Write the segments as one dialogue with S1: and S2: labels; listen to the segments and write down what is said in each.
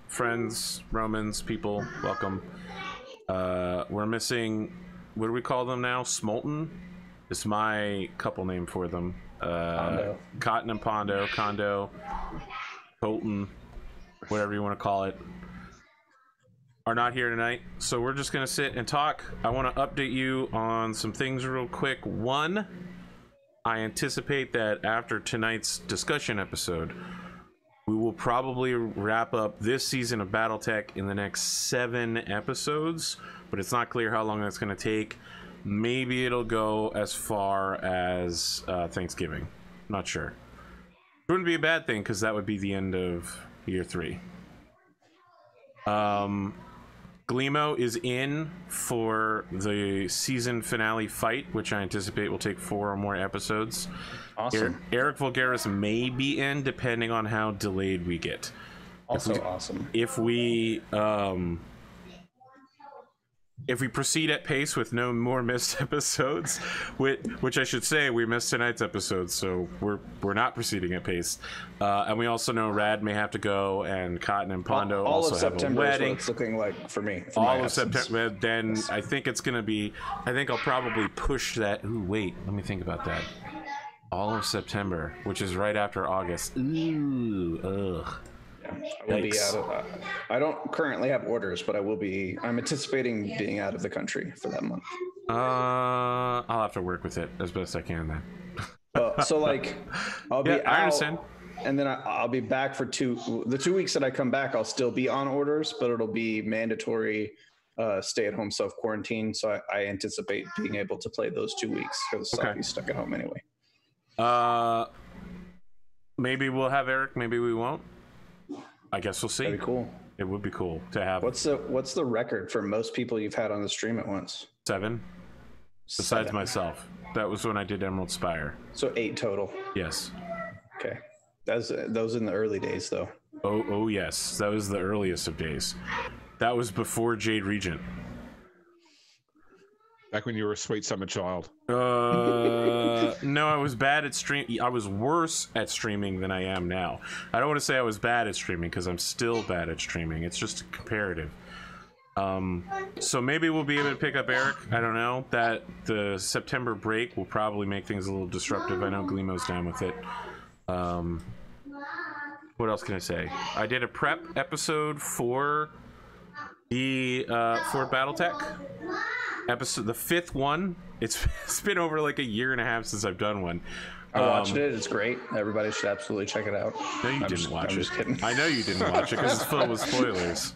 S1: Friends, Romans, people, welcome. We're missing, what do we call them now? Smolten? It's my couple name for them. Cotton and Pondo, Condo, Colton, whatever you want to call it, are not here tonight. So we're just going to sit and talk. I want to update you on some things real quick. One, I anticipate that after tonight's discussion episode, we will probably wrap up this season of Battletech in the next 7 episodes, but it's not clear how long that's going to take. Maybe it'll go as far as Thanksgiving. Not sure. It wouldn't be a bad thing because that would be the end of year 3. Gleemo is in for the season finale fight, which I anticipate will take 4 or more episodes.
S2: Awesome.
S1: Eric Vulgaris may be in depending on how delayed we get.
S2: Also awesome.
S1: If we proceed at pace with no more missed episodes, which I should say we missed tonight's episode, so we're not proceeding at pace. And we also know Rad may have to go, and Cotton and Pondo also have a wedding.
S2: It's looking like for me.
S1: All of September. Then I think it's gonna be. I think I'll probably push that. Ooh, wait. Let me think about that. All of September, which is right after August. Ooh, ugh.
S2: I will be out of, I don't currently have orders, but I'm anticipating being out of the country for that month.
S1: I'll have to work with it as best I can then.
S2: So like, I'll be out,
S1: I understand.
S2: And then I'll be back for the 2 weeks that I come back, I'll still be on orders, but it'll be mandatory stay-at-home self-quarantine. So I anticipate being able to play those 2 weeks because I'll be stuck at home anyway.
S1: Maybe we'll have Eric, maybe we won't. I guess we'll see.
S2: That'd be cool.
S1: It would be cool to have.
S2: What's the record for most people you've had on the stream at once?
S1: 7. Besides myself. That was when I did Emerald Spire.
S2: So 8 total.
S1: Yes.
S2: Okay. Those in the early days though.
S1: Oh yes. That was the earliest of days. That was before Jade Regent.
S3: Back when you were a sweet summer child.
S1: No, I was bad at I was worse at streaming than I am now. I don't want to say I was bad at streaming because I'm still bad at streaming. It's just comparative. So maybe we'll be able to pick up Eric. I don't know. That the September break will probably make things a little disruptive. I know Gleemo's down with it. What else can I say? I did a prep episode for the for Battletech. Episode, the 5th one. It's been over like a year and a half since I've done one.
S2: I watched it. It's great. Everybody should absolutely check it out.
S1: No, you didn't watch it.
S2: I'm just kidding.
S1: I know you didn't watch it because it's filled with spoilers.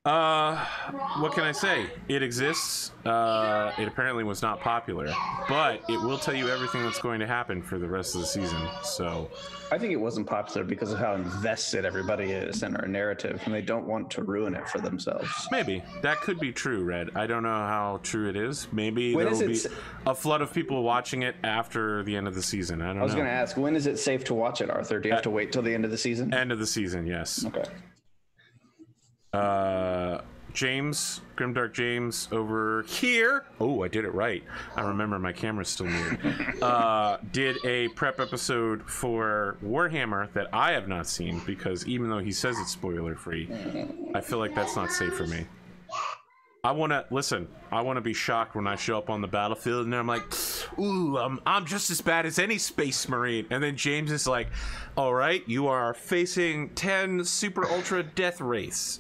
S1: What can I say? It exists. It apparently was not popular, but it will tell you everything that's going to happen for the rest of the season. So
S2: I think it wasn't popular because of how invested everybody is in our narrative, and they don't want to ruin it for themselves.
S1: Maybe that could be true, Red. I don't know how true it is. Maybe there will be a flood of people watching it after the end of the season. I was
S2: going to ask, when is it safe to watch it, Arthur? Do you have to wait till the end of the season?
S1: End of the season, yes.
S2: Okay.
S1: James, GrimdarkJames over here. Oh, I did it right. I remember my camera's still muted. Did a prep episode for Warhammer that I have not seen because even though he says it's spoiler free, I feel like that's not safe for me. I want to be shocked when I show up on the battlefield and I'm like, ooh, I'm just as bad as any space marine. And then James is like, all right, you are facing 10 super ultra death wraiths.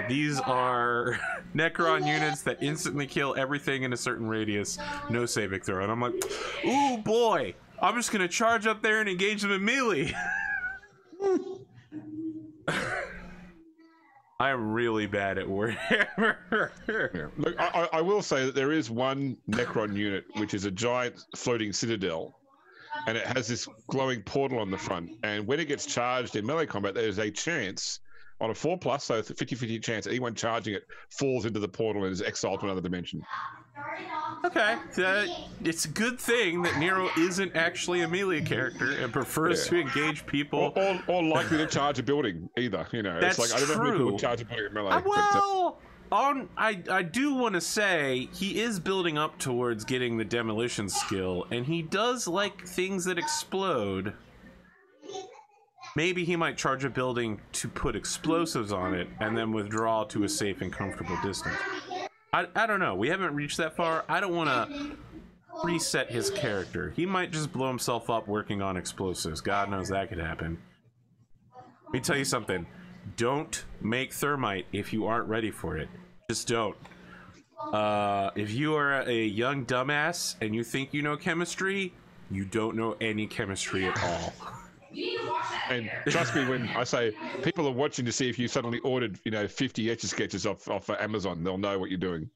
S1: These are Necron units that instantly kill everything in a certain radius. No saving throw. And I'm like, ooh, boy, I'm just going to charge up there and engage them in melee. I am really bad at Warhammer.
S3: Look, I will say that there is one Necron unit, which is a giant floating citadel, and it has this glowing portal on the front. And when it gets charged in melee combat, there's a chance on a 4+, so 50-50 chance anyone charging it falls into the portal and is exiled to another dimension.
S1: Okay, it's a good thing that Nero isn't actually a melee character and prefers to engage people,
S3: or likely to charge a building either. You know,
S1: that's
S3: it's like I don't know if people would charge a building in melee.
S1: Well, I do want to say he is building up towards getting the demolition skill, and he does like things that explode. maybe he might charge a building to put explosives on it and then withdraw to a safe and comfortable distance. I don't know. We haven't reached that far. I don't want to reset his character. He might just blow himself up working on explosives. God knows that could happen. Let me tell you something. Don't make thermite if you aren't ready for it. Just don't. If you are a young dumbass and you think you know chemistry, you don't know any chemistry at all.
S3: And trust me when I say people are watching to see if you suddenly ordered, 50 Etch-a-Sketches off Amazon. They'll know what you're doing.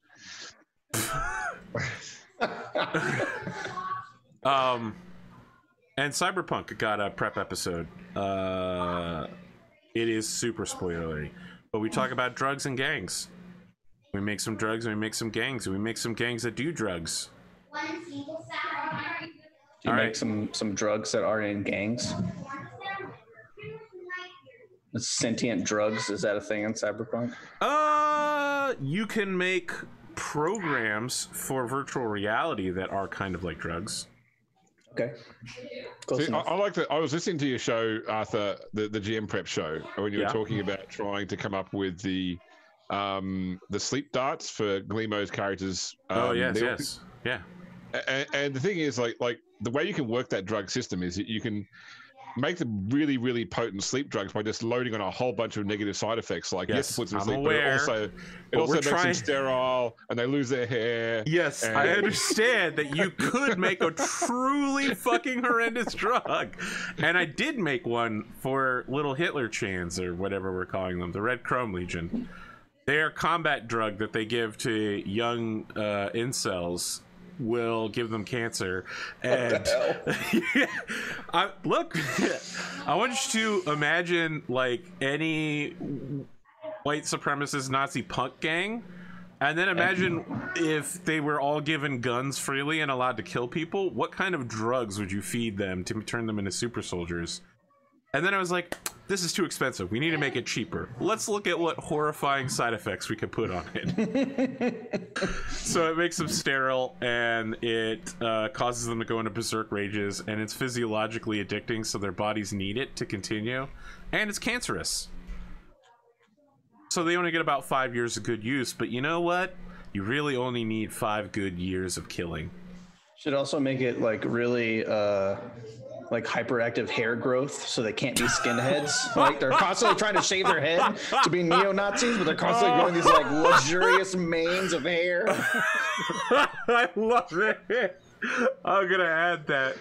S1: And Cyberpunk got a prep episode. It is super spoilery, but we talk about drugs and gangs. We make some drugs and we make some gangs, and we make some gangs that do drugs.
S2: Do you make some drugs that are in gangs? Sentient drugs, is that a thing in Cyberpunk?
S1: You can make programs for virtual reality that are kind of like drugs.
S2: Okay.
S3: See, I like that. I was listening to your show, Arthur, the GM Prep show, when you were talking about trying to come up with the sleep darts for Gleamo's characters.
S1: Yes. Yeah.
S3: And the thing is, like the way you can work that drug system is that you can make them really, really potent sleep drugs by just loading on a whole bunch of negative side effects. Like, yes, you have to put them to sleep, but it also makes them sterile and they lose their hair.
S1: Yes, I understand that you could make a truly fucking horrendous drug. And I did make one for little Hitler chans, or whatever we're calling them, the Red Chrome Legion. Their combat drug that they give to young incels will give them cancer. And look, I want you to imagine like any white supremacist Nazi punk gang, and then imagine if they were all given guns freely and allowed to kill people. What kind of drugs would you feed them to turn them into super soldiers? And then I was like, this is too expensive. We need to make it cheaper. Let's look at what horrifying side effects we could put on it. So it makes them sterile, and it causes them to go into berserk rages, and it's physiologically addicting, so their bodies need it to continue. And it's cancerous. So they only get about 5 years of good use, but you know what? You really only need 5 good years of killing.
S2: Should also make it like really like hyperactive hair growth, so they can't be skinheads. Like they're constantly trying to shave their head to be neo-Nazis, but they're constantly growing these like luxurious manes of hair.
S1: I love it. I'm gonna add that.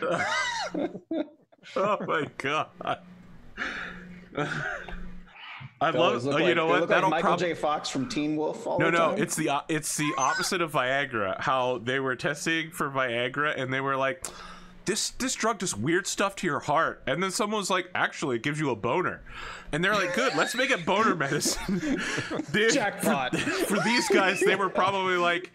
S1: Oh my god. I love. You know what?
S2: That'll like Michael J. Fox from Teen Wolf.
S1: No, it's the opposite of Viagra. How they were testing for Viagra, and they were like, This drug does weird stuff to your heart. And then someone was like, actually, it gives you a boner. And they're like, good, let's make it boner medicine.
S2: Jackpot.
S1: For these guys, they were probably like,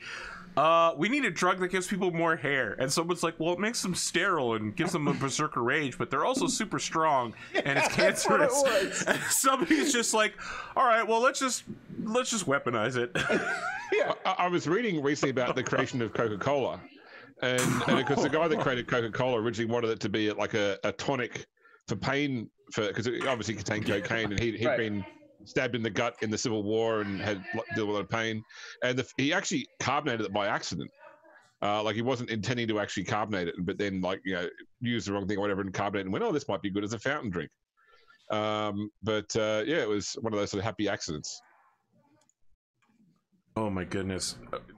S1: we need a drug that gives people more hair. And someone's like, well, it makes them sterile and gives them a berserker rage, but they're also super strong and it's cancerous. And somebody's just like, all right, well, let's just weaponize it.
S3: Yeah. I was reading recently about the creation of Coca-Cola. And because the guy that created Coca-Cola originally wanted it to be like a tonic for pain, because it obviously contained cocaine, and he'd been stabbed in the gut in the Civil War and had dealt with a lot of pain. And he actually carbonated it by accident. Like he wasn't intending to actually carbonate it, but then used the wrong thing or whatever and carbonated and went, oh, this might be good as a fountain drink. It was one of those sort of happy accidents.
S1: Oh my goodness.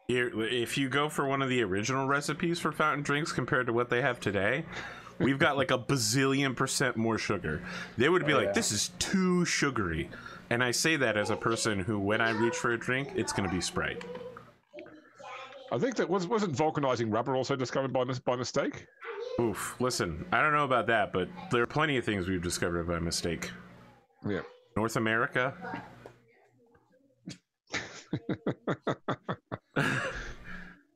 S1: If you go for one of the original recipes for fountain drinks compared to what they have today, we've got like a bazillion% more sugar. They would be this is too sugary. And I say that as a person who, when I reach for a drink, it's going to be Sprite.
S3: I think that wasn't vulcanizing rubber also discovered by mistake?
S1: Oof. Listen, I don't know about that, but there are plenty of things we've discovered by mistake.
S3: Yeah.
S1: North America.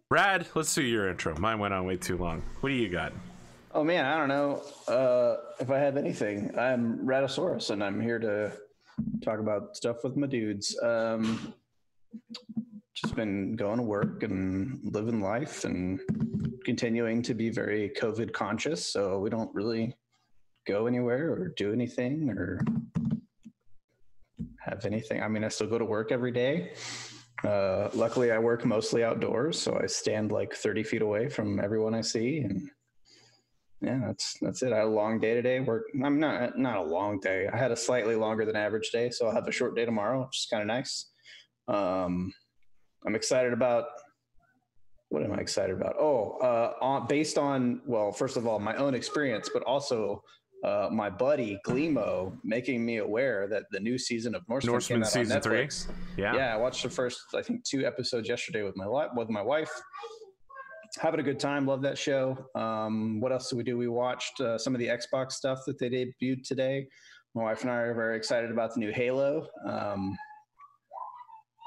S1: Brad, let's do your intro. Mine went on way too long. What do you got?
S2: Oh man, I don't know if I have anything. I'm Raddosaurus, and I'm here to talk about stuff with my dudes. Just been going to work and living life and continuing to be very COVID conscious, so we don't really go anywhere or do anything or have anything. I mean, I still go to work every day. Luckily, I work mostly outdoors, so I stand like 30 feet away from everyone I see, and yeah, that's it. I had a long day today. Work. I'm not a long day. I had a slightly longer than average day, so I'll have a short day tomorrow, which is kind of nice. I'm excited about. What am I excited about? Based on, well, first of all, my own experience, but also my buddy Gleemo making me aware that the new season of Norseman came out
S1: season
S2: on Netflix.
S1: 3. Yeah,
S2: I watched the first, I think, 2 episodes yesterday with my wife. Having a good time. Love that show. What else did we do? We watched some of the Xbox stuff that they debuted today. My wife and I are very excited about the new Halo.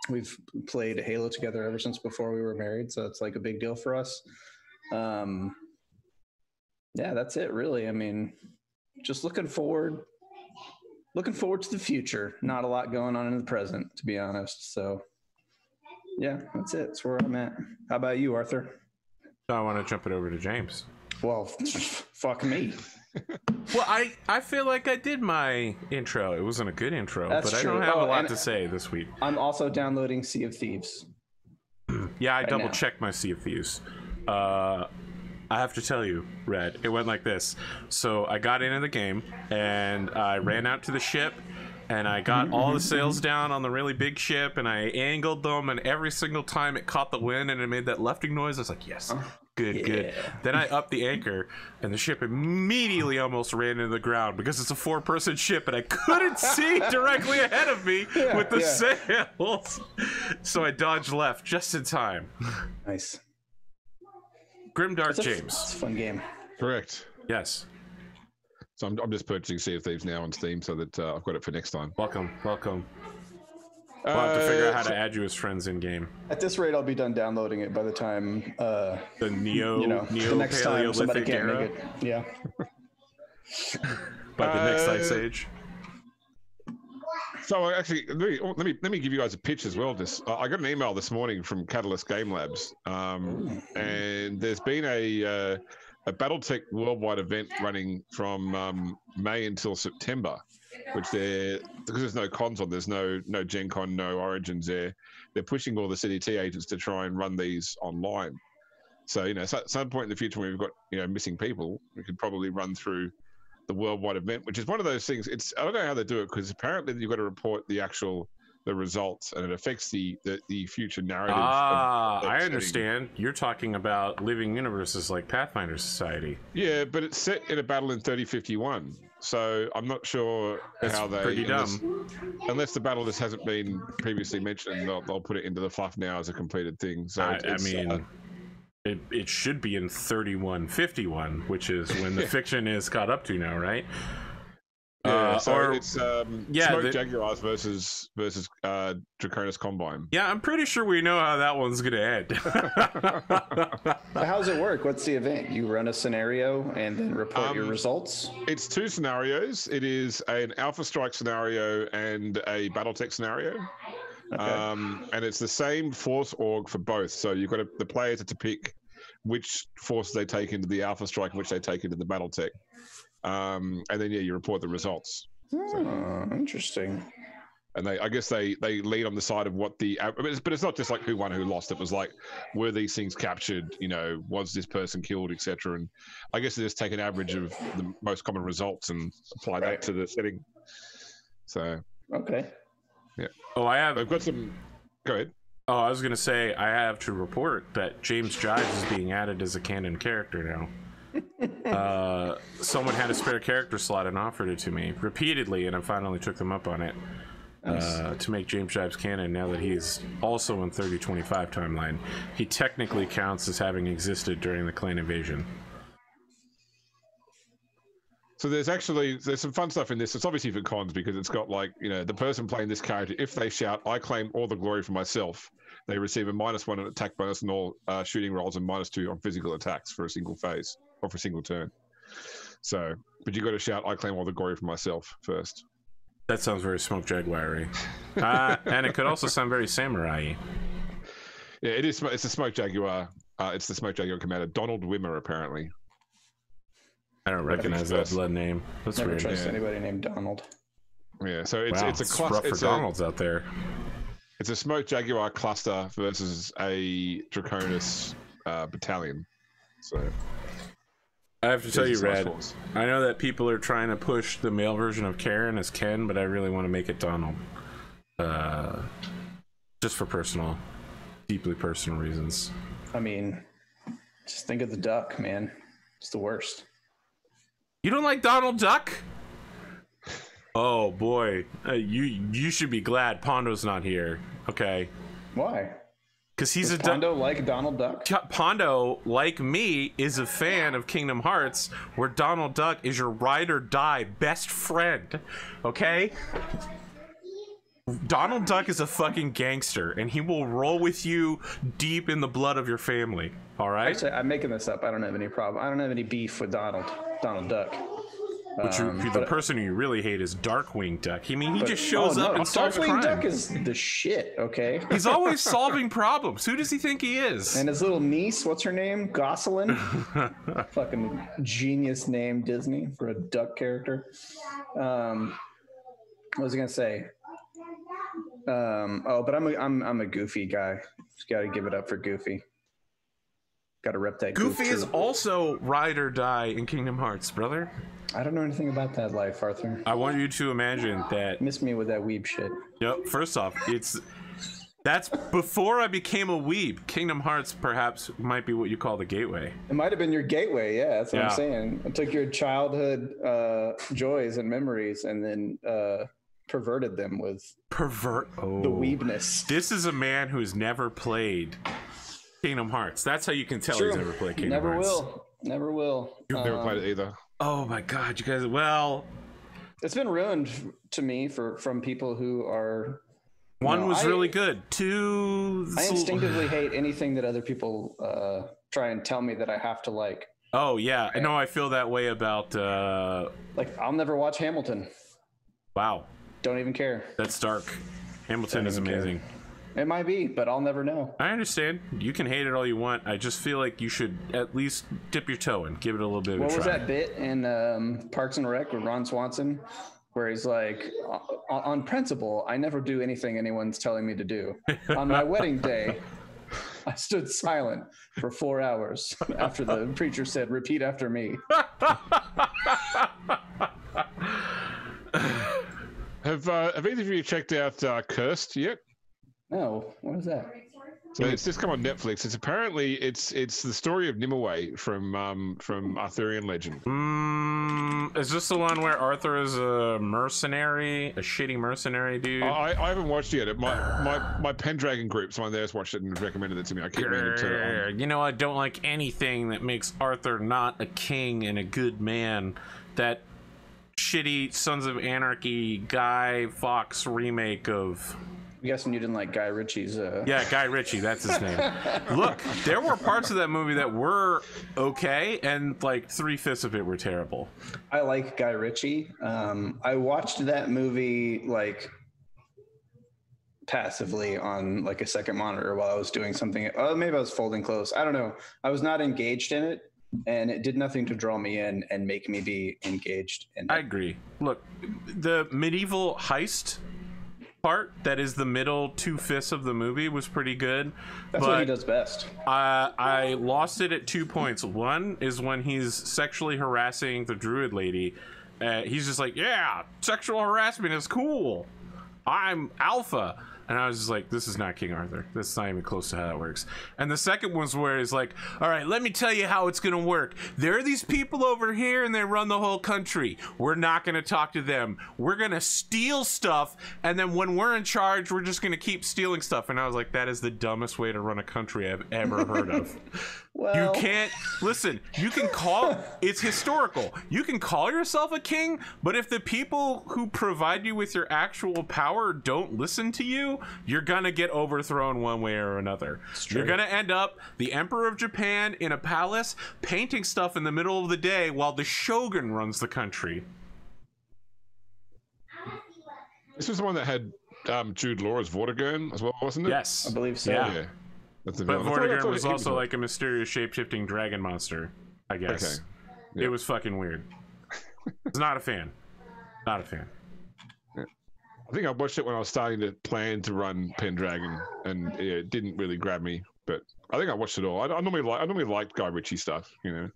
S2: We've played Halo together ever since before we were married, so it's like a big deal for us. Yeah, that's it, really. I mean, just looking forward to the future. Not a lot going on in the present, to be honest. So, yeah, that's it. That's where I'm at. How about you, Arthur?
S1: I want to jump it over to James.
S2: Well, fuck me.
S1: Well, I feel like I did my intro. It wasn't a good intro,
S2: That's
S1: but
S2: true.
S1: I don't have a lot to say this week.
S2: I'm also downloading Sea of Thieves.
S1: Yeah, I double checked my Sea of Thieves. I have to tell you, Red, it went like this. So I got into the game and I ran out to the ship and I got all the sails down on the really big ship and I angled them, and every single time it caught the wind and it made that lifting noise, I was like, yes. Good. Then I upped the anchor, and the ship immediately almost ran into the ground because it's a 4-person ship, and I couldn't see directly ahead of me with the sails. So I dodged left just in time.
S2: Nice.
S1: GrimdarkJames.
S2: It's a fun game.
S3: Correct.
S1: Yes.
S3: So I'm just purchasing Sea of Thieves now on Steam so that I've got it for next time.
S1: Welcome. We'll have to figure out how to add you as friends in game.
S2: At this rate, I'll be done downloading it by the time
S1: the
S2: the next time somebody can't make it. Yeah.
S1: By the next ice age.
S3: So actually, let me give you guys a pitch as well. I got an email this morning from Catalyst Game Labs, and there's been a Battletech worldwide event running from May until September, which because there's no cons on, there's no Gen Con, no Origins there. They're pushing all the CDT agents to try and run these online. So at some point in the future when we've got missing people, we could probably run through the worldwide event, which is one of those things. I don't know how they do it, because apparently you've got to report the results, and it affects the future narrative.
S1: I understand. You're talking about living universes like Pathfinder Society.
S3: Yeah, but it's set in a battle in 3051, so I'm not sure how they.
S1: Pretty dumb.
S3: Unless the battle just hasn't been previously mentioned, they'll put it into the fluff now as a completed thing. So
S1: it should be in 3151, which is when the fiction is caught up to now, right?
S3: Yeah, it's Smoke Jaguars versus Draconis Combine.
S1: Yeah, I'm pretty sure we know how that one's gonna end.
S2: So how does it work? What's the event? You run a scenario and then report your results?
S3: It's 2 scenarios. It is an Alpha Strike scenario and a Battletech scenario. Okay. And it's the same force org for both. So you've got the players to pick which forces they take into the Alpha Strike and which they take into the Battletech. And then you report the results.
S2: Interesting.
S3: And I guess they lead on the side of what but it's not just like who won, who lost. It was like, were these things captured? Was this person killed, etc. And I guess they just take an average of the most common results and apply that to the setting. So
S2: okay.
S3: Yeah.
S1: Oh,
S3: I've got some. Go ahead.
S1: Oh, I was gonna say I have to report that James Jives is being added as a canon character now. Someone had a spare character slot and offered it to me repeatedly, and I finally took them up on it. To make James Jives canon now that he's also in 3025 timeline. He technically counts as having existed during the clan invasion.
S3: So there's some fun stuff in this. It's obviously for cons because it's got the person playing this character, if they shout, "I claim all the glory for myself," they receive a -1 on attack bonus on all shooting rolls and -2 on physical attacks for a single phase or for a single turn. So, but you got to shout, "I claim all the glory for myself" first.
S1: That sounds very Smoke Jaguar-y. And it could also sound very samurai-y.
S3: Yeah, it is. It's the Smoke Jaguar. It's the Smoke Jaguar commander, Donald Wimmer, apparently.
S1: I don't recognize that blood name. That's
S2: Never
S1: weird.
S2: trust anybody named Donald.
S3: Yeah, so it's
S1: Wow,
S3: it's a cluster.
S1: rough for Donalds out there.
S3: It's a smoked jaguar cluster versus a Draconis battalion. So
S1: I have to tell you, Red, I know that people are trying to push the male version of Karen as Ken, but I really want to make it Donald. Just for deeply personal reasons.
S2: I mean, just think of the duck, man. It's the worst.
S1: You don't like Donald Duck? Oh boy, you should be glad Pondo's not here. Okay.
S2: Why?
S1: Because he's
S2: Pondo like Donald Duck?
S1: Pondo, like me, is a fan of Kingdom Hearts, where Donald Duck is your ride or die best friend. Okay? Donald Duck is a fucking gangster, and he will roll with you deep in the blood of your family. All right?
S2: Actually, I'm making this up. I don't have any problem. I don't have any beef with Donald Duck.
S1: But the person who you really hate is Darkwing Duck. I mean, he just shows up and solves crime.
S2: Darkwing Duck is the shit, okay?
S1: He's always solving problems. Who does he think he is?
S2: And his little niece, what's her name? Gosselin? Fucking genius name, Disney, for a duck character. What was I gonna say? But I'm a Goofy guy. Just gotta give it up for Goofy. Gotta rep that.
S1: Goofy is also ride or die in Kingdom Hearts, brother.
S2: I don't know anything about that life, Arthur.
S1: I want you to imagine that.
S2: Miss me with that weeb shit.
S1: Yep. First off, that's before I became a weeb. Kingdom Hearts perhaps might be what you call the gateway.
S2: It might have been your gateway. Yeah, that's what I'm saying. I took your childhood joys and memories and then perverted them with the weebness.
S1: This is a man who's never played Kingdom Hearts. That's how you can tell he's never played Kingdom Hearts.
S2: Never will.
S3: You've never played it either.
S1: Oh my god, you guys! Well,
S2: it's been ruined to me from people who are.
S1: One was really good. Two.
S2: I instinctively hate anything that other people try and tell me that I have to like.
S1: Oh yeah, I know. I feel that way about.
S2: Like I'll never watch Hamilton.
S1: Wow.
S2: Don't even care.
S1: That's dark. Hamilton is amazing.
S2: Care. It might be, but I'll never know.
S1: I understand. You can hate it all you want. I just feel like you should at least dip your toe in. Give it a little bit of a try.
S2: What was that bit in Parks and Rec with Ron Swanson? Where he's like, on principle, I never do anything anyone's telling me to do. On my wedding day, I stood silent for 4 hours after the preacher said, repeat after me.
S3: Have either of you checked out Cursed yet?
S2: No, what is that?
S3: So it's just come on Netflix. It's apparently it's the story of Nimue from Arthurian legend.
S1: Is this the one where Arthur is a mercenary, a shitty mercenary dude?
S3: I haven't watched it yet. My Pendragon group, someone there's watched it and recommended it to me. I keep meaning to turn it on.
S1: You know, I don't like anything that makes Arthur not a king and a good man. That shitty Sons of Anarchy Guy Fawkes remake of.
S2: I'm guessing you didn't like Guy Ritchie's.
S1: Yeah, Guy Ritchie, that's his name. Look, there were parts of that movie that were okay, and like 3/5 of it were terrible.
S2: I like Guy Ritchie. I watched that movie like passively on like a second monitor while I was doing something. Oh, maybe I was folding clothes. I don't know. I was not engaged in it, and it did nothing to draw me in and make me be engaged in it.
S1: I agree. Look, the medieval heist part that is the middle 2/5 of the movie was pretty good.
S2: That's what he does best.
S1: I lost it at 2 points. One is when he's sexually harassing the druid lady. He's just like, yeah, sexual harassment is cool. I'm alpha. And I was just like, this is not King Arthur. That's not even close to how that works. And the second one's where he's like, all right, let me tell you how it's going to work. There are these people over here and they run the whole country. We're not going to talk to them. We're going to steal stuff. And then when we're in charge, we're just going to keep stealing stuff. And I was like, that is the dumbest way to run a country I've ever heard of.
S2: Well,
S1: you can't listen. You can call it's historical. You can call yourself a king, but if the people who provide you with your actual power don't listen to you, you're gonna get overthrown one way or another. You're gonna end up the Emperor of Japan in a palace painting stuff in the middle of the day while the shogun runs the country.
S3: This was the one that had Jude Law as Vortigern as well, wasn't it?
S1: Yes,
S2: I believe so.
S1: Yeah. But Vortigern was also like a mysterious shape-shifting dragon monster, I guess.
S3: Okay.
S1: It was fucking weird. I was not a fan. Not a fan.
S3: Yeah. I think I watched it when I was starting to plan to run Pendragon, and it didn't really grab me. But I think I watched it all. I normally like Guy Ritchie stuff, you know.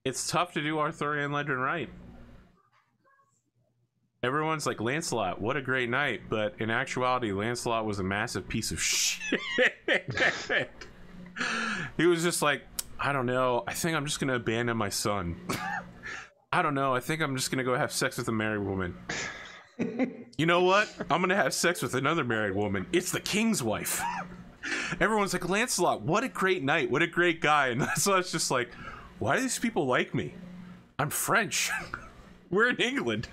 S1: It's tough to do Arthurian legend right. Everyone's like, Lancelot, what a great knight, but in actuality, Lancelot was a massive piece of shit. He was just like, I don't know, I think I'm just gonna abandon my son. I don't know, I think I'm just gonna go have sex with a married woman. You know what? I'm gonna have sex with another married woman. It's the king's wife. Everyone's like, Lancelot, what a great knight, what a great guy. And so it's just like, why do these people like me? I'm French. We're in England.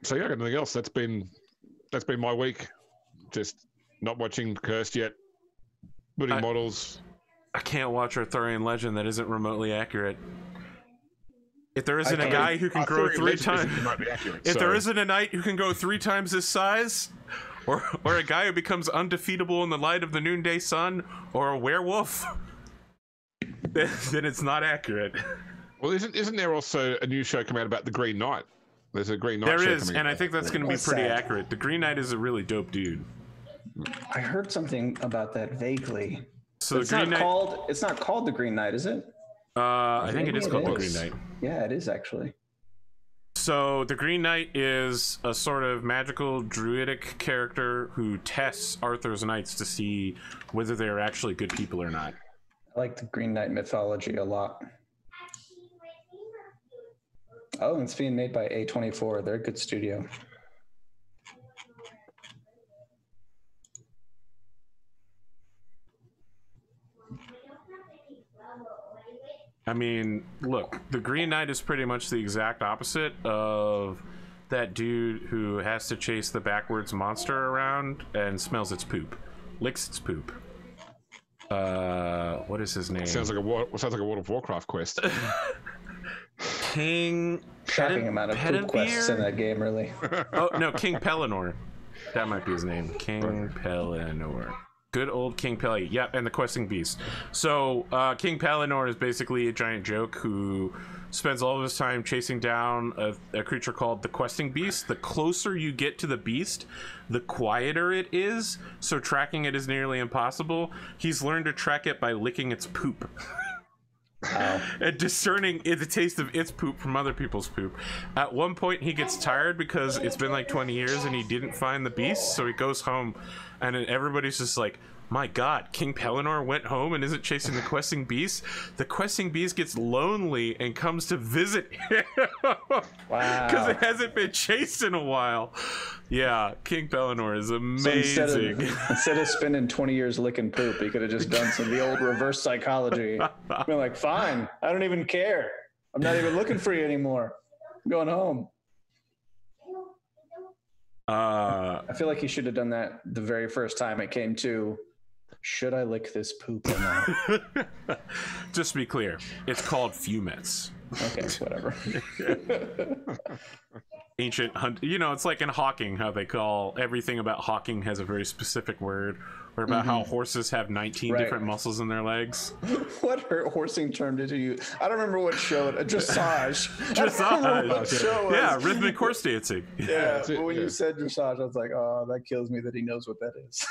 S3: So yeah, I got nothing else. That's been my week. Just not watching Cursed yet. Building models.
S1: I can't watch Arthurian legend that isn't remotely accurate. If there isn't a guy who can grow 3 times, if there isn't a knight who can go 3 times his size, or a guy who becomes undefeatable in the light of the noonday sun, or a werewolf, then it's not accurate.
S3: Well, isn't there also a new show coming out about the Green Knight? There's a Green Knight. There is,
S1: and I think that's going to be pretty accurate. The Green Knight is a really dope dude.
S2: I heard something about that vaguely.
S1: So
S2: it's not called the Green Knight, is it?
S1: I think it is called the Green Knight.
S2: Yeah, it is actually.
S1: So the Green Knight is a sort of magical druidic character who tests Arthur's knights to see whether they're actually good people or not.
S2: I like the Green Knight mythology a lot. Oh, it's being made by A24. They're a good studio.
S1: I mean, look, the Green Knight is pretty much the exact opposite of that dude who has to chase the backwards monster around and smells its poop, licks its poop. What is his name?
S3: Sounds like a World of Warcraft quest.
S1: King.
S2: Shocking amount of poop quests in that game, really.
S1: Oh no, King Pellinor. That might be his name. King Pellinor. Good old King Pelly. Yeah, and the questing beast. So King Pellinor is basically a giant joke who spends all of his time chasing down a creature called the questing beast. The closer you get to the beast, the quieter it is, so tracking it is nearly impossible. He's learned to track it by licking its poop. Wow. And discerning the taste of its poop from other people's poop. At one point he gets tired because it's been like 20 years and he didn't find the beast, so he goes home and everybody's just like, my god, King Pellinor went home and isn't chasing the questing beast. The questing beast gets lonely and comes to visit him. Wow. Because it hasn't been chased in a while. Yeah, King Pellinor is amazing.
S2: So instead of spending 20 years licking poop, he could have just done some of the old reverse psychology. Been like, fine, I don't even care. I'm not even looking for you anymore. I'm going home. I feel like he should have done that the very first time it came to, should I lick this poop or not?
S1: Just to be clear, it's called Fumets.
S2: Okay, whatever.
S1: Ancient hunt, you know, it's like in hawking, how they call everything about hawking has a very specific word, or about how horses have 19 different muscles in their legs.
S2: What horsing term did you use? I don't remember what show it. Dressage.
S1: Dressage.
S2: What show
S1: yeah, rhythmic horse dancing.
S2: Yeah, but when you said dressage, I was like, oh, that kills me that he knows what that is.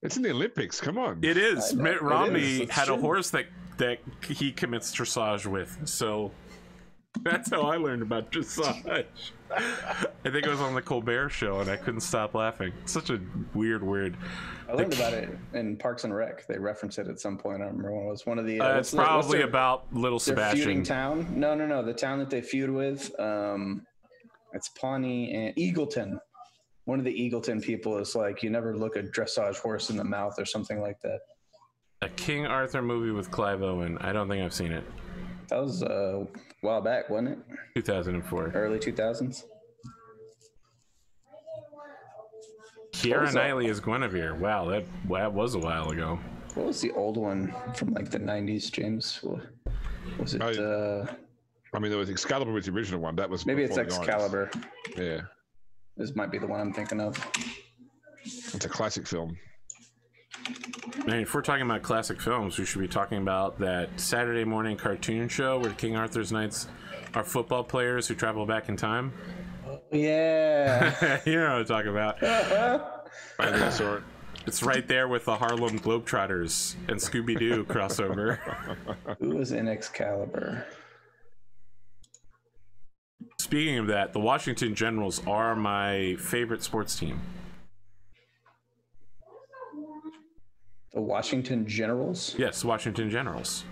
S3: It's in the Olympics. Come on.
S1: It is. Mitt Romney had a horse that he commits dressage with. So that's how I learned about dressage. I think it was on the Colbert Show, and I couldn't stop laughing. It's such a weird word.
S2: I learned about it in Parks and Rec. They reference it at some point. I don't remember when it was. One of the.
S1: It's probably about Little Sebastian.
S2: Feuding town? No. The town that they feud with. It's Pawnee and Eagleton. One of the Eagleton people is like, you never look a dressage horse in the mouth or something like that.
S1: A King Arthur movie with Clive Owen. I don't think I've seen it.
S2: That was a while back, wasn't it?
S1: 2004.
S2: Early 2000s.
S1: Keira Knightley is Guinevere. Wow, that was a while ago.
S2: What was the old one from like the 90s, James? Was it?
S3: I mean, there was Excalibur was the original one. That was
S2: maybe it's Excalibur.
S3: Yeah.
S2: This might be the one I'm thinking of.
S3: It's a classic film.
S1: Man, if we're talking about classic films, we should be talking about that Saturday morning cartoon show where King Arthur's Knights are football players who travel back in time.
S2: Yeah.
S1: You know what I'm talking about.
S3: I think I saw it.
S1: It's right there with the Harlem Globetrotters and Scooby-Doo crossover.
S2: Who was in Excalibur?
S1: Speaking of that, the Washington Generals are my favorite sports team.
S2: The Washington Generals?
S1: Yes, Washington Generals.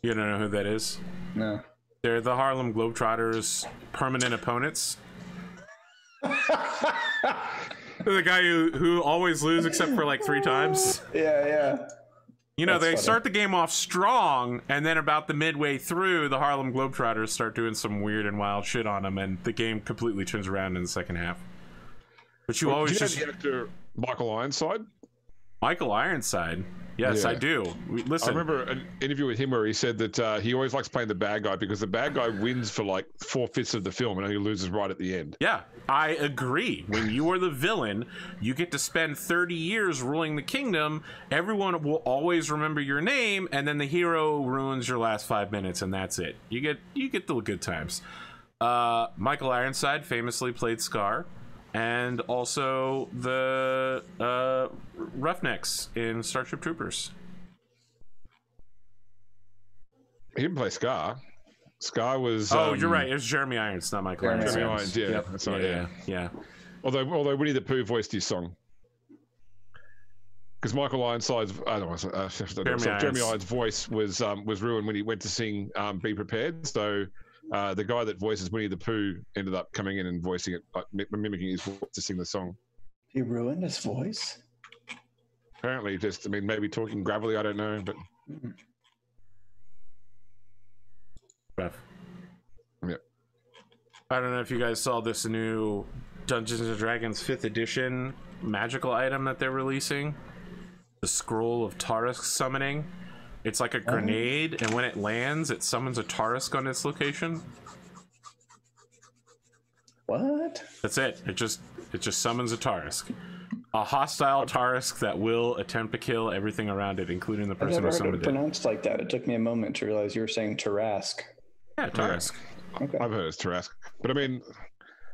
S1: You don't know who that is?
S2: No.
S1: They're the Harlem Globetrotters' permanent opponents. They're the guy who always lose except for like 3 times.
S2: Yeah.
S1: You know,
S2: That's
S1: they
S2: funny.
S1: start the game off strong, and then about the midway through, the Harlem Globetrotters start doing some weird and wild shit on them, and the game completely turns around in the second half. But you always
S3: Do you
S1: just...
S3: know the actor Michael Ironside?
S1: Michael Ironside. Yes,
S3: Yeah.
S1: I do. Listen,
S3: I remember an interview with him where he said that he always likes playing the bad guy because the bad guy wins for like 4/5 of the film and only loses right at the end.
S1: yeah, I agree. When you are the villain, you get to spend 30 years ruling the kingdom. Everyone will always remember your name, and then the hero ruins your last 5 minutes, and that's it. You get the good times. Michael Ironside famously played Scar, and also the Roughnecks in Starship Troopers.
S3: He didn't play Scar. Scar was.
S1: Oh, you're right. It was Jeremy Irons, not Michael Irons.
S3: Jeremy Irons, yeah,
S1: Yep.
S3: that's right. Yeah.
S1: Yeah.
S3: Although Winnie the Pooh voiced his song. Because Michael Ironside's, Jeremy Irons' voice was ruined when he went to sing "Be Prepared." So the guy that voices Winnie the Pooh ended up coming in and voicing it, mimicking his voice to sing the song.
S2: He ruined his voice?
S3: Apparently, maybe talking gravelly. I don't know, but
S1: Rough.
S3: yeah.
S1: I don't know if you guys saw this new Dungeons and Dragons 5th edition magical item that they're releasing. The Scroll of Tarisk Summoning. It's like a grenade, and when it lands, it summons a Tarisk on its location.
S2: What?
S1: That's it. It just summons a Tarisk. A hostile Tarisk that will attempt to kill everything around it, including the
S2: I've
S1: person
S2: never
S1: who
S2: heard
S1: summoned
S2: it
S1: it.
S2: pronounced like that. It took me a moment to realize you were saying Tarask.
S1: Yeah, Tarisk.
S2: Okay.
S3: I've heard it's Tarask, but I mean,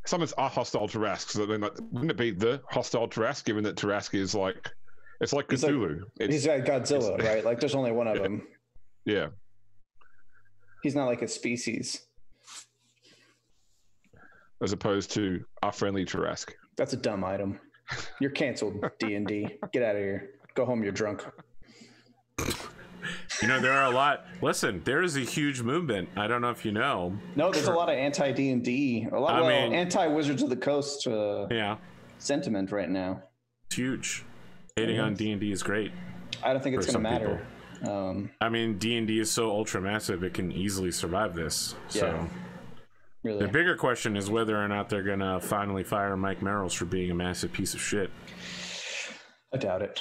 S3: summons are hostile Tarask. So then, wouldn't it be the hostile Tarask? Given that Tarask is like, it's like Cthulhu.
S2: He's like Godzilla, right? Like there's only one of them.
S3: Yeah.
S2: He's not like a species.
S3: As opposed to our friendly Tarask.
S2: That's a dumb item. You're canceled, D&D. Get out of here. Go home, you're drunk.
S1: You know, there are a lot. Listen, there is a huge movement. I don't know if you know.
S2: No, there's a lot of anti-D&D, a lot of anti-Wizards of the Coast
S1: Yeah,
S2: sentiment right now.
S1: it's huge. Hating on D&D is great.
S2: I don't think it's
S1: For
S2: going to
S1: some
S2: matter.
S1: I mean, D&D is so ultra massive, it can easily survive this. So
S2: Yeah. Really.
S1: the bigger question is whether or not they're going to finally fire Mike Merrills for being a massive piece of shit.
S2: I doubt it.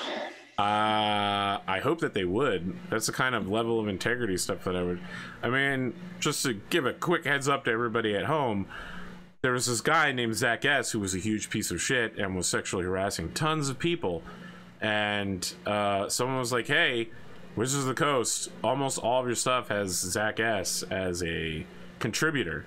S1: I hope that they would. That's the kind of level of integrity stuff that I would. I mean, just to give a quick heads up to everybody at home, there was this guy named Zach S. who was a huge piece of shit and was sexually harassing tons of people. And someone was like, hey, Wizards of the Coast, almost all of your stuff has Zach S. as a contributor.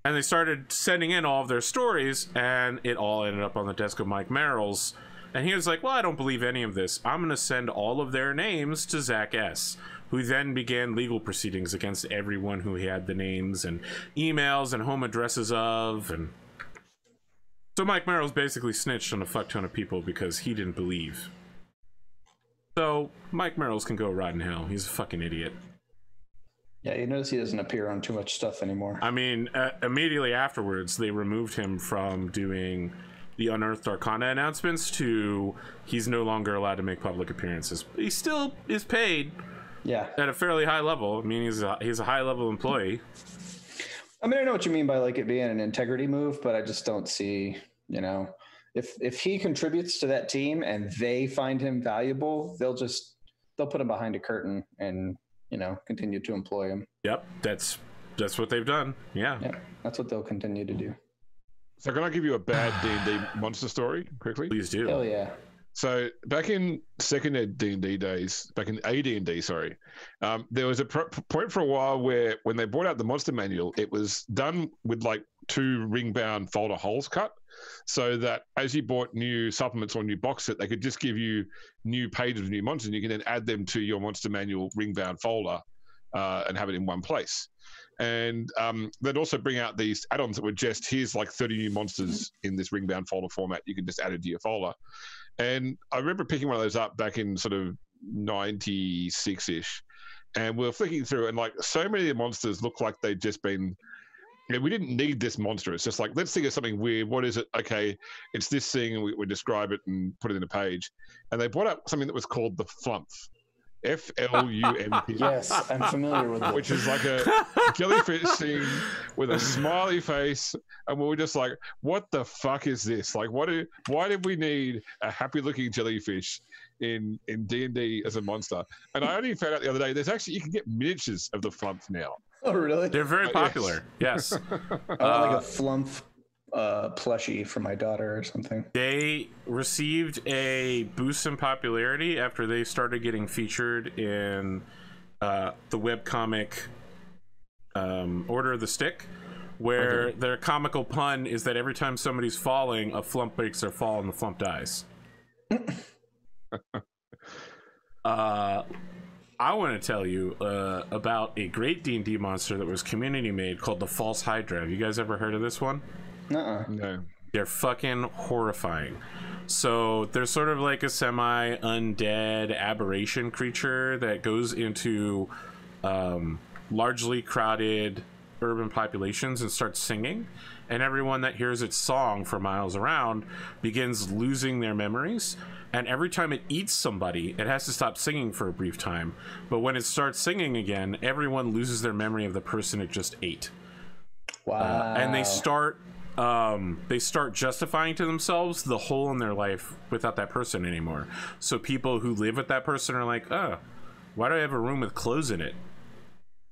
S1: And they started sending in all of their stories, and it all ended up on the desk of Mike Merrills. And he was like, well, I don't believe any of this. I'm going to send all of their names to Zach S., who then began legal proceedings against everyone who he had the names and emails and home addresses of. And so Mike Merrills basically snitched on a fuck ton of people because he didn't believe. So Mike Merrills can go rot in hell. He's a fucking idiot.
S2: Yeah, you notice he doesn't appear on too much stuff anymore.
S1: I mean, immediately afterwards, they removed him from doing the Unearthed Arcana announcements to he's no longer allowed to make public appearances. He still is paid at a fairly high level. I mean, he's a high-level employee.
S2: I mean, I know what you mean by like it being an integrity move, but I just don't see, you know, if he contributes to that team and they find him valuable, they'll put him behind a curtain and, you know, continue to employ him.
S1: Yep, that's what they've done. Yeah,
S2: that's what they'll continue to do.
S3: So can I give you a bad D&D monster story quickly?
S1: Please do.
S2: Hell yeah.
S3: So back in second D&D days, back in AD&D, sorry, there was a point for a while where when they brought out the monster manual, it was done with like 2 ring-bound folder holes cut, so that as you bought new supplements or new box set, they could just give you new pages of new monsters, and you can then add them to your monster manual ring-bound folder and have it in one place. And they'd also bring out these add-ons that were just, here's like 30 new monsters in this ring-bound folder format. You can just add it to your folder. And I remember picking one of those up back in sort of 96-ish. And we were flicking through, and like so many of the monsters look like they'd just been, we didn't need this monster. It's just like, let's think of something weird. What is it? Okay, it's this thing, and we describe it and put it in a page. And they brought up something that was called the Flump. F-L-U-M-P.
S2: Yes, I'm familiar with it.
S3: Which is like a jellyfish thing with a smiley face, and we were just like, what the fuck is this? Like, why did we need a happy-looking jellyfish in D&D as a monster? And I only found out the other day, there's actually, you can get miniatures of the Flump now.
S2: Oh, really?
S1: They're very popular. Yes.
S2: I want like a Flump plushie for my daughter or something.
S1: They received a boost in popularity after they started getting featured in the webcomic Order of the Stick, where their comical pun is that every time somebody's falling, a Flump breaks their fall and the Flump dies. I want to tell you about a great D&D monster that was community made called the False Hydra. Have you guys ever heard of this one?
S3: No.
S1: They're fucking horrifying. So there's sort of like a semi-undead aberration creature that goes into largely crowded urban populations and starts singing, and everyone that hears its song for miles around begins losing their memories. And every time it eats somebody, it has to stop singing for a brief time. But when it starts singing again, everyone loses their memory of the person it just ate.
S2: Wow.
S1: And they start justifying to themselves the hole in their life without that person anymore. So people who live with that person are like, oh, why do I have a room with clothes in it?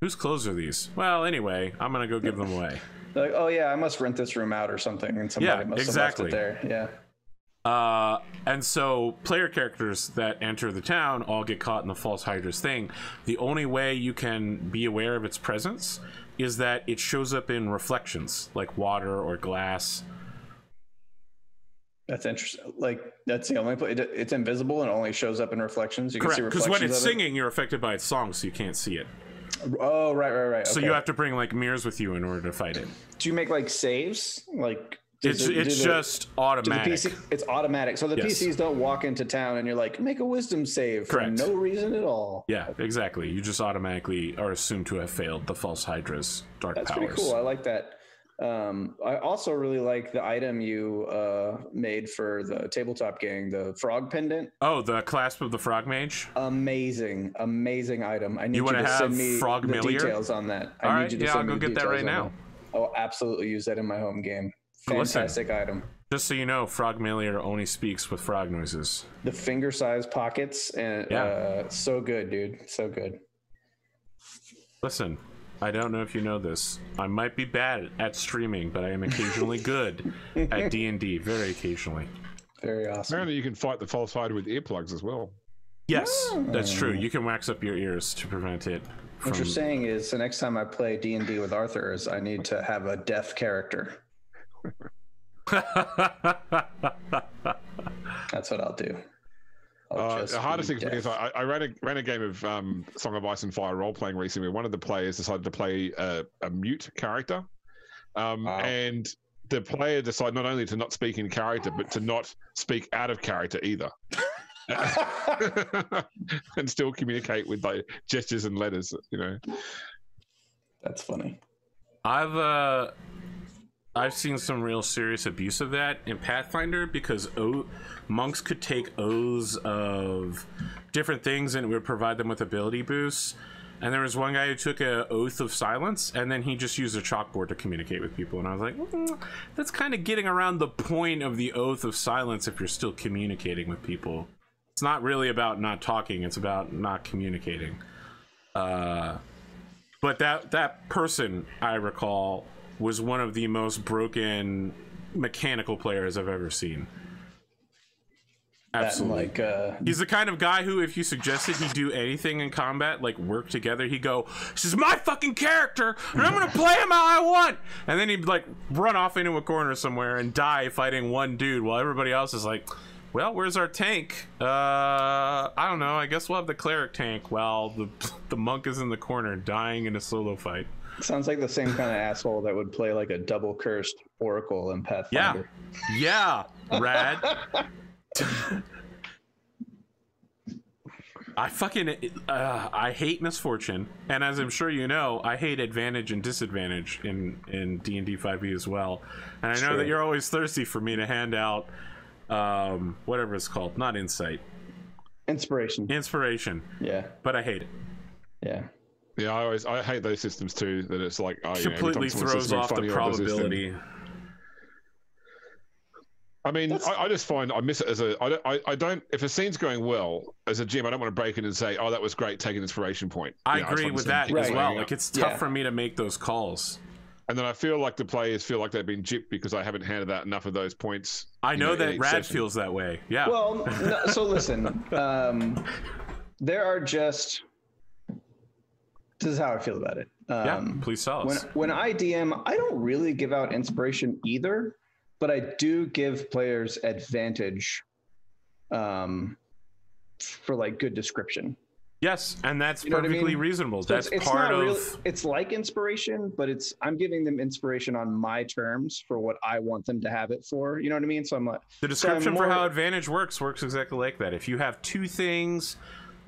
S1: Whose clothes are these? Well, anyway, I'm gonna go give them away.
S2: They're like, oh yeah, I must rent this room out or something, and somebody must have left it there. Yeah.
S1: And so player characters that enter the town all get caught in the False Hydra's thing. The only way you can be aware of its presence is that it shows up in reflections, like water or glass.
S2: That's interesting. Like, that's the only place. It's invisible and it only shows up in reflections. You
S1: Correct,
S2: can see
S1: because
S2: reflections
S1: when it's
S2: of it.
S1: singing, you're affected by its song, so you can't see it.
S2: Oh, right.
S1: So
S2: okay.
S1: you have to bring like mirrors with you in order to fight it.
S2: Do you make like saves? Like,
S1: It's just automatic.
S2: It's automatic. So the PCs don't walk into town and you're like, make a wisdom save for no reason at all.
S1: Yeah, exactly. You just automatically are assumed to have failed the False Hydra's dark powers.
S2: That's pretty cool. I like that. I also really like the item you made for the tabletop gang, the frog pendant.
S1: Oh, the clasp of the frog mage?
S2: Amazing item. I need you
S1: to
S2: send me
S1: frog
S2: the details on that.
S1: All right, yeah, I'll go get that right now.
S2: I'll absolutely use that in my home game. Fantastic item.
S1: Just so you know, Frogmelier only speaks with frog noises.
S2: The finger-sized pockets, and so good, dude. So good.
S1: Listen, I don't know if you know this. I might be bad at streaming, but I am occasionally good at D&D. Very occasionally.
S2: Very awesome.
S3: Apparently you can fight the False Hydra with earplugs as well.
S1: Yes, that's true. You can wax up your ears to prevent it from...
S2: What you're saying is the next time I play D&D with Arthur is I need to have a deaf character. That's what I'll do.
S3: The hardest thing for me is I ran a game of Song of Ice and Fire role-playing recently. One of the players decided to play a mute character. And the player decided not only to not speak in character, but to not speak out of character either. And still communicate with like gestures and letters, you know.
S2: That's funny.
S1: I've seen some real serious abuse of that in Pathfinder because monks could take oaths of different things and it would provide them with ability boosts. And there was one guy who took an oath of silence and then he just used a chalkboard to communicate with people. And I was like, that's kind of getting around the point of the oath of silence if you're still communicating with people. It's not really about not talking, it's about not communicating. But that person, I recall, was one of the most broken mechanical players I've ever seen. Absolutely.
S2: That,
S1: he's the kind of guy who, if you suggested he do anything in combat, like work together, he'd go, "This is my fucking character, and I'm gonna play him how I want." And then he'd like run off into a corner somewhere and die fighting one dude, while everybody else is like, "Well, where's our tank? I don't know. I guess we'll have the cleric tank while the monk is in the corner dying in a solo fight."
S2: sounds like the same kind of asshole that would play like a double cursed oracle in Pathfinder.
S1: Yeah, rad. I fucking I hate misfortune, and as I'm sure you know, I hate advantage and disadvantage in D&D 5e as well. And I know that you're always thirsty for me to hand out whatever it's called, not insight, inspiration.
S2: Yeah,
S1: but I hate it.
S3: Yeah, I hate those systems too. That it's like
S1: completely throws off the probability.
S3: I mean, I just find I miss it as I don't, if a scene's going well, as a GM, I don't want to break in and say, "Oh, that was great, take an inspiration point."
S1: I agree with that as well. Like, it's tough for me to make those calls.
S3: And then I feel like the players feel like they've been gypped because I haven't handed out enough of those points.
S1: I know that Rad feels that way. Yeah.
S2: Well, no, so listen, there are just, this is how I feel about it.
S1: Yeah, please tell us.
S2: When I DM, I don't really give out inspiration either, but I do give players advantage for like good description.
S1: Yes, and that's perfectly reasonable. So that's
S2: it's
S1: part of...
S2: Really, it's like inspiration, but I'm giving them inspiration on my terms for what I want them to have it for. You know what I mean? So I'm like...
S1: The description for how advantage works exactly like that. If you have two things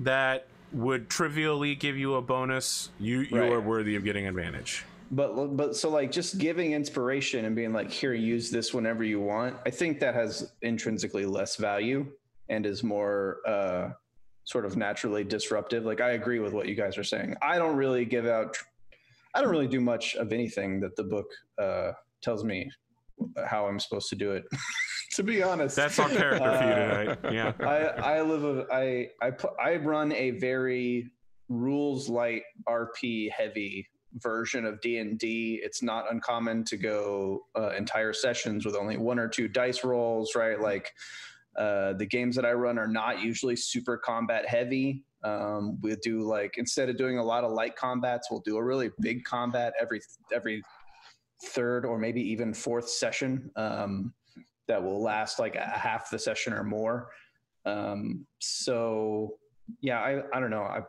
S1: that would trivially give you a bonus, you are worthy of getting advantage.
S2: But so like just giving inspiration and being like, here, use this whenever you want, I think that has intrinsically less value and is more sort of naturally disruptive. Like, I agree with what you guys are saying. I don't really do much of anything that the book tells me how I'm supposed to do it. To be honest,
S1: that's our character for you tonight. Yeah,
S2: I run a very rules light RP heavy version of D&D. It's not uncommon to go entire sessions with only 1 or 2 dice rolls, right? Like the games that I run are not usually super combat heavy. We do, like, instead of doing a lot of light combats, we'll do a really big combat every third or maybe even fourth session that will last like a half the session or more. So yeah, I don't know. I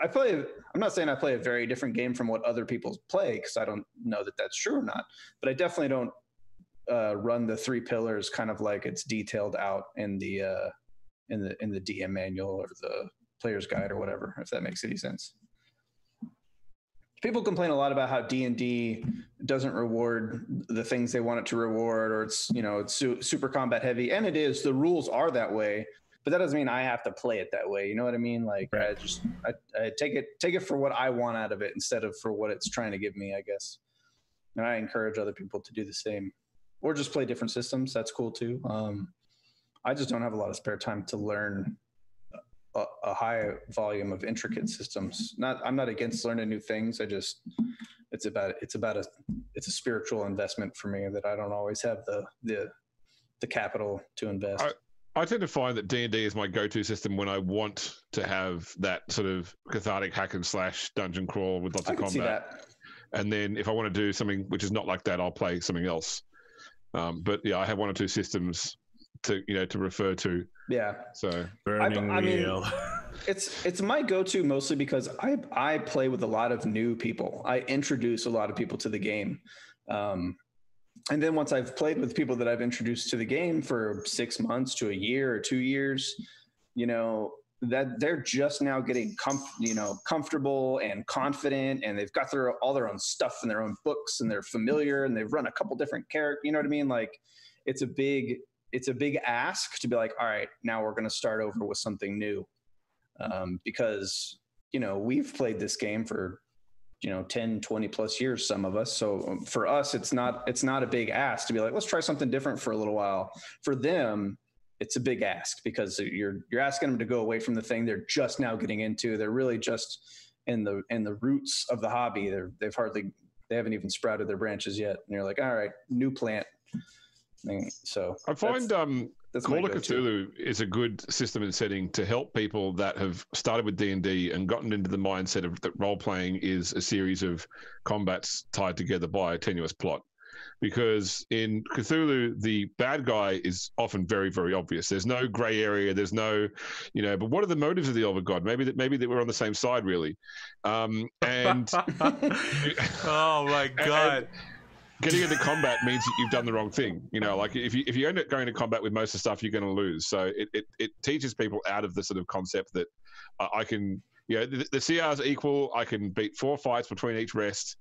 S2: play, I'm not saying I play a very different game from what other people play, because I don't know that that's true or not, but I definitely don't run the 3 pillars kind of like it's detailed out in the DM manual or the player's guide or whatever, if that makes any sense. People complain a lot about how D&D doesn't reward the things they want it to reward, or it's super combat heavy, and it is. The rules are that way, but that doesn't mean I have to play it that way. You know what I mean? Like, right. I take it for what I want out of it instead of for what it's trying to give me, I guess. And I encourage other people to do the same, or just play different systems. That's cool too. I just don't have a lot of spare time to learn a high volume of intricate systems. I'm not against learning new things. It's a spiritual investment for me that I don't always have the capital to invest.
S3: I tend to find that D&D is my go-to system when I want to have that sort of cathartic hack and slash dungeon crawl with lots of combat. See that. And then if I want to do something which is not like that, I'll play something else. But yeah, I have 1 or 2 systems to refer to.
S1: Yeah.
S3: So
S1: APGamingREAL.
S2: It's my go-to mostly because I play with a lot of new people. I introduce a lot of people to the game. And then once I've played with people that I've introduced to the game for 6 months to a year or 2 years, that they're just now getting comfortable and confident, and they've got all their own stuff in their own books, and they're familiar, and they've run a couple different characters. You know what I mean? Like, it's a big ask to be like, all right, now we're going to start over with something new. Because, we've played this game for, 10, 20 plus years, some of us. So for us, it's not a big ask to be like, let's try something different for a little while. For them, it's a big ask because you're asking them to go away from the thing they're just now getting into. They're really just in the roots of the hobby. They haven't even sprouted their branches yet. And you're like, all right, new plant. So
S3: I find
S2: That's
S3: Call
S2: my
S3: of
S2: go-to.
S3: Cthulhu is a good system and setting to help people that have started with D&D and gotten into the mindset of that role-playing is a series of combats tied together by a tenuous plot. Because in Cthulhu, the bad guy is often very, very obvious. There's no gray area. There's no, but what are the motives of the elven god? Maybe that we're on the same side, really. And
S1: oh my god.
S3: Getting into combat means that you've done the wrong thing. Like if you end up going to combat with most of the stuff, you're going to lose. So it teaches people out of the sort of concept that I can, the CR's equal. I can beat 4 fights between each rest.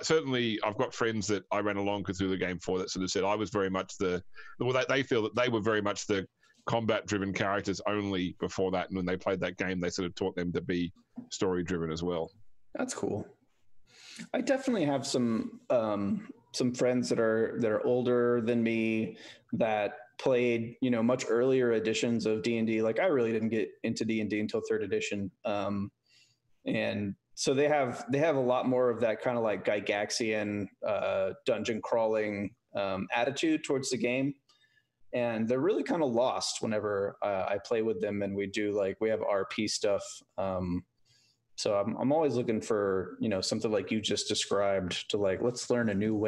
S3: Certainly, I've got friends that I ran a long Cthulhu game for that sort of said I was very much they feel that they were very much the combat-driven characters only before that, and when they played that game, they sort of taught them to be story-driven as well.
S2: That's cool. I definitely have some friends that are older than me that played much earlier editions of D&D. Like I really didn't get into D&D until 3rd edition, and so they have a lot more of that kind of like Gygaxian dungeon crawling attitude towards the game, and they're really kind of lost whenever I play with them and we have RP stuff. So I'm always looking for something like you just described to let's learn a new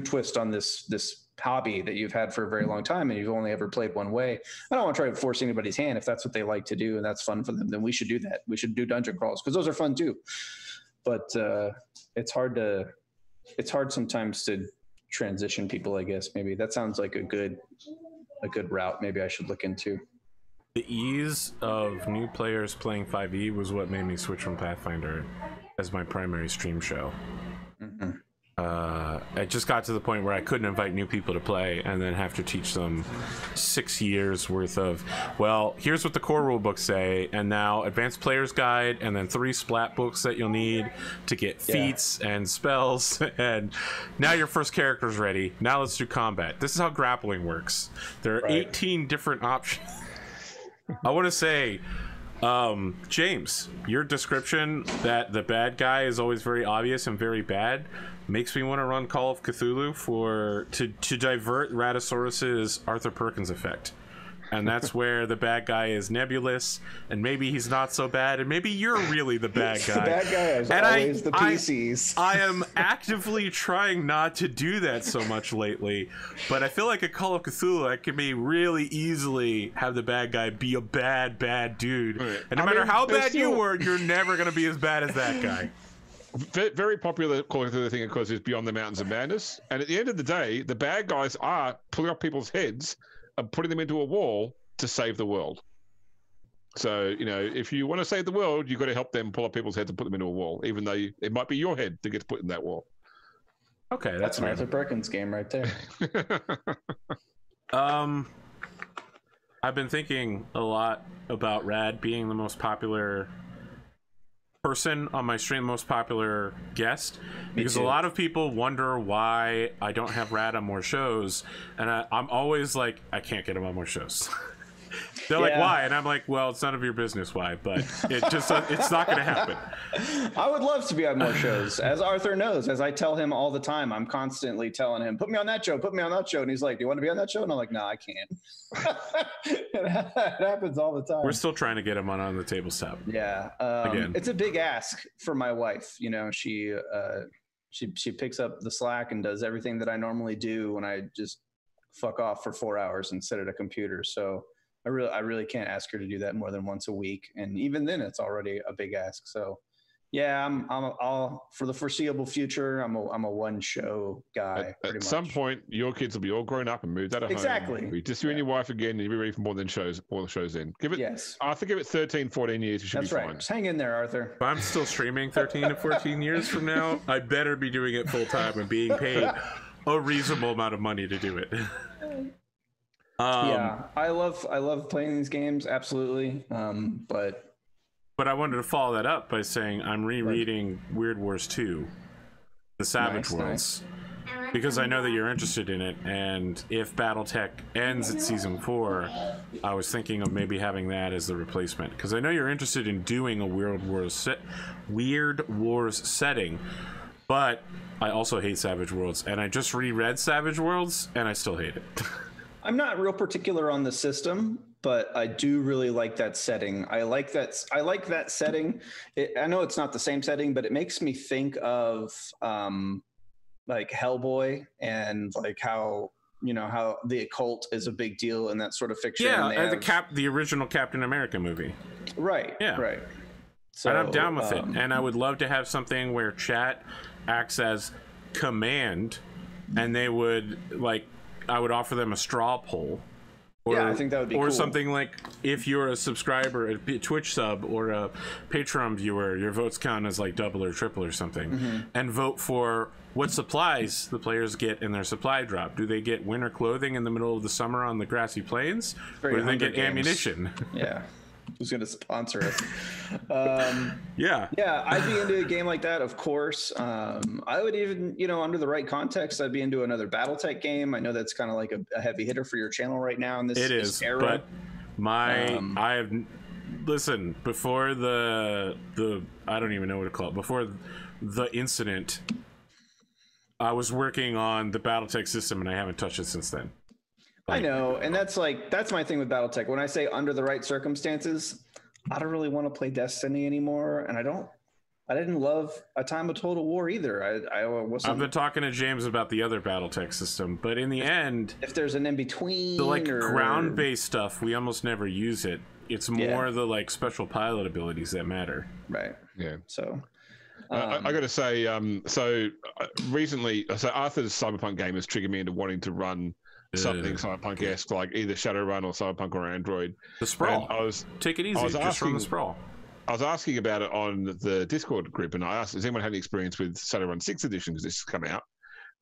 S2: twist on this hobby that you've had for a very long time and you've only ever played one way. I don't want to try to force anybody's hand. If that's what they like to do and that's fun for them, then we should do that. We should do dungeon crawls because those are fun too. But it's hard sometimes to transition people, I guess. Maybe that sounds like a good route maybe I should look into.
S1: The ease of new players playing 5e was what made me switch from Pathfinder as my primary stream show. Mm-hmm. It just got to the point where I couldn't invite new people to play and then have to teach them 6 years worth of, well, here's what the core rule books say, and now advanced player's guide, and then 3 splat books that you'll need to get feats and spells, and now your first character's ready. Now let's do combat. This is how grappling works. There are 18 different options. I want to say, James, your description that the bad guy is always very obvious and very bad makes me want to run Call of Cthulhu to divert Raddosaurus's Arthur Perkins effect. And that's where the bad guy is nebulous, and maybe he's not so bad, and maybe you're really the bad guy.
S2: The bad guy is always the PCs.
S1: I am actively trying not to do that so much lately, but I feel like at Call of Cthulhu, I can be really easily have the bad guy be a bad dude. Right. And no matter how bad you were, you're never going to be as bad as that guy.
S3: Very popular Call of Cthulhu thing, of course, is Beyond the Mountains of Madness. And at the end of the day, the bad guys are pulling off people's heads and putting them into a wall to save the world. So, if you want to save the world, you've got to help them pull up people's heads and put them into a wall, even though it might be your head that gets put in that wall.
S1: Okay,
S2: that's an Arthur Perkins game right there.
S1: I've been thinking a lot about Rad being the most popular person on my stream, most popular guest, because a lot of people wonder why I don't have Rad on more shows, and I'm always like, I can't get him on more shows. They're like, why? And I'm like, well, it's none of your business why, but it's not going to happen.
S2: I would love to be on more shows. As Arthur knows, as I tell him all the time, I'm constantly telling him, put me on that show, put me on that show. And he's like, do you want to be on that show? And I'm like, no, I can't. It happens all the time.
S1: We're still trying to get him on the tabletop.
S2: Yeah. It's a big ask for my wife. She picks up the slack and does everything that I normally do when I just fuck off for 4 hours and sit at a computer. So I really can't ask her to do that more than once a week, and even then, it's already a big ask. So, yeah, I'll for the foreseeable future, I'm a one show guy.
S3: At some point, your kids will be all grown up and moved out of home.
S2: Exactly.
S3: Just you and your wife again, and you'll be ready for more the shows in. Give it. Arthur, give it 13, 14 years. You should be fine.
S2: Right. Just hang in there, Arthur.
S1: If I'm still streaming 13 to 14 years from now, I better be doing it full time and being paid a reasonable amount of money to do it.
S2: Yeah, I love playing these games, absolutely. But
S1: I wanted to follow that up by saying I'm rereading Weird Wars 2, The Savage Worlds, because I know that you're interested in it, and if Battletech ends at season 4, I was thinking of maybe having that as the replacement, because I know you're interested in doing a Weird Wars setting, But I also hate Savage Worlds, and I just reread Savage Worlds, and I still hate it.
S2: I'm not real particular on the system, but I do really like that setting. I like that setting. I know it's not the same setting, but it makes me think of like Hellboy and like how the occult is a big deal in that sort of fiction.
S1: Yeah, the original Captain America movie.
S2: Right.
S1: Yeah.
S2: Right. So,
S1: and I'm down with it. And I would love to have something where chat acts as command, and they would I would offer them a straw poll. Or,
S2: yeah, I think that would be cool.
S1: Or something like, if you're a subscriber, a Twitch sub, or a Patreon viewer, your votes count as like double or triple or something. And vote for what supplies the players get in their supply drop. Do they get winter clothing in the middle of the summer on the grassy plains? Or do they get ammunition?
S2: Yeah. Who's going to sponsor us?
S1: Yeah,
S2: I'd be into a game like that, of course. I would even, under the right context, I'd be into another Battletech game. I know that's kind of like a heavy hitter for your channel right now in this era.
S1: But I have listen, before the I don't even know what to call it. Before the incident, I was working on the Battletech system, and I haven't touched it since then.
S2: I know, and that's my thing with Battletech. When I say under the right circumstances, I don't really want to play Destiny anymore, and I didn't love A Time of Total War either. I've
S1: been talking to James about the other Battletech system, but in the end,
S2: if there's an in between,
S1: the ground-based stuff, we almost never use it. It's more the special pilot abilities that matter.
S2: Right.
S3: Yeah.
S2: So.
S3: I got to say, recently, Arthur's Cyberpunk game has triggered me into wanting to run something Cyberpunk-esque, like either Shadowrun or Cyberpunk or Android.
S1: The Sprawl. Take it easy. Just run the Sprawl.
S3: I was asking about it on the Discord group, and I asked, has anyone had any experience with Shadowrun 6th edition, because this has come out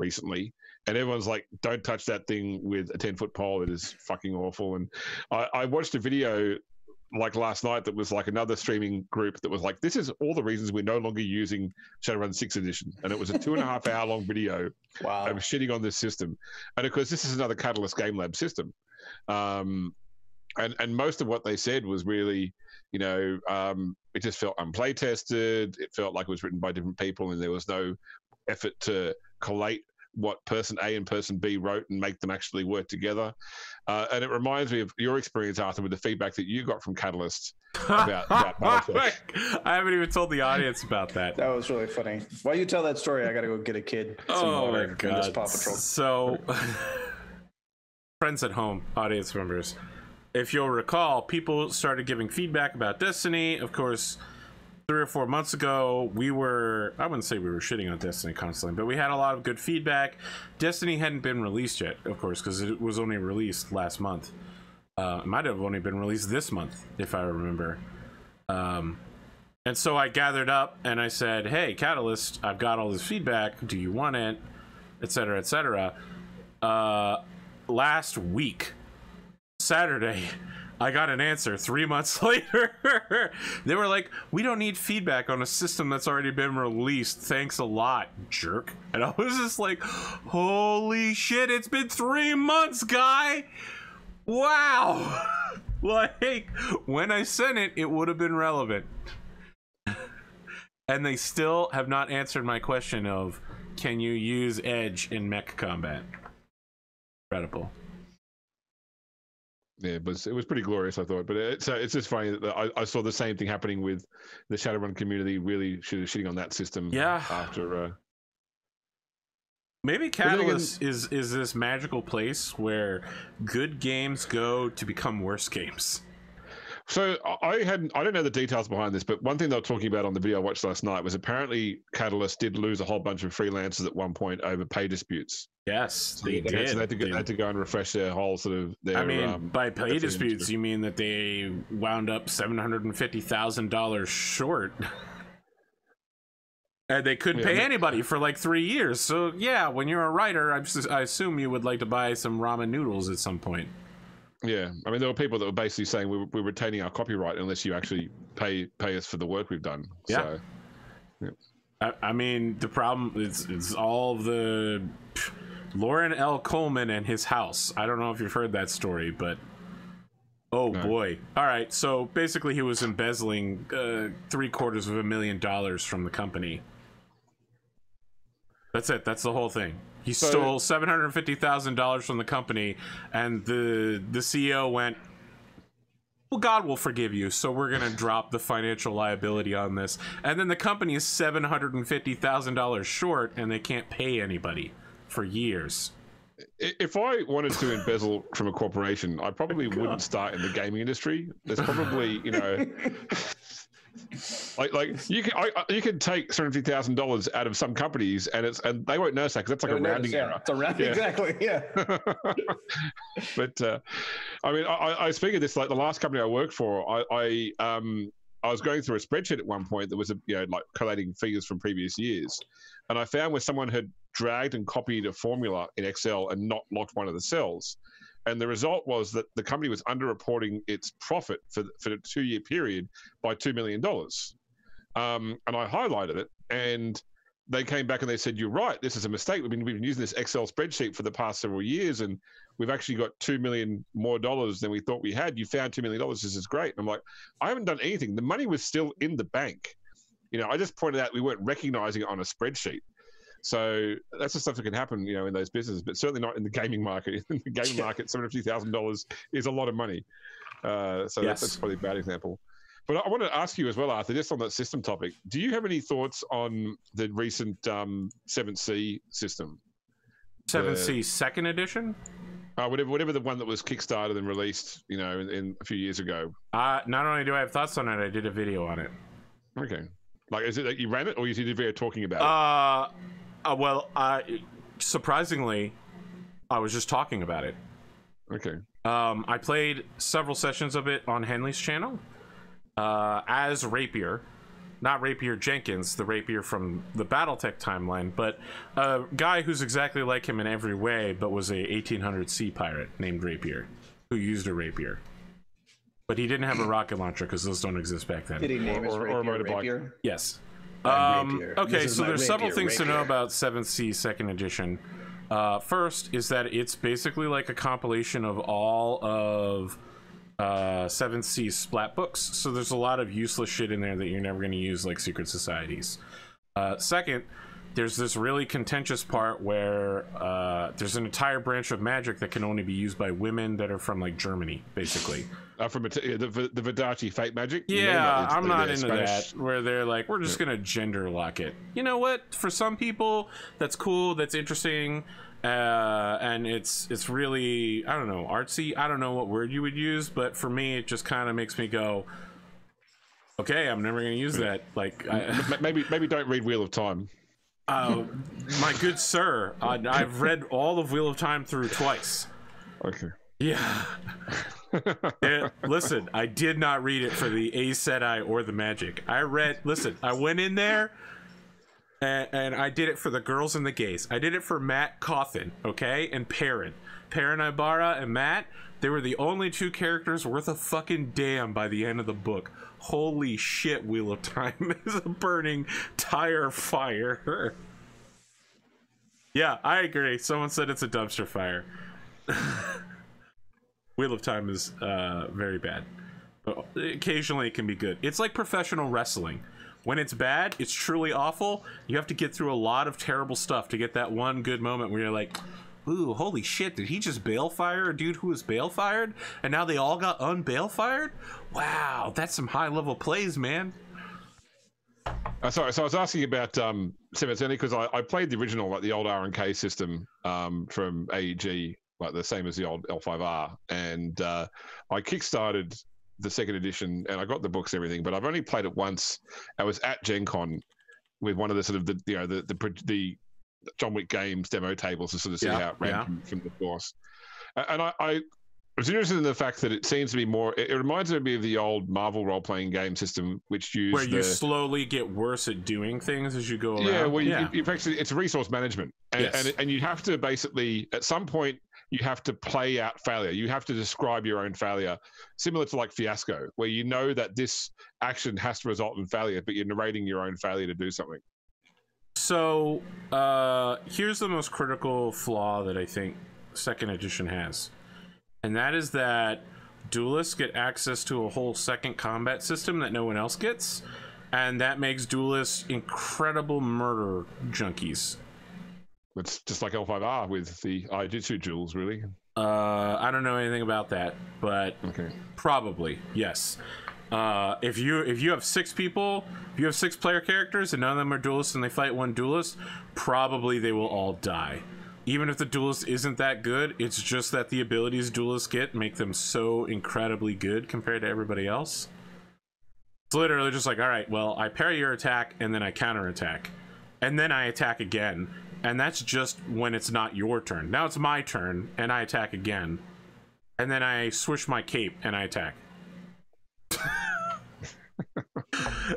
S3: recently, and everyone's like, don't touch that thing with a 10-foot pole. It is fucking awful. And I watched a video like last night that was like another streaming group that was like, this is all the reasons we're no longer using Shadowrun 6th edition. And it was a 2.5 hour long video.
S2: Wow.
S3: Of shitting on this system. And of course, this is another Catalyst Game Lab system. And most of what they said was really, it just felt unplay tested. It felt like it was written by different people, and there was no effort to collate what person A and person B wrote and make them actually work together. And it reminds me of your experience, Arthur, with the feedback that you got from Catalyst about Battletech.
S1: I haven't even told the audience about that.
S2: That was really funny. While you tell that story, I got to go get a kid.
S1: Oh my God. Paw Patrol. So, friends at home, audience members, if you'll recall, people started giving feedback about Destiny. Of course, 3 or 4 months ago, I wouldn't say we were shitting on Destiny constantly, but we had a lot of good feedback. Destiny hadn't been released yet, of course, because it was only released last month. It might have only been released this month, if I remember. And so I gathered up and I said, hey, Catalyst, I've got all this feedback. Do you want it? Etc., etc. Last week, Saturday, I got an answer 3 months later. They were like, we don't need feedback on a system that's already been released. Thanks a lot, jerk. And I was just like, holy shit, it's been 3 months, guy. Wow. Like, when I sent it, it would have been relevant. And they still have not answered my question of, can you use Edge in mech combat? Incredible.
S3: Yeah, but it was pretty glorious, I thought. But it's just funny that I saw the same thing happening with the Shadowrun community really shitting on that system.
S1: Yeah.
S3: After
S1: maybe Catalyst is this magical place where good games go to become worse games.
S3: So I don't know the details behind this, but one thing they were talking about on the video I watched last night was apparently Catalyst did lose a whole bunch of freelancers at one point over pay disputes.
S1: Yes, they did.
S3: So they had to go and refresh their whole sort of their.
S1: I mean, by pay disputes, you mean that they wound up $750,000 short, and they couldn't pay anybody for like 3 years. So yeah, when you're a writer, I assume you would like to buy some ramen noodles at some point.
S3: Yeah, I mean, there were people that were basically saying we're retaining our copyright unless you actually pay us for the work we've done.
S1: Yeah.
S3: So, yeah.
S1: I mean, the problem is all the Lauren L. Coleman and his house. I don't know if you've heard that story, but oh no. Boy. All right, so basically he was embezzling $750,000 from the company. That's it. That's the whole thing. He stole $750,000 from the company, and the CEO went, well, God will forgive you, so we're going to drop the financial liability on this. And then the company is $750,000 short, and they can't pay anybody for years.
S3: If I wanted to embezzle from a corporation, I probably wouldn't start in the gaming industry. There's probably, you know, like you can take $750,000 out of some companies, and they won't notice that because that's like a rounding error.
S2: It's a rounding, exactly. Yeah.
S3: But I mean, I speak of this, like the last company I worked for, I was going through a spreadsheet at one point that was like collating figures from previous years, and I found where someone had dragged and copied a formula in Excel and not locked one of the cells. And the result was that the company was underreporting its profit for the 2-year period by $2 million. And I highlighted it, and they came back and they said, "You're right. This is a mistake. We've been using this Excel spreadsheet for the past several years, and we've actually got $2 million more than we thought we had. You found $2 million. This is great." And I'm like, I haven't done anything. The money was still in the bank. I just pointed out we weren't recognizing it on a spreadsheet. So that's the stuff that can happen, in those businesses, but certainly not in the gaming market. In the gaming market, $750,000 is a lot of money. So yes. That's probably a bad example. But I want to ask you as well, Arthur, just on that system topic, do you have any thoughts on the recent 7C system?
S1: 7C second edition?
S3: Whatever the one that was kickstarted and released, in a few years ago.
S1: Not only do I have thoughts on it, I did a video on it.
S3: Okay. Like, is it that you ran it, or you did a video talking about it?
S1: Well, surprisingly, I was just talking about it.
S3: Okay.
S1: I played several sessions of it on Henley's channel as Rapier. Not Rapier Jenkins, the Rapier from the Battletech timeline, but a guy who's exactly like him in every way, but was a 1800 sea pirate named Rapier, who used a Rapier. But he didn't have a rocket launcher because those don't exist back then.
S2: Did he name his Rapier,
S3: or a motorbike?
S2: Rapier?
S1: Yes. Okay, so there's several things to know about 7C second edition. First is that it's basically like a compilation of all of 7C splat books. So there's a lot of useless shit in there that you're never going to use, like secret societies. Second, there's this really contentious part where there's an entire branch of magic that can only be used by women that are from like Germany, basically.
S3: From the Vidachi fate magic?
S1: Yeah, I'm not into Spanish. That, where they're like, we're just going to gender lock it. You know what? For some people, that's cool, that's interesting, and it's really, I don't know, artsy. I don't know what word you would use, but for me, it just kind of makes me go, okay, I'm never going to use that. Like,
S3: maybe don't read Wheel of Time.
S1: My good sir, I've read all of Wheel of Time through twice.
S3: Okay.
S1: Yeah. Listen, I did not read it for the Aes Sedai or the magic. I went in there and I did it for the girls and the gays. I did it for Matt Cawthon, okay, and Perrin Ibarra and Matt. They were the only two characters worth a fucking damn by the end of the book. Holy shit, Wheel of Time is a burning tire fire. Yeah, I agree. Someone said it's a dumpster fire. Wheel of Time is very bad, but occasionally it can be good. It's like professional wrestling. When it's bad, it's truly awful. You have to get through a lot of terrible stuff to get that one good moment where you're like, ooh, holy shit, did he just balefire a dude who was balefired? And now they all got unbalefired? Wow, that's some high-level plays, man.
S3: Sorry, so I was asking about 7C because I played the original, like the old R&K system from AEG, like the same as the old L5R, and I kickstarted the second edition, and I got the books and everything, but I've only played it once. I was at Gen Con with one of the sort of the John Wick games demo tables to sort of see how it ran from the course. And I was interested in the fact that it seems to be more, it reminds me of the old Marvel role-playing game system, which used
S1: where you slowly get worse at doing things as you go around.
S3: Yeah, well, you actually, it's resource management. And you have to basically, at some point, you have to play out failure. You have to describe your own failure, similar to like Fiasco, where you know that this action has to result in failure, but you're narrating your own failure to do something.
S1: So here's the most critical flaw that I think second edition has, and that is that duelists get access to a whole second combat system that no one else gets, and that makes duelists incredible murder junkies.
S3: It's just like L5R with the Ijitsu duels, really.
S1: I don't know anything about that, but probably yes. If you have 6 people, if you have 6 player characters and none of them are duelists and they fight one duelist, probably they will all die. Even if the duelist isn't that good, it's just that the abilities duelists get make them so incredibly good compared to everybody else. It's literally just like, all right, well, I parry your attack and then I counterattack, and then I attack again, and that's just when it's not your turn. Now it's my turn and I attack again, and then I swish my cape and I attack.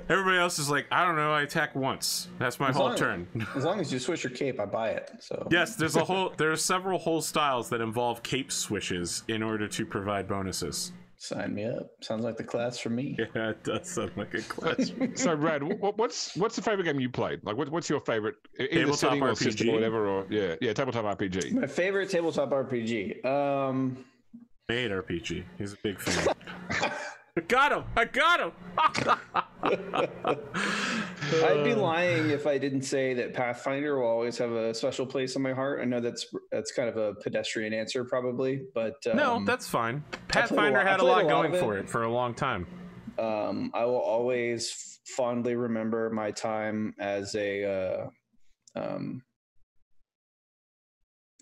S1: Everybody else is like, I don't know, I attack once. That's my whole turn.
S2: As long as you swish your cape, I buy it. So
S1: yes, there are several whole styles that involve cape swishes in order to provide bonuses.
S2: Sign me up. Sounds like the class for me.
S1: Yeah, it does sound like a class.
S3: So, Rad, what's the favorite game you played? Like, what's your favorite?
S1: Tabletop
S3: setting
S1: RPG?
S3: or system or whatever, or tabletop RPG.
S2: My favorite tabletop RPG.
S1: Made RPG. He's a big fan. I got him!
S2: I'd be lying if I didn't say that Pathfinder will always have a special place in my heart. I know that's kind of a pedestrian answer, probably, but
S1: no, that's fine. Pathfinder had a lot going for it for a long time.
S2: I will always fondly remember my time as a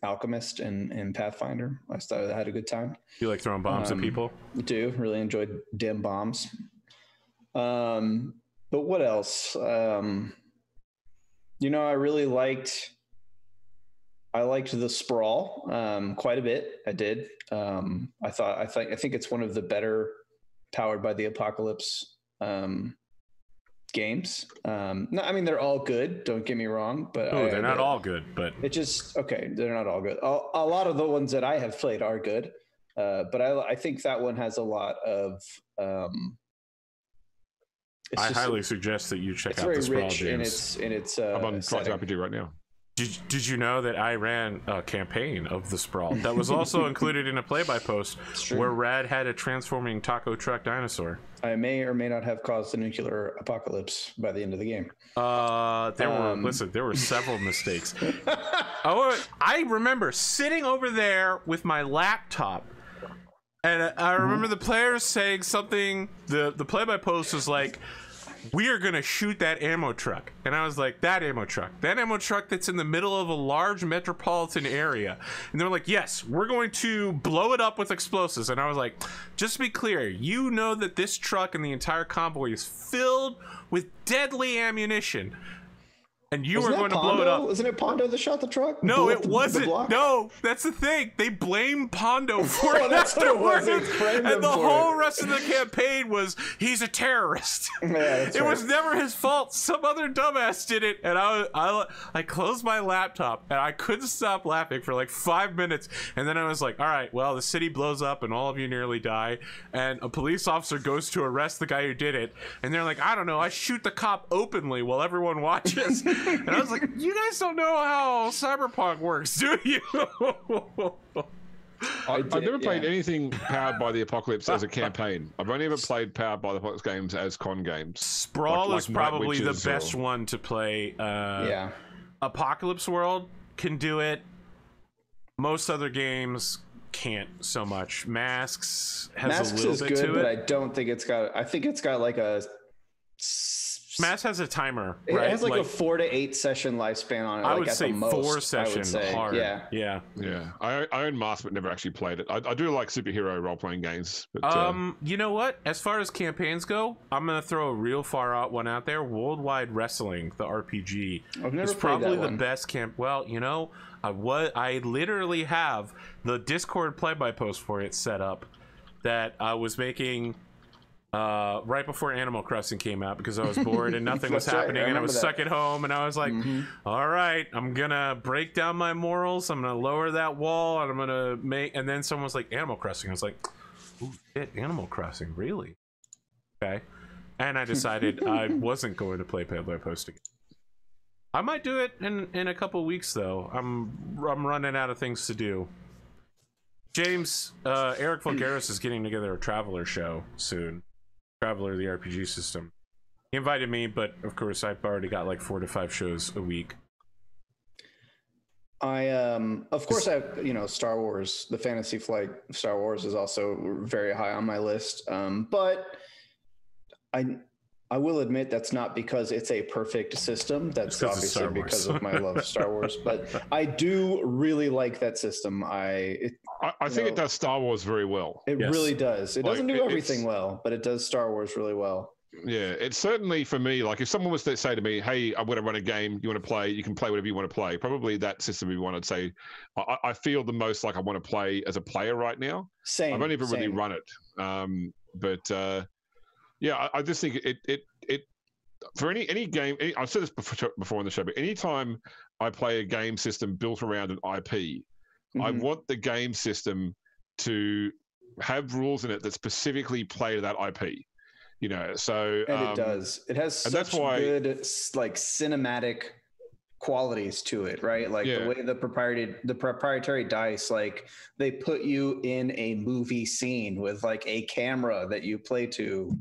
S2: alchemist in Pathfinder. I had a good time.
S1: You like throwing bombs at people?
S2: Do really enjoyed dim bombs. But what else? I really liked the Sprawl quite a bit. I did. I think it's one of the better Powered by the Apocalypse games. No, I mean, they're all good, don't get me wrong, but
S1: they're not all good, but
S2: it just they're not all good. A lot of the ones that I have played are good, but I think that one has a lot of
S1: I highly suggest that you check out the Sprawl games.
S2: In its
S3: I'm on Project RPG right now.
S1: Did you know that I ran a campaign of the Sprawl that was also included in a play-by-post where Rad had a transforming taco truck dinosaur?
S2: I may or may not have caused a nuclear apocalypse by the end of the game.
S1: There were several mistakes. I remember sitting over there with my laptop, and I remember the players saying something. The play-by-post was like, "We are gonna shoot that ammo truck," and I was like, that ammo truck that's in the middle of a large metropolitan area, and they're like, yes, we're going to blow it up with explosives. And I was like, just to be clear, you know that this truck and the entire convoy is filled with deadly ammunition, and you are going to blow it up.
S2: Isn't it Pondo that shot the truck?
S1: No, it wasn't. No, that's the thing. They blame Pondo for it
S2: that's
S1: afterwards.
S2: What it was.
S1: And the whole rest of the campaign was, he's a terrorist.
S2: Yeah,
S1: it was never his fault. Some other dumbass did it. And I closed my laptop and I couldn't stop laughing for like 5 minutes. And then I was like, all right, well, the city blows up and all of you nearly die. And a police officer goes to arrest the guy who did it. And they're like, I don't know, I shoot the cop openly while everyone watches. And I was like, you guys don't know how Cyberpunk works, do you?
S3: I've never played anything Powered by the Apocalypse as a campaign. I've only ever played Powered by the Apocalypse games as con games.
S1: Sprawl is probably the best one to play. Apocalypse World can do it. Most other games can't so much. Masks has a little bit to it.
S2: But I don't think it's got. I think it's got like a.
S1: Mass has a timer.
S2: It has like a 4 to 8 session lifespan on it.
S1: I would say 4 sessions hard.
S2: Yeah.
S3: I own Mask but never actually played it. I do like superhero role playing games. But,
S1: you know what? As far as campaigns go, I'm gonna throw a real far out one out there. Worldwide Wrestling, the RPG, is probably the best camp. Well, you know, I literally have the Discord play-by-post for it set up that I was making. Right before Animal Crossing came out because I was bored and nothing was happening and I was stuck at home and I was like, all right, I'm gonna break down my morals, I'm gonna lower that wall, and I'm gonna make, and then someone was like, Animal Crossing. I was like, ooh, shit, Animal Crossing, really? Okay. And I decided I wasn't going to play play-by-post again. I might do it in a couple weeks though. I'm running out of things to do. James, Eric Vulgaris is getting together a Traveler show soon. Traveler, the RPG system. He invited me, but of course I've already got like 4 to 5 shows a week.
S2: Of course, Star Wars, the Fantasy Flight Star Wars is also very high on my list. But I will admit that's not because it's a perfect system. That's obviously because of my love of Star Wars. But I do really like that system. I think
S3: it does Star Wars very well.
S2: It really does. It doesn't do everything well, but it does Star Wars really well.
S3: Yeah, it's certainly for me, like if someone was to say to me, hey, I want to run a game, you want to play, you can play whatever you want to play. Probably that system would be one I'd say I feel the most like I want to play as a player right now.
S2: Same.
S3: I've only ever really run it. Yeah, I just think it for any game, I've said this before on the show, but anytime I play a game system built around an IP, I want the game system to have rules in it that specifically play to that IP. So
S2: and it does. It has such good like cinematic qualities to it, right? Like the way the proprietary dice, like they put you in a movie scene with like a camera that you play to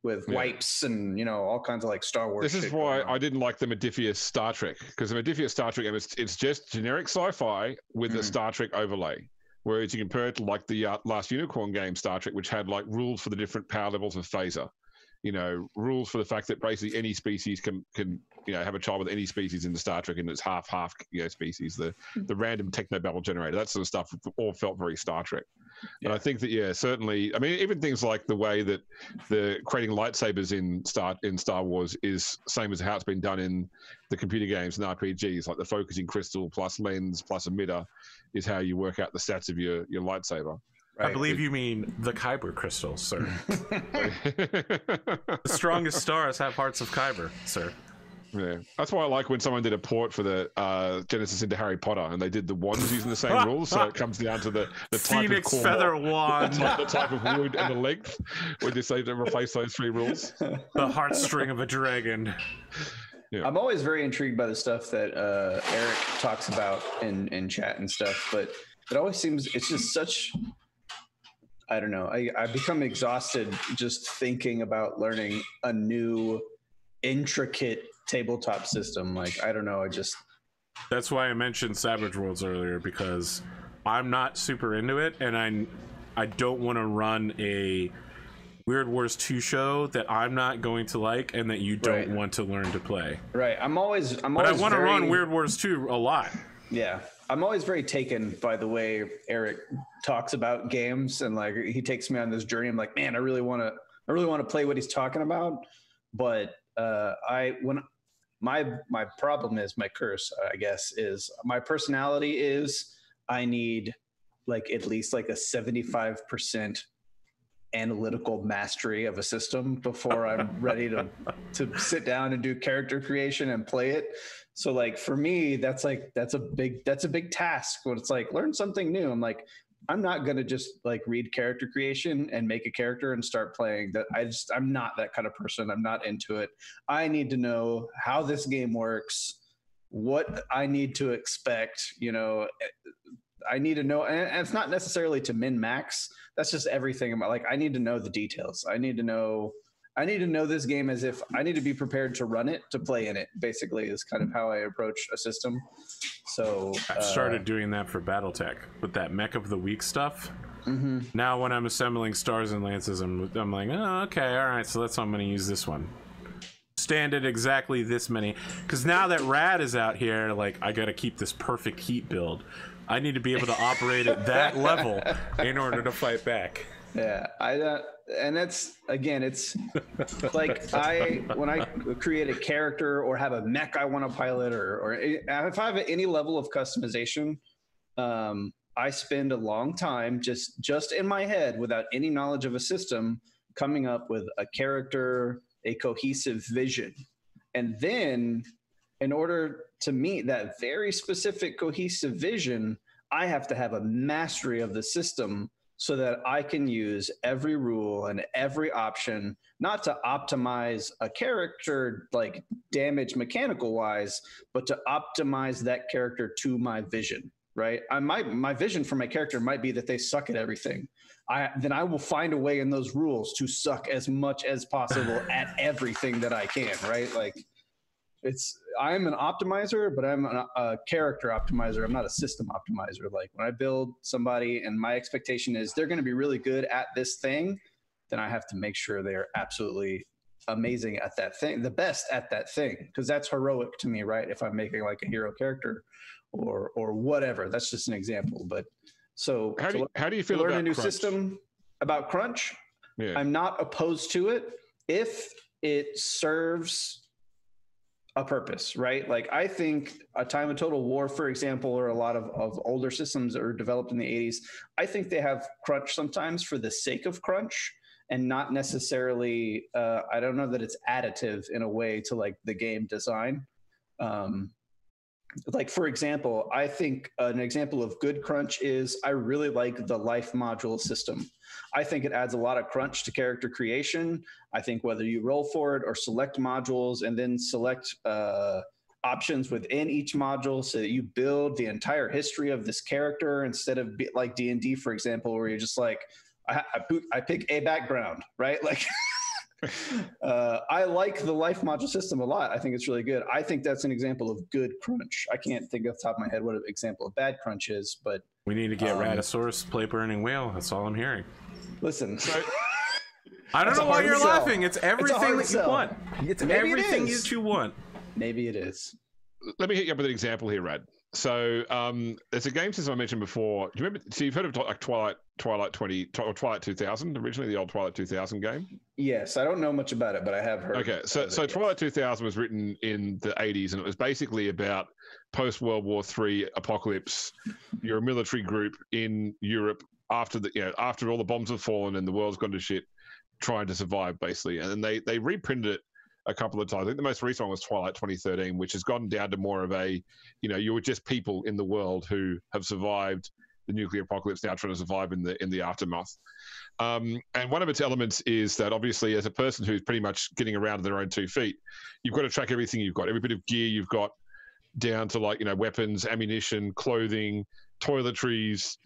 S2: with wipes and all kinds of like Star Wars.
S3: This is why I didn't like the Modifius Star Trek, because the Modifius Star Trek it's just generic sci-fi with a Star Trek overlay. Whereas you compare it to like the Last Unicorn game Star Trek, which had like rules for the different power levels of phaser. Rules for the fact that basically any species can have a child with any species in the Star Trek, and it's half species. The random techno babble generator, that sort of stuff, all felt very Star Trek. And I think that certainly. I mean, even things like the way that the creating lightsabers in Star Wars is same as how it's been done in the computer games and RPGs, like the focusing crystal plus lens plus emitter is how you work out the stats of your lightsaber.
S1: Right. I believe you mean the Kyber crystals, sir. The strongest stars have hearts of Kyber, sir.
S3: Yeah, that's why I like when someone did a port for the Genesis into Harry Potter, and they did the wands using the same rules, so it comes down to the type
S1: Phoenix
S3: of
S1: feather wand,
S3: the type of wood and the length. We decided to replace those 3 rules.
S1: The heartstring of a dragon.
S2: Yeah. I'm always very intrigued by the stuff that Eric talks about in chat and stuff, but it always seems it's just such. I don't know. I become exhausted just thinking about learning a new intricate tabletop system. Like, I don't know.
S1: That's why I mentioned Savage Worlds earlier, because I'm not super into it, and I don't want to run a Weird Wars 2 show that I'm not going to like and that you don't want to learn to play.
S2: Right. But
S1: I want to run Weird Wars 2 a lot.
S2: Yeah. I'm always very taken by the way Eric talks about games, and like he takes me on this journey. I'm like, man, I really want to play what he's talking about. But my problem is, my curse, I guess, is my personality is I need like at least like a 75% analytical mastery of a system before I'm ready to sit down and do character creation and play it. So like for me, that's a big task. When it's like learn something new, I'm like, I'm not gonna just like read character creation and make a character and start playing. That I'm not that kind of person. I'm not into it. I need to know how this game works, what I need to expect. I need to know, and it's not necessarily to min max. That's just everything about like I need to know the details. I need to know this game as if I need to be prepared to run it, to play in it, basically, is kind of how I approach a system. So
S1: I've started doing that for Battletech with that Mech of the Week stuff. Now when I'm assembling stars and lances, I'm like, oh, okay, all right, so that's how I'm going to use this one. Stand at exactly this many, because now that Rad is out here, like I got to keep this perfect heat build. I need to be able to operate at that level in order to fight back.
S2: Yeah, and that's again, it's like when I create a character or have a mech I want to pilot, or if I have any level of customization, I spend a long time just in my head without any knowledge of a system, coming up with a character, a cohesive vision, and then in order to meet that very specific cohesive vision, I have to have a mastery of the system so that I can use every rule and every option, not to optimize a character like damage mechanical wise, but to optimize that character to my vision, right? My vision for my character might be that they suck at everything. Then I will find a way in those rules to suck as much as possible at everything that I can, right? Like, I'm an optimizer, but I'm a character optimizer. I'm not a system optimizer. Like when I build somebody and my expectation is they're going to be really good at this thing, then I have to make sure they're absolutely amazing at that thing, the best at that thing, because that's heroic to me, right? If I'm making like a hero character or whatever, that's just an example. But so
S3: how do you feel
S2: learn
S3: about
S2: a new
S3: crunch?
S2: System about crunch?
S3: Yeah.
S2: I'm not opposed to it if it serves a purpose, right? Like I think a Time of Total War, for example, or a lot of older systems that were developed in the 80s, I think they have crunch sometimes for the sake of crunch and not necessarily, I don't know that it's additive in a way to like the game design. Like for example, I think an example of good crunch is I really like the life module system. I think it adds a lot of crunch to character creation. I think whether you roll for it or select modules and then select options within each module so that you build the entire history of this character instead of like D&D, for example, where you're just like, I pick a background, right? Like I like the life module system a lot. I think it's really good. I think that's an example of good crunch. I can't think off the top of my head what an example of bad crunch is, but
S1: we need to get Raddosaurus play Burning Whale. That's all I'm hearing.
S2: Listen,
S1: I don't know why you're laughing. It's everything that you want.
S2: It's
S1: everything that you want.
S2: Maybe it is.
S3: Let me hit you up with an example here, Rad. So there's a game system I mentioned before. Do you remember? So you've heard of like Twilight 2000 originally, the old Twilight 2000 game?
S2: Yes, I don't know much about it, but I have heard.
S3: Okay, so Twilight 2000 was written in the 80s, and it was basically about post World War III apocalypse. You're a military group in Europe after all the bombs have fallen and the world's gone to shit, trying to survive basically. And then they reprinted it a couple of times. I think the most recent one was Twilight 2013, which has gone down to more of a, you were just people in the world who have survived the nuclear apocalypse, now trying to survive in the aftermath. And one of its elements is that obviously as a person who's pretty much getting around on their own 2 feet, you've got to track everything you've got, every bit of gear you've got, down to like, weapons, ammunition, clothing, toiletries.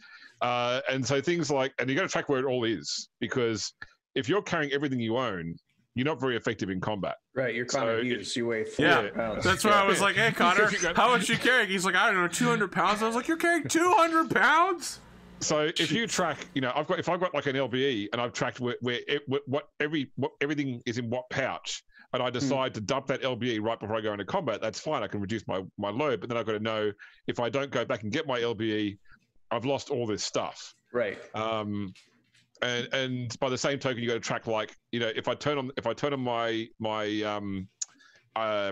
S3: And so things like, and you got to track where it all is, because if you're carrying everything you own, you're not very effective in combat.
S2: Right, you're Connor Hughes. You weigh 400 pounds.
S1: That's why I was like, hey, Connor, how much you carrying? He's like, I don't know, 200 pounds. I was like, you're carrying 200 pounds?
S3: So if you track, if I've got like an LBE and I've tracked everything is in what pouch, and I decide to dump that LBE right before I go into combat, that's fine. I can reduce my load, but then I've got to know if I don't go back and get my LBE, I've lost all this stuff.
S2: Right.
S3: And by the same token, you got to track like, if I turn on my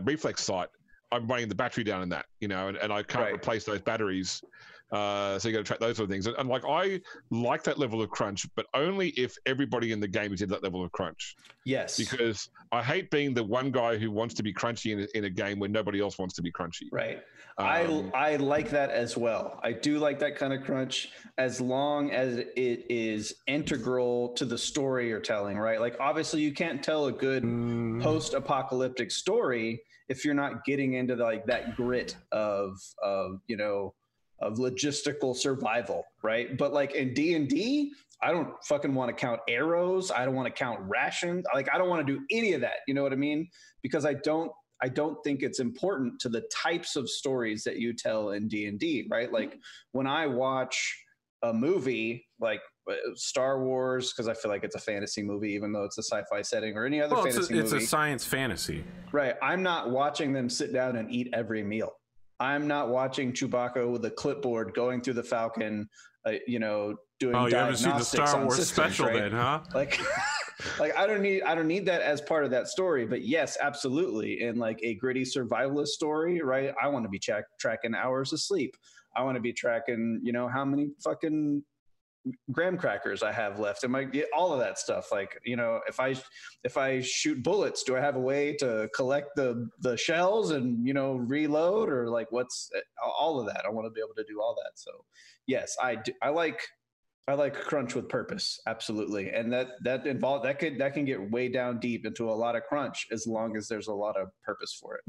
S3: reflex sight, I'm running the battery down in that, and I can't replace those batteries. So you got to track those sort of things. And like, I like that level of crunch, but only if everybody in the game is in that level of crunch.
S2: Yes.
S3: Because I hate being the one guy who wants to be crunchy in a game when nobody else wants to be crunchy.
S2: Right. I like that as well. I do like that kind of crunch as long as it is integral to the story you're telling, right? Like obviously you can't tell a good post-apocalyptic story if you're not getting into that grit of logistical survival, right? But like in D&D, I don't fucking want to count arrows. I don't want to count rations. Like I don't want to do any of that. You know what I mean? Because I don't think it's important to the types of stories that you tell in D&D, right? Like when I watch a movie like Star Wars, because I feel like it's a fantasy movie, even though it's a sci-fi setting, or any other fantasy movie. It's
S1: a science fantasy.
S2: Right. I'm not watching them sit down and eat every meal. I'm not watching Chewbacca with a clipboard going through the Falcon, doing diagnostics.
S1: You haven't seen the Star Wars
S2: systems,
S1: special,
S2: right?
S1: Then, huh?
S2: Like I don't need that as part of that story. But yes, absolutely. In like a gritty survivalist story, right? I want to be tracking hours of sleep. I want to be tracking, how many fucking graham crackers I have left, and all of that stuff. Like, if I shoot bullets, do I have a way to collect the shells and reload, or like what's all of that? I want to be able to do all that. So yes, I like crunch with purpose, absolutely, and that can get way down deep into a lot of crunch as long as there's a lot of purpose for it.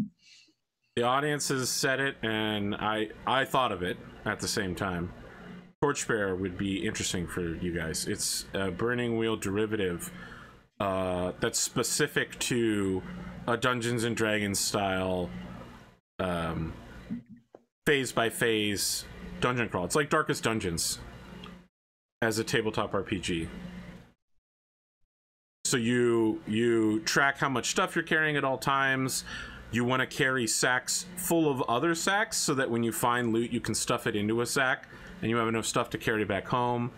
S1: The audience has said it, and I thought of it at the same time. Torchbearer would be interesting for you guys. It's a Burning Wheel derivative that's specific to a Dungeons and Dragons style phase by phase dungeon crawl. It's like Darkest Dungeons as a tabletop RPG. So you track how much stuff you're carrying at all times. You want to carry sacks full of other sacks so that when you find loot, you can stuff it into a sack and you have enough stuff to carry back home.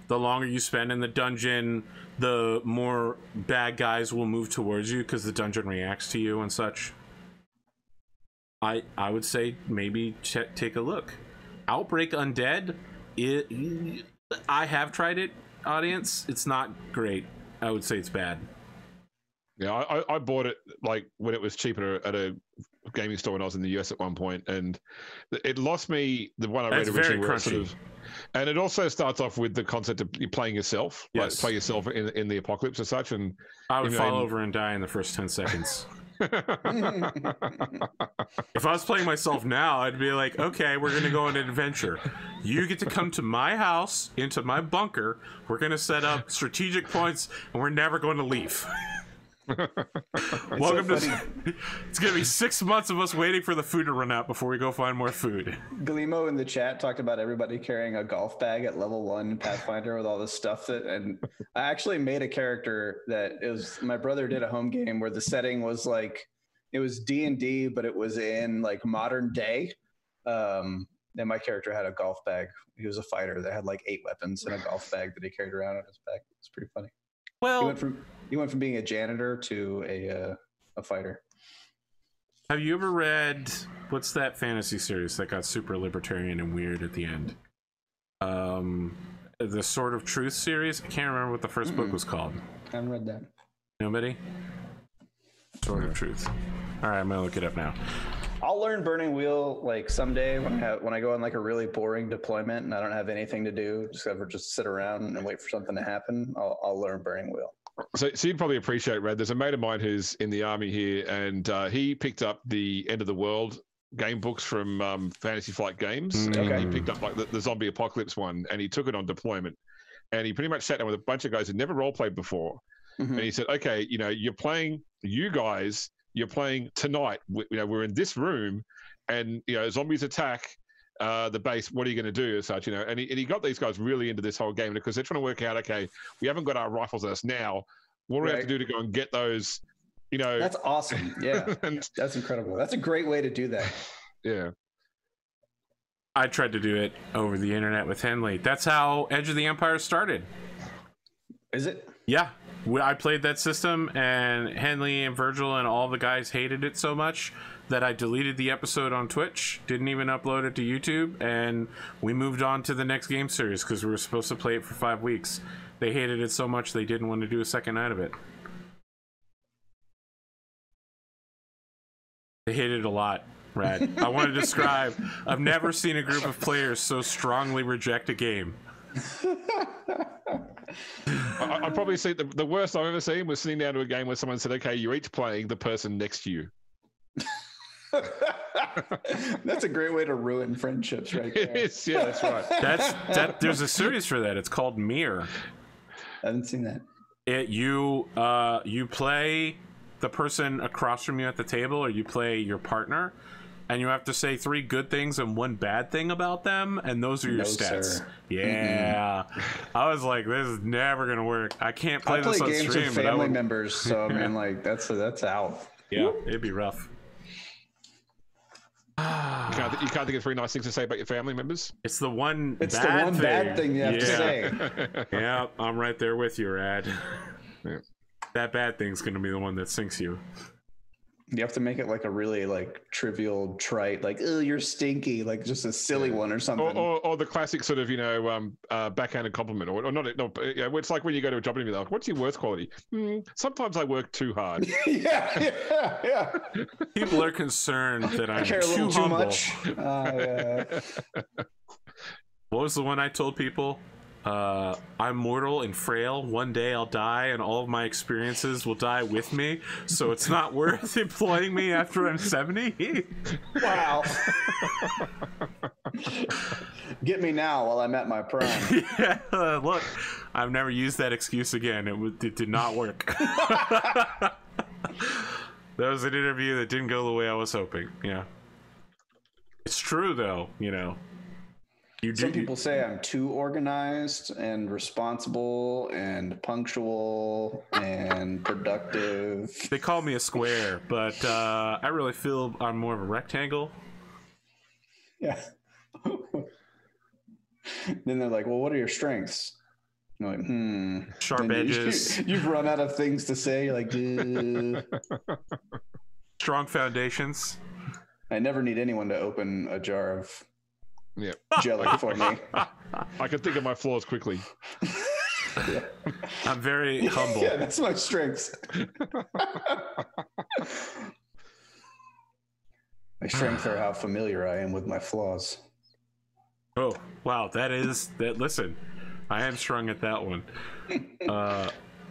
S1: The longer you spend in the dungeon, the more bad guys will move towards you because the dungeon reacts to you and such. I would say maybe take a look. Outbreak Undead, I have tried it, audience. It's not great. I would say it's bad.
S3: Yeah, I bought it like when it was cheaper at a gaming store when I was in the US at one point, and it lost me the one I read originally. Where it sort of, and it also starts off with the concept of you playing yourself, like play yourself in the apocalypse or such. And
S1: I would fall over and die in the first 10 seconds. If I was playing myself now, I'd be like, okay, we're gonna go on an adventure. You get to come to my house, into my bunker. We're gonna set up strategic points, and we're never going to leave. Welcome to. It's gonna be 6 months of us waiting for the food to run out before we go find more food.
S2: Glimo in the chat talked about everybody carrying a golf bag at level 1 Pathfinder with all this stuff and I actually made a character that my brother did a home game where the setting was like it was D&D, but it was in like modern day. And my character had a golf bag. He was a fighter that had like 8 weapons in a golf bag that he carried around in his back. It's pretty funny.
S1: Well,
S2: he went from being a janitor to a fighter.
S1: Have you ever read what's that fantasy series that got super libertarian and weird at the end? The Sword of Truth series. I can't remember what the first book was called.
S2: I haven't read that.
S1: Nobody? Sword of Truth. All right, I'm gonna look it up now.
S2: I'll learn Burning Wheel like someday when I go on like a really boring deployment and I don't have anything to do, just sit around and wait for something to happen. I'll learn Burning Wheel.
S3: So you'd probably appreciate, Rad. There's a mate of mine who's in the army here, and he picked up the End of the World game books from Fantasy Flight Games.
S2: Okay.
S3: He picked up like the Zombie Apocalypse one, and he took it on deployment. And he pretty much sat down with a bunch of guys who'd never role played before. Mm-hmm. And he said, "Okay, you're playing tonight. We're in this room, and zombies attack the base. What are you going to do as such? And he got these guys really into this whole game because they're trying to work out, okay, we haven't got our rifles on us now. What do we have to do to go and get those?
S2: That's awesome. Yeah, that's incredible. That's a great way to do that.
S3: Yeah.
S1: I tried to do it over the internet with Henley. That's how Edge of the Empire started.
S2: Is it?
S1: Yeah. I played that system, and Henley and Virgil and all the guys hated it so much that I deleted the episode on Twitch, didn't even upload it to YouTube, and we moved on to the next game series because we were supposed to play it for 5 weeks. They hated it so much they didn't want to do a second night of it. They hated it a lot, Rad. I want to describe, I've never seen a group of players so strongly reject a game.
S3: I'd probably say the worst I've ever seen was sitting down to a game where someone said, okay, you're each playing the person next to you.
S2: That's a great way to ruin friendships, right there.
S3: It is, yeah, that's right.
S1: There's a series for that. It's called Mirror.
S2: I haven't seen that.
S1: You play the person across from you at the table, or you play your partner, and you have to say 3 good things and 1 bad thing about them, and those are your stats.
S2: Sir.
S1: Yeah. Mm-hmm. I was like, this is never gonna work. I can't play this on
S2: games
S1: stream.
S2: with family members, so I mean, like that's out.
S1: Yeah, it'd be rough.
S3: You can't think of 3 nice things to say about your family members?
S1: It's the one
S2: bad thing you have to say.
S1: Yeah, I'm right there with you, Rad.
S3: Yeah.
S1: That bad thing's gonna be the one that sinks you.
S2: You have to make it like a really like trivial, trite, like "oh, you're stinky," like just a silly one or something.
S3: Or the classic sort of backhanded compliment, or not. No, it's like when you go to a job interview, they're like, "What's your work quality?" Sometimes I work too hard.
S2: yeah.
S1: People are concerned that I'm
S2: care a little
S1: too humble.
S2: much.
S1: What was the one I told people? I'm mortal and frail. One day I'll die, and all of my experiences will die with me. So it's not worth employing me after I'm 70.
S2: Wow. Get me now while I'm at my prime.
S1: Yeah, look, I've never used that excuse again. It did not work. That was an interview that didn't go the way I was hoping. Yeah. It's true, though, you know.
S2: Some people say I'm too organized and responsible and punctual and productive.
S1: They call me a square, but I really feel I'm more of a rectangle.
S2: Yeah. Then they're like, well, what are your strengths? I'm like,
S1: Sharp edges.
S2: You've run out of things to say. You're like,
S1: strong foundations.
S2: I never need anyone to open a jar of jelly for me.
S3: I can think of my flaws quickly.
S2: Yeah.
S1: I'm very humble.
S2: Yeah, that's my strengths. My strengths are how familiar I am with my flaws.
S1: Oh, wow. That. Listen, I am strong at that one.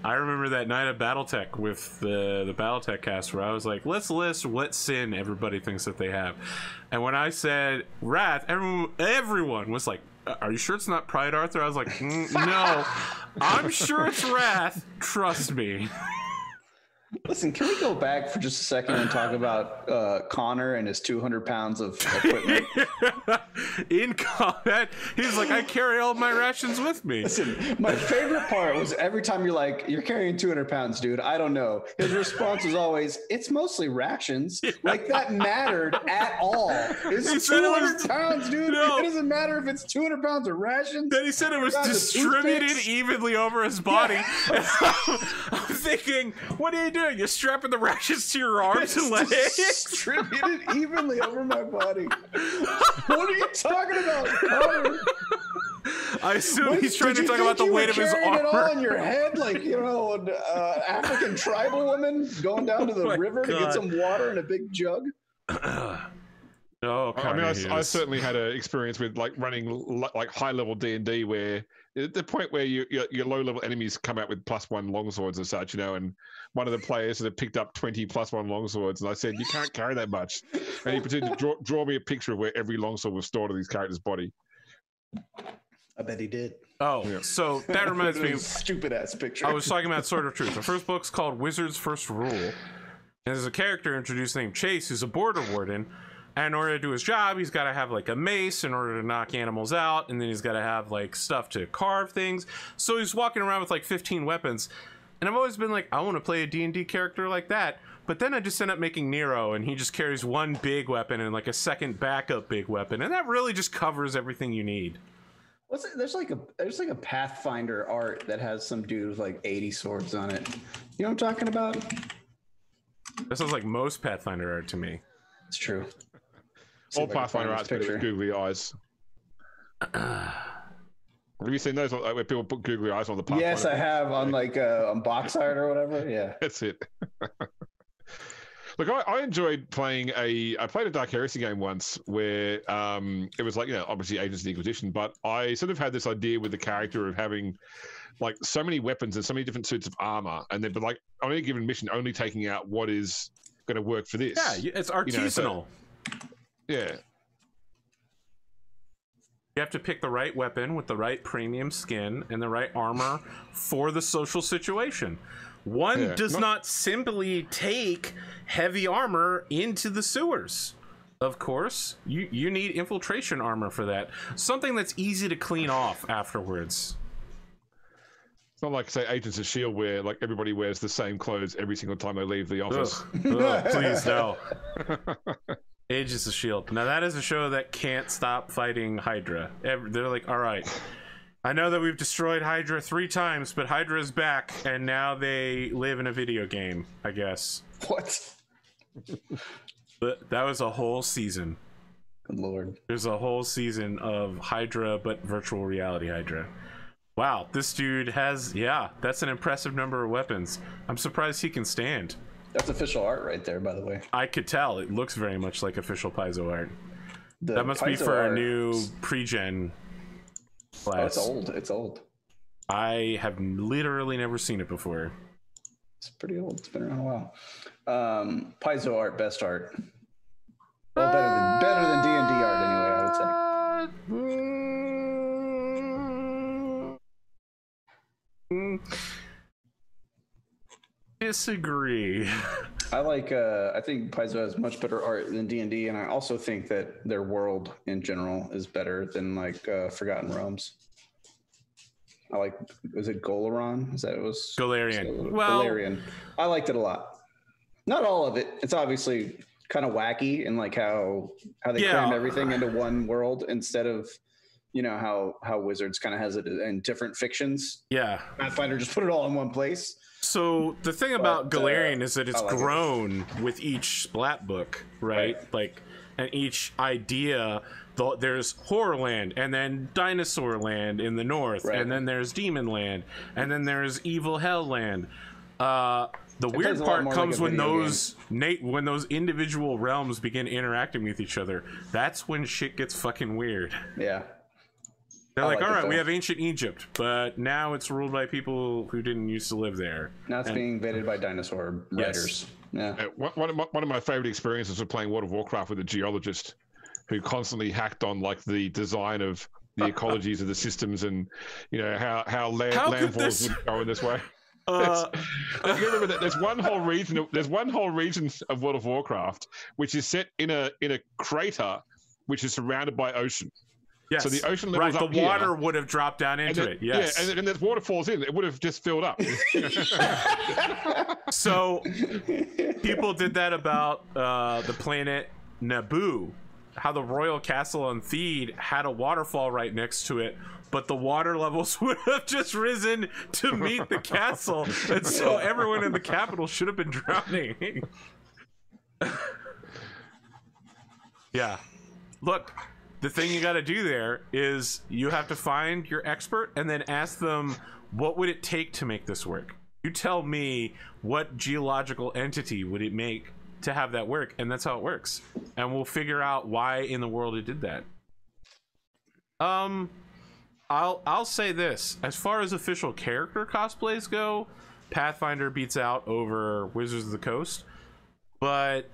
S1: I remember that night at Battletech with the Battletech cast where I was like, let's list what sin everybody thinks that they have. And when I said wrath, everyone was like, are you sure it's not pride, Arthur? I was like, no, I'm sure it's wrath. Trust me.
S2: Listen, can we go back for just a second and talk about Connor and his 200 pounds of equipment?
S1: In combat, he's like, I carry all my rations with me.
S2: Listen, my favorite part was every time you're like, you're carrying 200 pounds, dude. I don't know. His response was always, it's mostly rations. Yeah. Like that mattered at all. It's 200 pounds, dude. No. It doesn't matter if it's 200 pounds of rations.
S1: Then he said it was distributed evenly over his body. Yeah. I'm thinking, what are you doing? You're strapping the rations to your arms and legs?
S2: Distributed evenly over my body. What are you talking about, Connor?
S1: I assume he's trying to talk about the weight of his armor.
S2: It all on your head, like, you know, an African tribal woman going down to the river to get some water in a big jug.
S1: Oh,
S3: I mean, I certainly had an experience with like running like high level D&D where at the point where your low level enemies come out with +1 longswords and such, you know, and one of the players had picked up 20 +1 longswords, and I said, you can't carry that much. And he pretended to draw me a picture of where every longsword was stored on his character's body.
S2: I bet he did.
S1: Oh, yeah. So that reminds me of
S2: stupid ass picture.
S1: I was talking about Sword of Truth. The first book's called Wizard's First Rule. And there's a character introduced named Chase who's a border warden. And in order to do his job, he's got to have like a mace in order to knock animals out, and then he's got to have like stuff to carve things. So he's walking around with like 15 weapons. And I've always been like, I want to play a D&D character like that. But then I just end up making Nero, and he just carries one big weapon and like a second backup big weapon, and that really just covers everything you need.
S2: There's like a Pathfinder art that has some dude with like 80 swords on it. You know what I'm talking about?
S1: That sounds like most Pathfinder art to me.
S2: It's true.
S3: All Pathfinder art's better with googly eyes. Have you seen those where people put googly eyes on the Pathfinder?
S2: Yes, I have on like on box art or whatever. Yeah,
S3: that's it. Look, I enjoyed playing I played a Dark Heresy game once where it was like, you know, obviously Agents of the Inquisition, but I sort of had this idea with the character of having like so many weapons and so many different suits of armor, and then but like on any given mission, only taking out what is going to work for this.
S1: Yeah, it's artisanal.
S3: You know, yeah.
S1: You have to pick the right weapon with the right premium skin and the right armor for the social situation. One does not simply take heavy armor into the sewers. Of course, you need infiltration armor for that. Something that's easy to clean off afterwards.
S3: It's not like, say, Agents of S.H.I.E.L.D. where like everybody wears the same clothes every single time they leave the office.
S1: Ugh, please, no. Agents of S.H.I.E.L.D. Now, that is a show that can't stop fighting Hydra. They're like, all right, I know that we've destroyed Hydra 3 times, but Hydra is back, and now they live in a video game, I guess.
S2: What?
S1: But that was a whole season.
S2: Good Lord.
S1: There's a whole season of Hydra, but virtual reality Hydra. Wow, this dude has, that's an impressive number of weapons. I'm surprised he can stand.
S2: That's official art right there, by the way.
S1: I could tell. It looks very much like official Paizo art. That must be
S2: Paizo
S1: for
S2: art,
S1: a new pre-gen class.
S2: Oh, it's old. It's old.
S1: I have literally never seen it before.
S2: It's pretty old. It's been around a while. Paizo art, best art. Well, better than D&D art anyway, I would say.
S1: Disagree.
S2: I think Paizo has much better art than D&D, and I also think that their world in general is better than like Forgotten Realms. I like, is it Golaron? Is that it was
S1: Golarion.
S2: Golarion. I liked it a lot. Not all of it. It's obviously kind of wacky and like how they cram everything into one world instead of, you know, how Wizards kind of has it in different fictions.
S1: Yeah.
S2: Pathfinder just put it all in one place.
S1: So the thing about Golarion is that it's grown with each splat book, right? Like, and each idea, there's Horrorland, and then Dinosaur Land in the north, and then there's Demon Land, and then there's Evil Hell Land. The weird part comes when those when those individual realms begin interacting with each other. That's when shit gets fucking weird.
S2: Yeah.
S1: They're like, all right, we have ancient Egypt, but now it's ruled by people who didn't used to live there.
S2: Now it's being invaded by dinosaur riders. Yeah.
S3: One of my favorite experiences was playing World of Warcraft with a geologist who constantly hacked on like the design of the ecologies of the systems and, you know, how landfalls would go in this way. I remember that there's one whole region of World of Warcraft which is set in a crater which is surrounded by ocean.
S1: Yes.
S3: So the ocean levels
S1: up the water would have dropped down into it. Yes.
S3: Yeah, and there's water falls in. It would have just filled up.
S1: So people did that about the planet Naboo. How the royal castle on Theed had a waterfall right next to it, but the water levels would have just risen to meet the castle, and so everyone in the capital should have been drowning. Yeah. Look. The thing you got to do there is you have to find your expert and then ask them, what would it take to make this work? You tell me what geological entity would it make to have that work, and that's how it works. And we'll figure out why in the world it did that. I'll say this. As far as official character cosplays go, Pathfinder beats out over Wizards of the Coast. But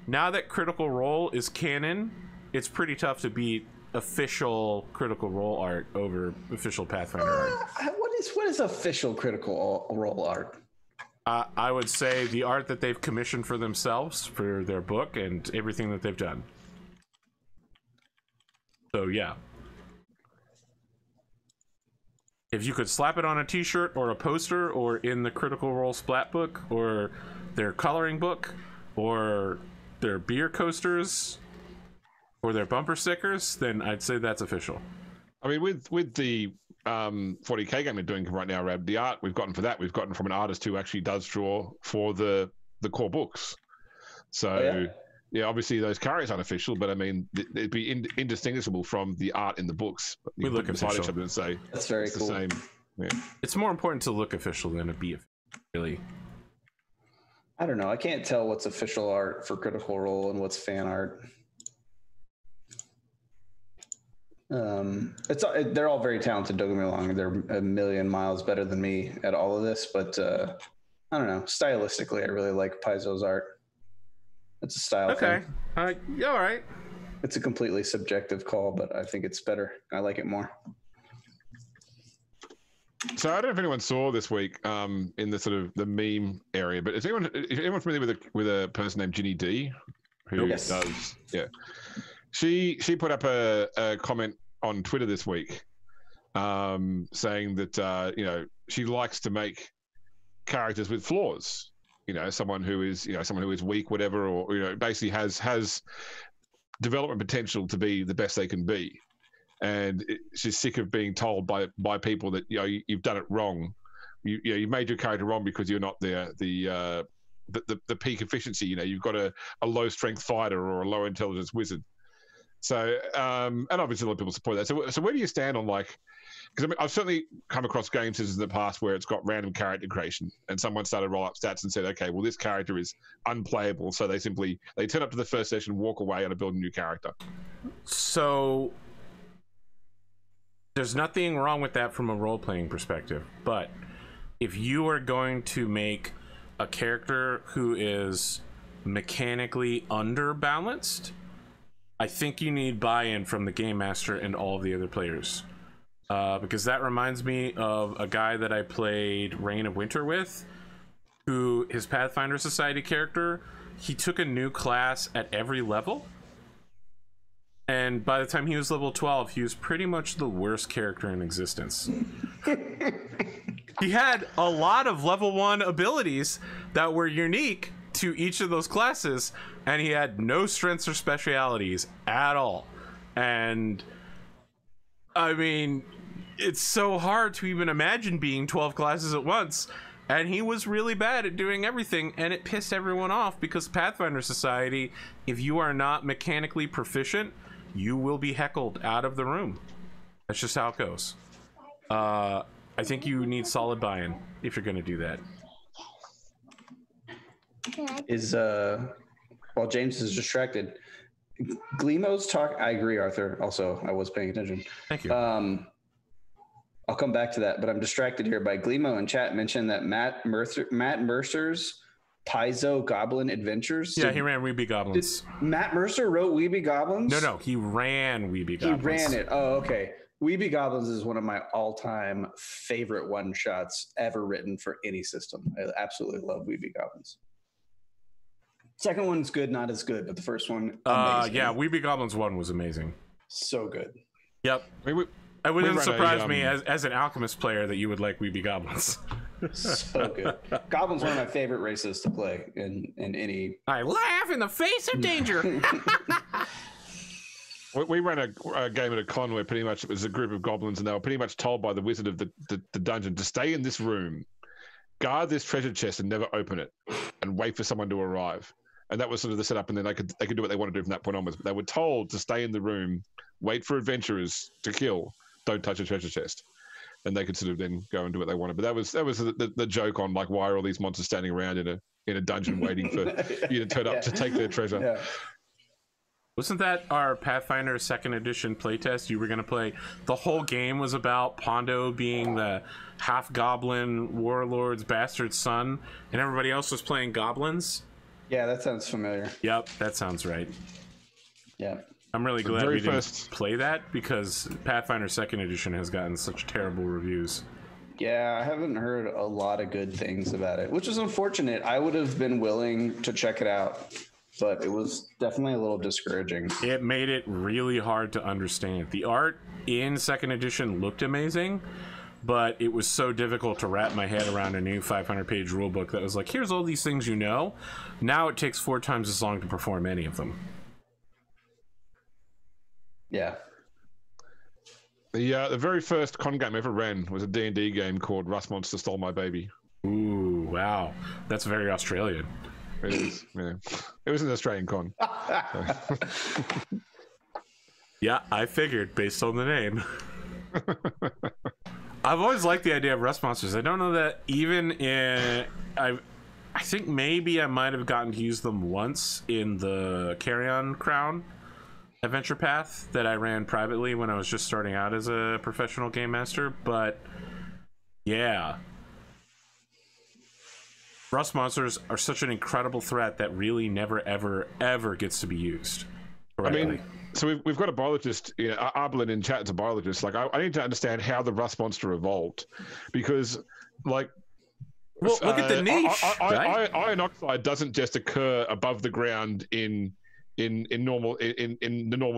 S1: now that Critical Role is canon, it's pretty tough to beat official Critical Role art over official Pathfinder art.
S2: What is official Critical Role art?
S1: I would say the art that they've commissioned for themselves for their book and everything that they've done. So yeah. If you could slap it on a t-shirt or a poster or in the Critical Role splat book or their coloring book or their beer coasters or their bumper stickers, then I'd say that's official.
S3: I mean, with the 40k game we're doing right now, Rab, the art we've gotten for that, we've gotten from an artist who actually does draw for the core books. So, yeah, obviously those carries aren't official, but I mean, it'd be indistinguishable from the art in the books.
S1: We look official.
S3: Each other and say,
S2: that's very cool.
S3: The same. Yeah.
S1: It's more important to look official than to be official, really.
S2: I don't know. I can't tell what's official art for Critical Role and what's fan art. They're all very talented, don't get me wrong. They're a million miles better than me at all of this, but I don't know. Stylistically, I really like Paizo's art. It's a style thing.
S1: Yeah, all right.
S2: It's a completely subjective call, but I think it's better. I like it more.
S3: So I don't know if anyone saw this week in the sort of the meme area, but is anyone familiar with a person named Ginny D who does? Yeah. She put up a comment on Twitter this week saying that you know, she likes to make characters with flaws. You know, someone who is weak, whatever, or, you know, basically has development potential to be the best they can be. And she's sick of being told by people that, you know, you've done it wrong. You made your character wrong because you're not the peak efficiency. You know, you've got a low strength fighter or a low intelligence wizard. So, and obviously a lot of people support that. So where do you stand on, like, because I mean, I've certainly come across games in the past where it's got random character creation and someone started to roll up stats and said, okay, well, this character is unplayable. So they turn up to the first session, walk away, and build a new character.
S1: So there's nothing wrong with that from a role-playing perspective. But if you are going to make a character who is mechanically underbalanced, I think you need buy-in from the game master and all of the other players. because that reminds me of a guy that I played Reign of Winter with, who his Pathfinder Society character, he took a new class at every level. And by the time he was level 12, he was pretty much the worst character in existence. He had a lot of level 1 abilities that were unique to each of those classes, and he had no strengths or specialities at all. And I mean, it's so hard to even imagine being 12 classes at once. And he was really bad at doing everything, and it pissed everyone off because Pathfinder Society, if you are not mechanically proficient, you will be heckled out of the room. That's just how it goes. I think you need solid buy-in if you're going to do that.
S2: While James is distracted, Gleemo's talk. I agree, Arthur. Also, I was paying attention.
S1: Thank you.
S2: I'll come back to that, but I'm distracted here by Gleemo in chat mentioned that Matt Mercer's Paizo Goblin Adventures.
S1: Yeah, he ran Weeby Goblins.
S2: Matt Mercer wrote Weeby Goblins?
S1: No, he ran Weeby Goblins.
S2: He ran it. Oh, okay. Weeby Goblins is one of my all-time favorite one-shots ever written for any system. I absolutely love Weeby Goblins. Second one's good, not as good, but the first one, amazing.
S1: Yeah, Weeby Goblins 1 was amazing.
S2: So good.
S1: Yep. It wouldn't surprise me as an Alchemist player that you would like Weeby Goblins.
S2: So good. Goblins one of my favorite races to play in any.
S1: I laugh in the face of danger.
S3: We ran a game at a con where pretty much it was a group of goblins, and they were pretty much told by the wizard of the dungeon to stay in this room, guard this treasure chest, and never open it, and wait for someone to arrive. And that was sort of the setup, and then they could do what they want to do from that point onwards. But they were told to stay in the room, wait for adventurers to kill, don't touch a treasure chest, and they could sort of then go and do what they wanted. But that was the joke on like why are all these monsters standing around in a dungeon waiting for you to turn up to take their treasure.
S2: Yeah.
S1: Wasn't that our Pathfinder 2nd edition playtest? You were going to play, the whole game was about Pondo being the half-goblin warlord's bastard son, and everybody else was playing goblins?
S2: Yeah, that sounds familiar.
S1: Yep, that sounds right.
S2: Yeah.
S1: I'm really glad we didn't play that, because Pathfinder 2nd edition has gotten such terrible reviews.
S2: Yeah, I haven't heard a lot of good things about it, which is unfortunate. I would have been willing to check it out, but it was definitely a little discouraging.
S1: It made it really hard to understand. The art in 2nd edition looked amazing, but it was so difficult to wrap my head around a new 500-page rulebook that was like, here's all these things you know. Now it takes 4 times as long to perform any of them.
S2: Yeah.
S3: The very first con game I ever ran was a D&D game called Rust Monster Stole My Baby.
S1: Ooh, wow. That's very Australian.
S3: It is, yeah. It was an Australian con. So.
S1: Yeah, I figured based on the name. I've always liked the idea of Rust Monsters. I don't know that even in... I think maybe I might have gotten to use them once in the Carrion Crown adventure path that I ran privately when I was just starting out as a professional game master, but yeah. Rust Monsters are such an incredible threat that really never, ever, ever gets to be used correctly.
S3: I mean, so we've got a biologist, you know, Arblin in chat is a biologist. Like, I need to understand how the Rust Monster evolved, because, like,
S1: well, look at the niche.
S3: Iron oxide doesn't just occur above the ground in the normal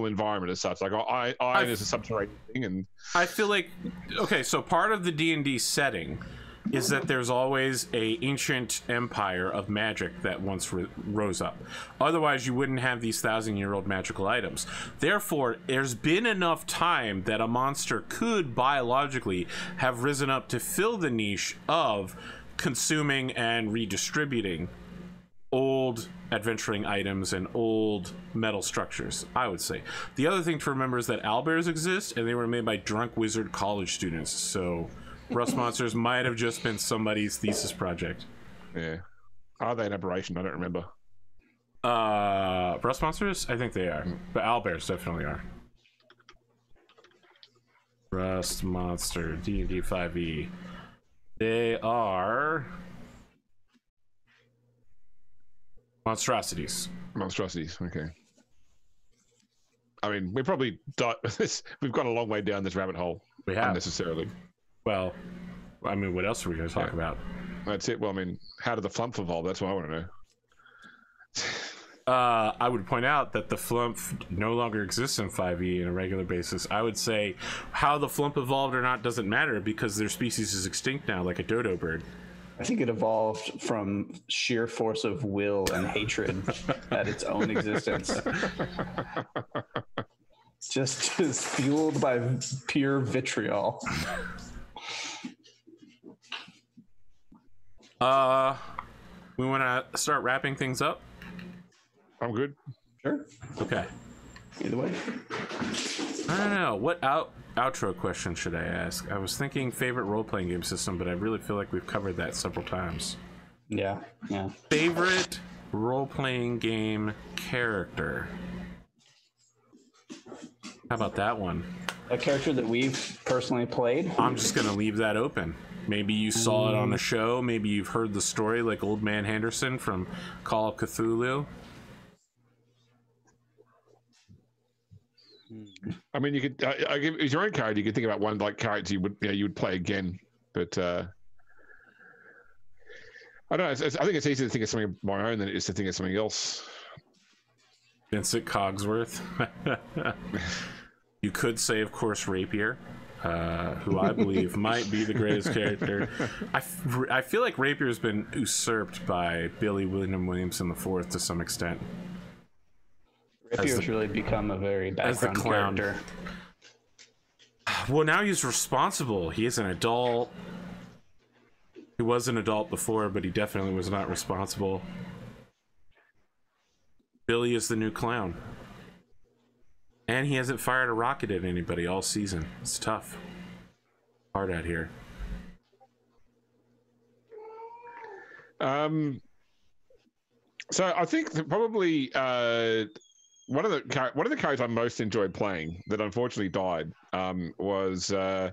S3: environment as such. Like, iron is a subterranean thing, and
S1: I feel like, okay, so part of the D&D setting is that there's always a ancient empire of magic that once rose up. Otherwise, you wouldn't have these 1,000-year-old magical items. Therefore, there's been enough time that a monster could biologically have risen up to fill the niche of consuming and redistributing old adventuring items and old metal structures, I would say. The other thing to remember is that owlbears exist, and they were made by drunk wizard college students, so Rust Monsters might have just been somebody's thesis project.
S3: Yeah. Are they an aberration? I don't remember.
S1: Rust Monsters? I think they are. But owlbears definitely are. Rust Monster, D&D 5e. They are monstrosities.
S3: Monstrosities, okay. I mean, we probably we've gone a long way down this rabbit hole.
S1: We have.
S3: Unnecessarily.
S1: Well, I mean, what else are we going to talk about?
S3: That's it. Well, I mean, how did the flump evolve? That's what I want to know.
S1: I would point out that the flump no longer exists in 5e on a regular basis. I would say how the flump evolved or not doesn't matter because their species is extinct now, like a dodo bird.
S2: I think it evolved from sheer force of will and hatred at its own existence. Just is fueled by pure vitriol.
S1: We want to start wrapping things up?
S3: I'm good.
S2: Sure.
S1: Okay.
S2: Either way.
S1: I don't know. What outro question should I ask? I was thinking favorite role-playing game system, but I really feel like we've covered that several times.
S2: Yeah.
S1: Favorite role-playing game character? How about that one?
S2: A character that we've personally played?
S1: I'm just going to leave that open. Maybe you saw it on a show. Maybe you've heard the story like Old Man Henderson from Call of Cthulhu.
S3: I mean, you could. As your own character, you could think about one like character you would play again. But I don't know. I think it's easier to think of something of my own than it is to think of something else.
S1: Vincent Cogsworth. You could say, of course, Rapier, who I believe might be the greatest character. I feel like Rapier has been usurped by Billy William Williamson IV to some extent.
S2: Rapier's really become a very background character.
S1: Well, now he's responsible. He is an adult. He was an adult before, but he definitely was not responsible. Billy is the new clown. And he hasn't fired a rocket at anybody all season. It's tough. Hard out here.
S3: So I think that probably one of the characters I most enjoyed playing that unfortunately died was so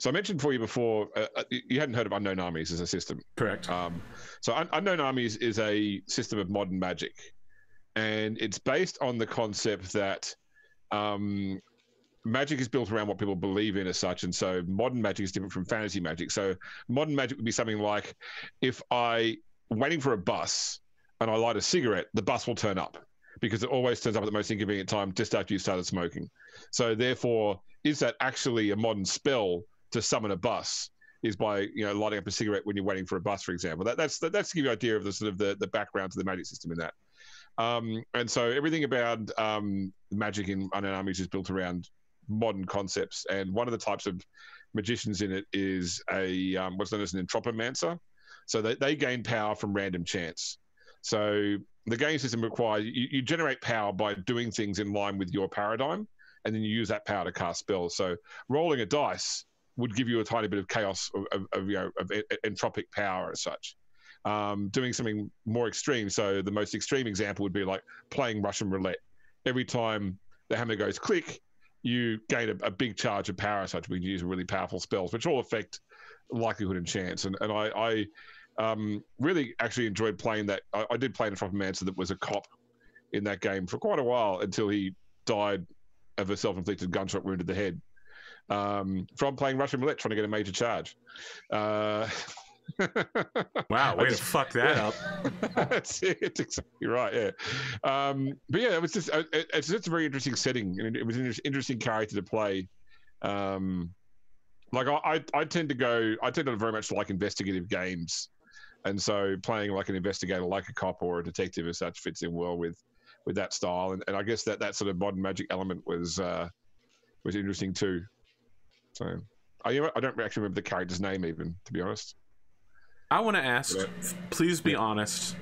S3: I mentioned for you before you hadn't heard of Unknown Armies as a system.
S1: Correct.
S3: So Unknown Armies is a system of modern magic, and it's based on the concept that magic is built around what people believe in as such, and so modern magic is different from fantasy magic. So modern magic would be something like if I'm waiting for a bus and I light a cigarette, the bus will turn up because it always turns up at the most inconvenient time just after you started smoking. So therefore, is that actually a modern spell to summon a bus? Is by lighting up a cigarette when you're waiting for a bus, for example. That's to give you an idea of the sort of the background to the magic system in that. And so everything about magic in Unknown Armies is built around modern concepts. And one of the types of magicians in it is a what's known as an entropomancer. So they gain power from random chance. So the game system requires you generate power by doing things in line with your paradigm, and then you use that power to cast spells. So rolling a dice would give you a tiny bit of chaos of entropic power as such. Doing something more extreme. So the most extreme example would be like playing Russian roulette. Every time the hammer goes click, you gain a big charge of power as such. We can use really powerful spells, which all affect likelihood and chance. And I really actually enjoyed playing that. I did play a Entropomancer that was a cop in that game for quite a while until he died of a self-inflicted gunshot wound to the head from playing Russian roulette, trying to get a major charge.
S1: Wow, way to fuck that up.
S3: That's it. Exactly right. Yeah. But yeah, it's just a very interesting setting. It was an interesting character to play. Like I tend to very much like investigative games, and so playing like an investigator, like a cop or a detective as such, fits in well with that style. And I guess that sort of modern magic element was interesting too. So I don't actually remember the character's name even, to be honest.
S1: I want to ask, please be honest.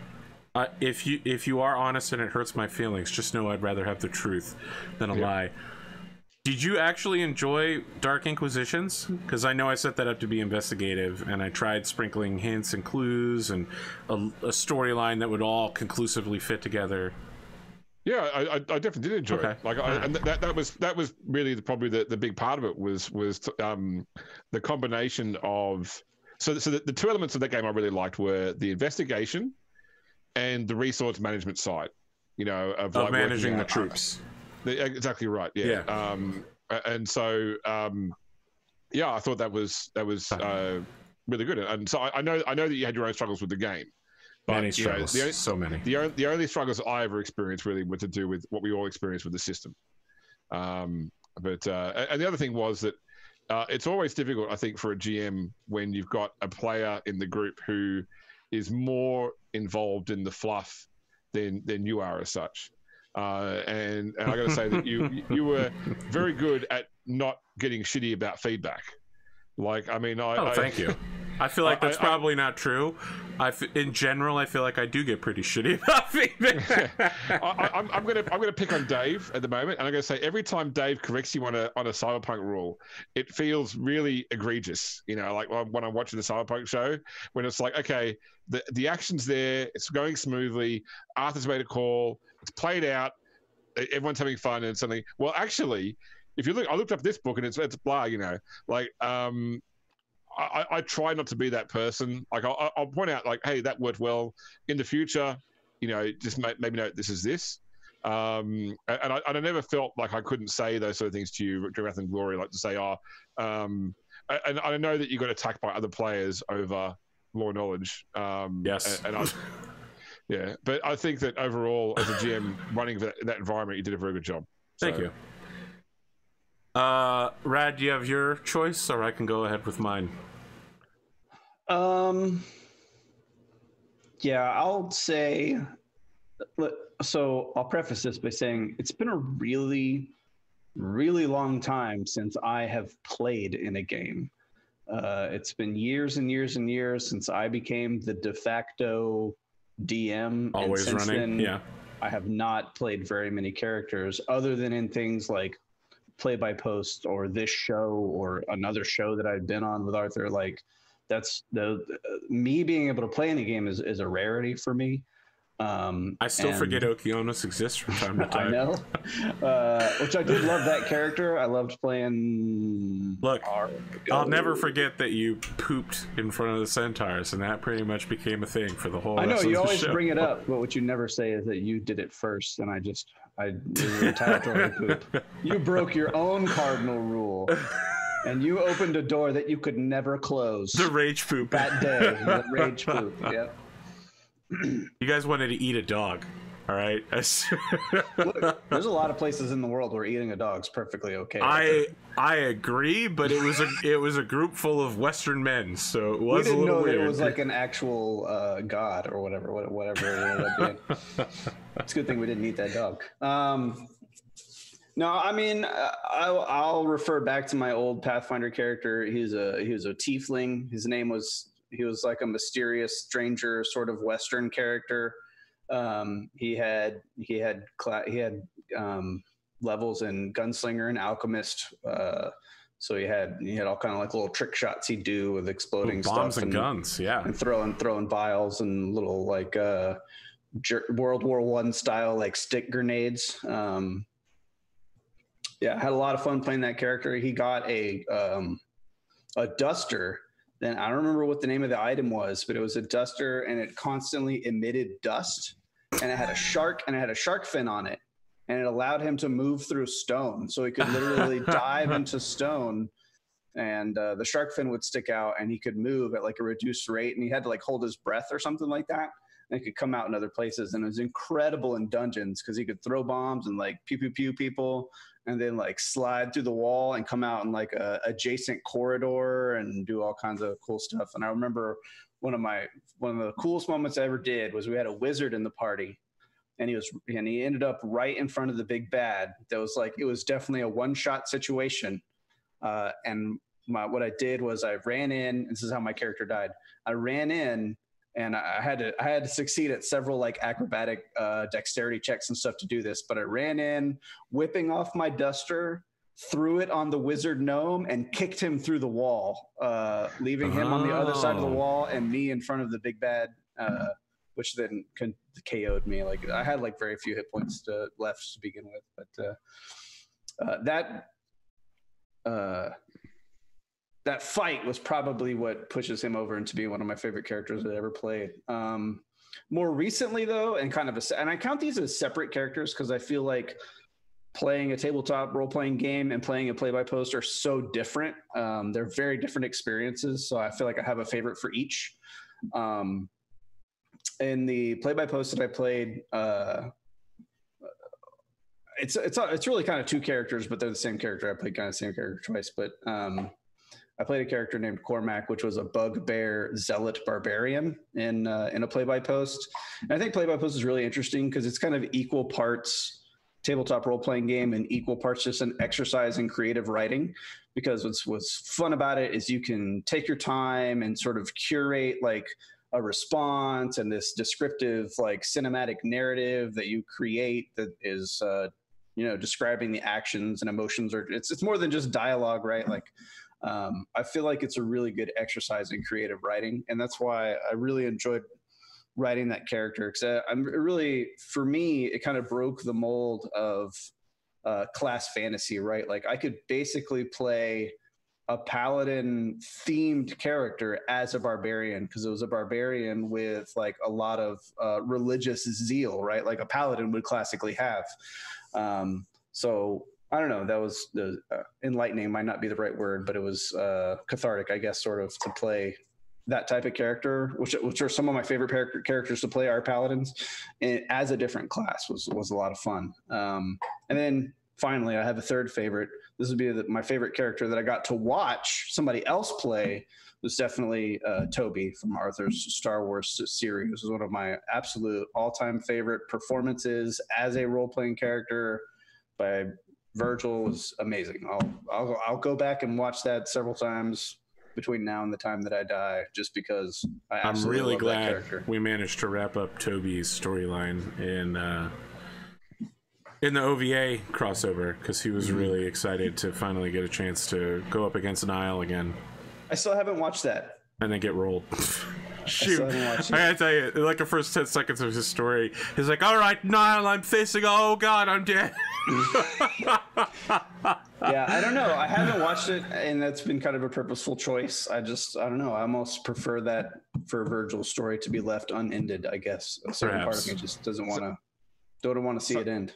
S1: If you are honest and it hurts my feelings, just know I'd rather have the truth than a lie. Did you actually enjoy Dark Inquisitions? Because I know I set that up to be investigative, and I tried sprinkling hints and clues and a storyline that would all conclusively fit together.
S3: Yeah, I definitely did enjoy it. Like, and that was really probably the big part of it was the combination of. So the two elements of that game I really liked were the investigation and the resource management side. Of like
S1: managing the troops.
S3: Exactly right. Yeah. And so, yeah, I thought that was really good. And so I know that you had your own struggles with the game. But,
S1: many struggles, so many.
S3: The only struggles I ever experienced really were to do with what we all experienced with the system. And the other thing was that it's always difficult, I think, for a GM when you've got a player in the group who is more involved in the fluff than you are as such. And I got to say that you were very good at not getting shitty about feedback. Like, I mean,
S1: thank you. I feel like that's probably not true. In general, I feel like I do get pretty shitty about feedback.
S3: I'm gonna pick on Dave at the moment, and I'm gonna say every time Dave corrects you on a Cyberpunk rule, it feels really egregious. You know, like when I'm watching the Cyberpunk show, when it's like, okay, the action's there, it's going smoothly, Arthur's made a call, it's played out, everyone's having fun, and suddenly, well, actually, if you look, I looked up this book and it's blah, you know, like I try not to be that person. Like I'll point out, like, hey, that worked well. In the future, you know, just maybe note this is this. And I never felt like I couldn't say those sort of things to you during Wrath and Glory, like to say, and I know that you got attacked by other players over law knowledge.
S1: Yes.
S3: Yeah, but I think that overall, as a GM running that environment, you did a very good job.
S1: Thank you. Rad, do you have your choice, or I can go ahead with mine?
S2: Yeah, I'll say. So I'll preface this by saying it's been a really, really long time since I have played in a game. It's been years and years and years since I became the de facto DM.
S1: Always
S2: and since
S1: running.
S2: then, I have not played very many characters, other than in things like play by post or this show or another show that I've been on with Arthur. Like, that's me being able to play in a game is a rarity for me.
S1: I still forget Okeanos exists from time to time.
S2: I know, which I did love that character. I loved playing.
S1: Look, I'll never forget that you pooped in front of the centaurs, and that pretty much became a thing for the whole.
S2: I know you always
S1: show.
S2: Bring it up, but what you never say is that you did it first, and I did a retaliatory poop. You broke your own cardinal rule. And you opened a door that you could never close.
S1: The rage poop.
S2: That day, the rage poop, yep.
S1: You guys wanted to eat a dog, all right?
S2: Look, there's a lot of places in the world where eating a dog's perfectly okay.
S3: I
S1: agree, but it was a group full of Western men, so it was a little weird. We didn't know that
S2: it was like an actual god or whatever it ended up being. It's a good thing we didn't eat that dog. No, I mean, I'll refer back to my old Pathfinder character. He was a tiefling. His name was. He was like a mysterious stranger, sort of Western character. He had levels in gunslinger and alchemist. So he had all kind of like little trick shots he'd do with exploding
S1: bombs
S2: stuff
S1: and guns, yeah,
S2: and throwing vials and little like World War I style like stick grenades. Yeah, I had a lot of fun playing that character. He got a duster. Then I don't remember what the name of the item was, but it was a duster, and it constantly emitted dust, and it had a shark fin on it, and it allowed him to move through stone. So he could literally dive into stone, and the shark fin would stick out, and he could move at like a reduced rate, and he had to like hold his breath or something like that. And it could come out in other places, and it was incredible in dungeons because he could throw bombs and like pew pew pew people, and then like slide through the wall and come out in like a adjacent corridor and do all kinds of cool stuff. And I remember one of the coolest moments I ever did was we had a wizard in the party, and he ended up right in front of the big bad. That was like, it was definitely a one-shot situation. And what I did was I ran in. This is how my character died. I ran in. And I had to succeed at several like acrobatic dexterity checks and stuff to do this. But I ran in, whipping off my duster, threw it on the wizard gnome, and kicked him through the wall, leaving him on the other side of the wall and me in front of the big bad, which then KO'd me. Like I had like very few hit points left to begin with, but that fight was probably what pushes him over into being one of my favorite characters that I ever played. More recently, though, and I count these as separate characters because I feel like playing a tabletop role-playing game and playing a play-by-post are so different. They're very different experiences, so I feel like I have a favorite for each. In the play-by-post that I played, it's really kind of two characters, but they're the same character. I played kind of the same character twice, but I played a character named Cormac, which was a bugbear zealot barbarian in a play-by-post. And I think play-by-post is really interesting because it's kind of equal parts tabletop role-playing game and equal parts just an exercise in creative writing. Because what's fun about it is you can take your time and sort of curate like a response and this descriptive like cinematic narrative that you create that is describing the actions and emotions, or it's more than just dialogue, right? Like I feel like it's a really good exercise in creative writing, and that's why I really enjoyed writing that character, because for me it kind of broke the mold of class fantasy, right? Like I could basically play a paladin themed character as a barbarian, because it was a barbarian with like a lot of religious zeal, right? Like a paladin would classically have. So I don't know, that was enlightening, might not be the right word, but it was cathartic, I guess, sort of, to play that type of character, which are some of my favorite characters to play, are paladins, and as a different class was a lot of fun. And then finally, I have a third favorite. This would be my favorite character that I got to watch somebody else play. Was definitely Toby from Arthur's Star Wars series. It was one of my absolute all-time favorite performances as a role-playing character by Virgil. Was amazing. I'll go back and watch that several times between now and the time that I die, just because I'm
S1: really glad we managed to wrap up Toby's storyline in the OVA crossover, because he was really excited to finally get a chance to go up against an Isle again.
S2: I still haven't watched that.
S1: And then get rolled. Shoot. I gotta tell you, like the first 10 seconds of his story, he's like, all right, Niall, I'm facing, oh god, I'm dead.
S2: Yeah, I don't know. I haven't watched it, and that's been kind of a purposeful choice. I don't know. I almost prefer that for Virgil's story to be left unended, I guess. A certain part of me just don't want to see it end.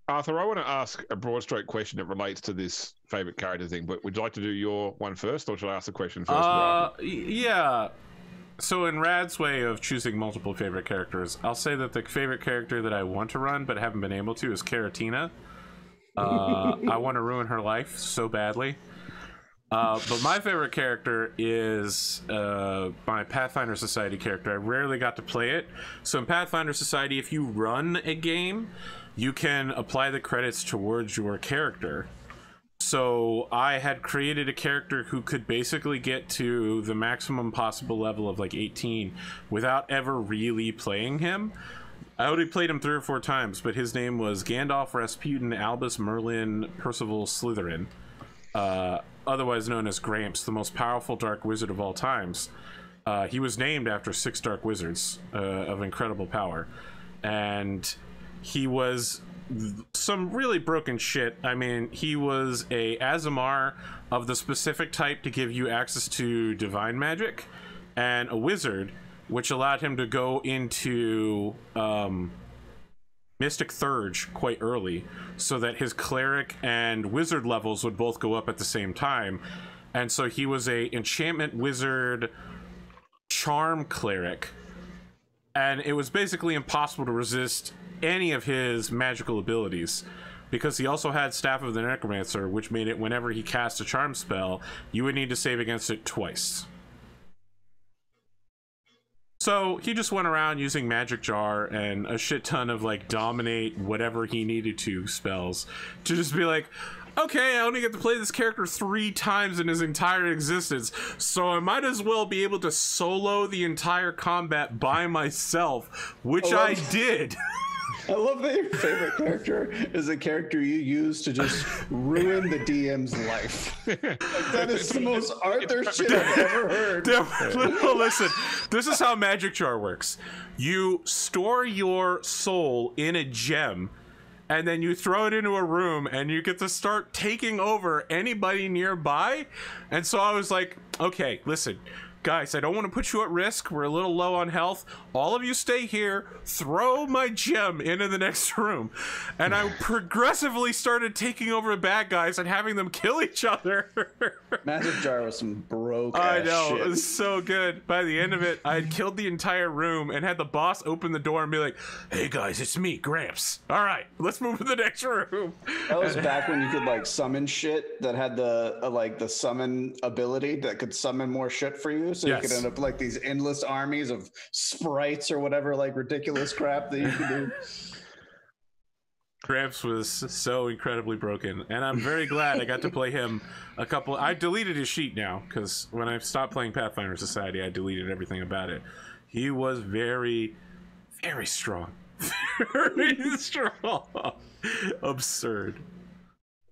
S3: Arthur, I want to ask a broad stroke question that relates to this favorite character thing, but would you like to do your one first, or should I ask the question first?
S1: Yeah. So in Rad's way of choosing multiple favorite characters, I'll say that the favorite character that I want to run but haven't been able to is Karatina. I want to ruin her life so badly. But my favorite character is my Pathfinder Society character. I rarely got to play it. So in Pathfinder Society, if you run a game, you can apply the credits towards your character. So I had created a character who could basically get to the maximum possible level of like 18 without ever really playing him. I only played him 3 or 4 times, but his name was Gandalf Rasputin Albus Merlin Percival Slytherin, otherwise known as Gramps, the most powerful dark wizard of all times. He was named after 6 dark wizards of incredible power, and he was some really broken shit. I mean, he was a Azamar of the specific type to give you access to divine magic, and a wizard, which allowed him to go into Mystic Thurge quite early, so that his cleric and wizard levels would both go up at the same time. And so he was a enchantment wizard charm cleric, and it was basically impossible to resist any of his magical abilities, because he also had Staff of the Necromancer, which made it whenever he cast a charm spell, you would need to save against it twice. So he just went around using Magic Jar and a shit ton of like dominate whatever he needed to spells to just be like, okay, I only get to play this character 3 times in his entire existence, so I might as well be able to solo the entire combat by myself, which I did.
S2: I love that your favorite character is a character you use to just ruin the DM's life. Like, that is the most Arthur shit I've ever heard.
S1: Listen, this is how Magic Jar works. You store your soul in a gem, and then you throw it into a room, and you get to start taking over anybody nearby. And so I was like, okay, listen, guys, I don't want to put you at risk. We're a little low on health. All of you stay here. Throw my gem into the next room. And I progressively started taking over bad guys and having them kill each other.
S2: Magic Jar was some broke
S1: I know,
S2: shit.
S1: it was so good. By the end of it, I had killed the entire room and had the boss open the door and be like, hey guys, it's me, Gramps. All right, let's move to the next room.
S2: That was back when you could like summon shit that had the like the summon ability that could summon more shit for you. So
S1: Yes.
S2: you could end up like these endless armies of sprites or whatever like ridiculous crap that you could do.
S1: Gramps was so incredibly broken, and I'm very glad I got to play him a couple. I deleted his sheet now because when I stopped playing Pathfinder Society, I deleted everything about it. He was very, very strong. Very strong. Absurd.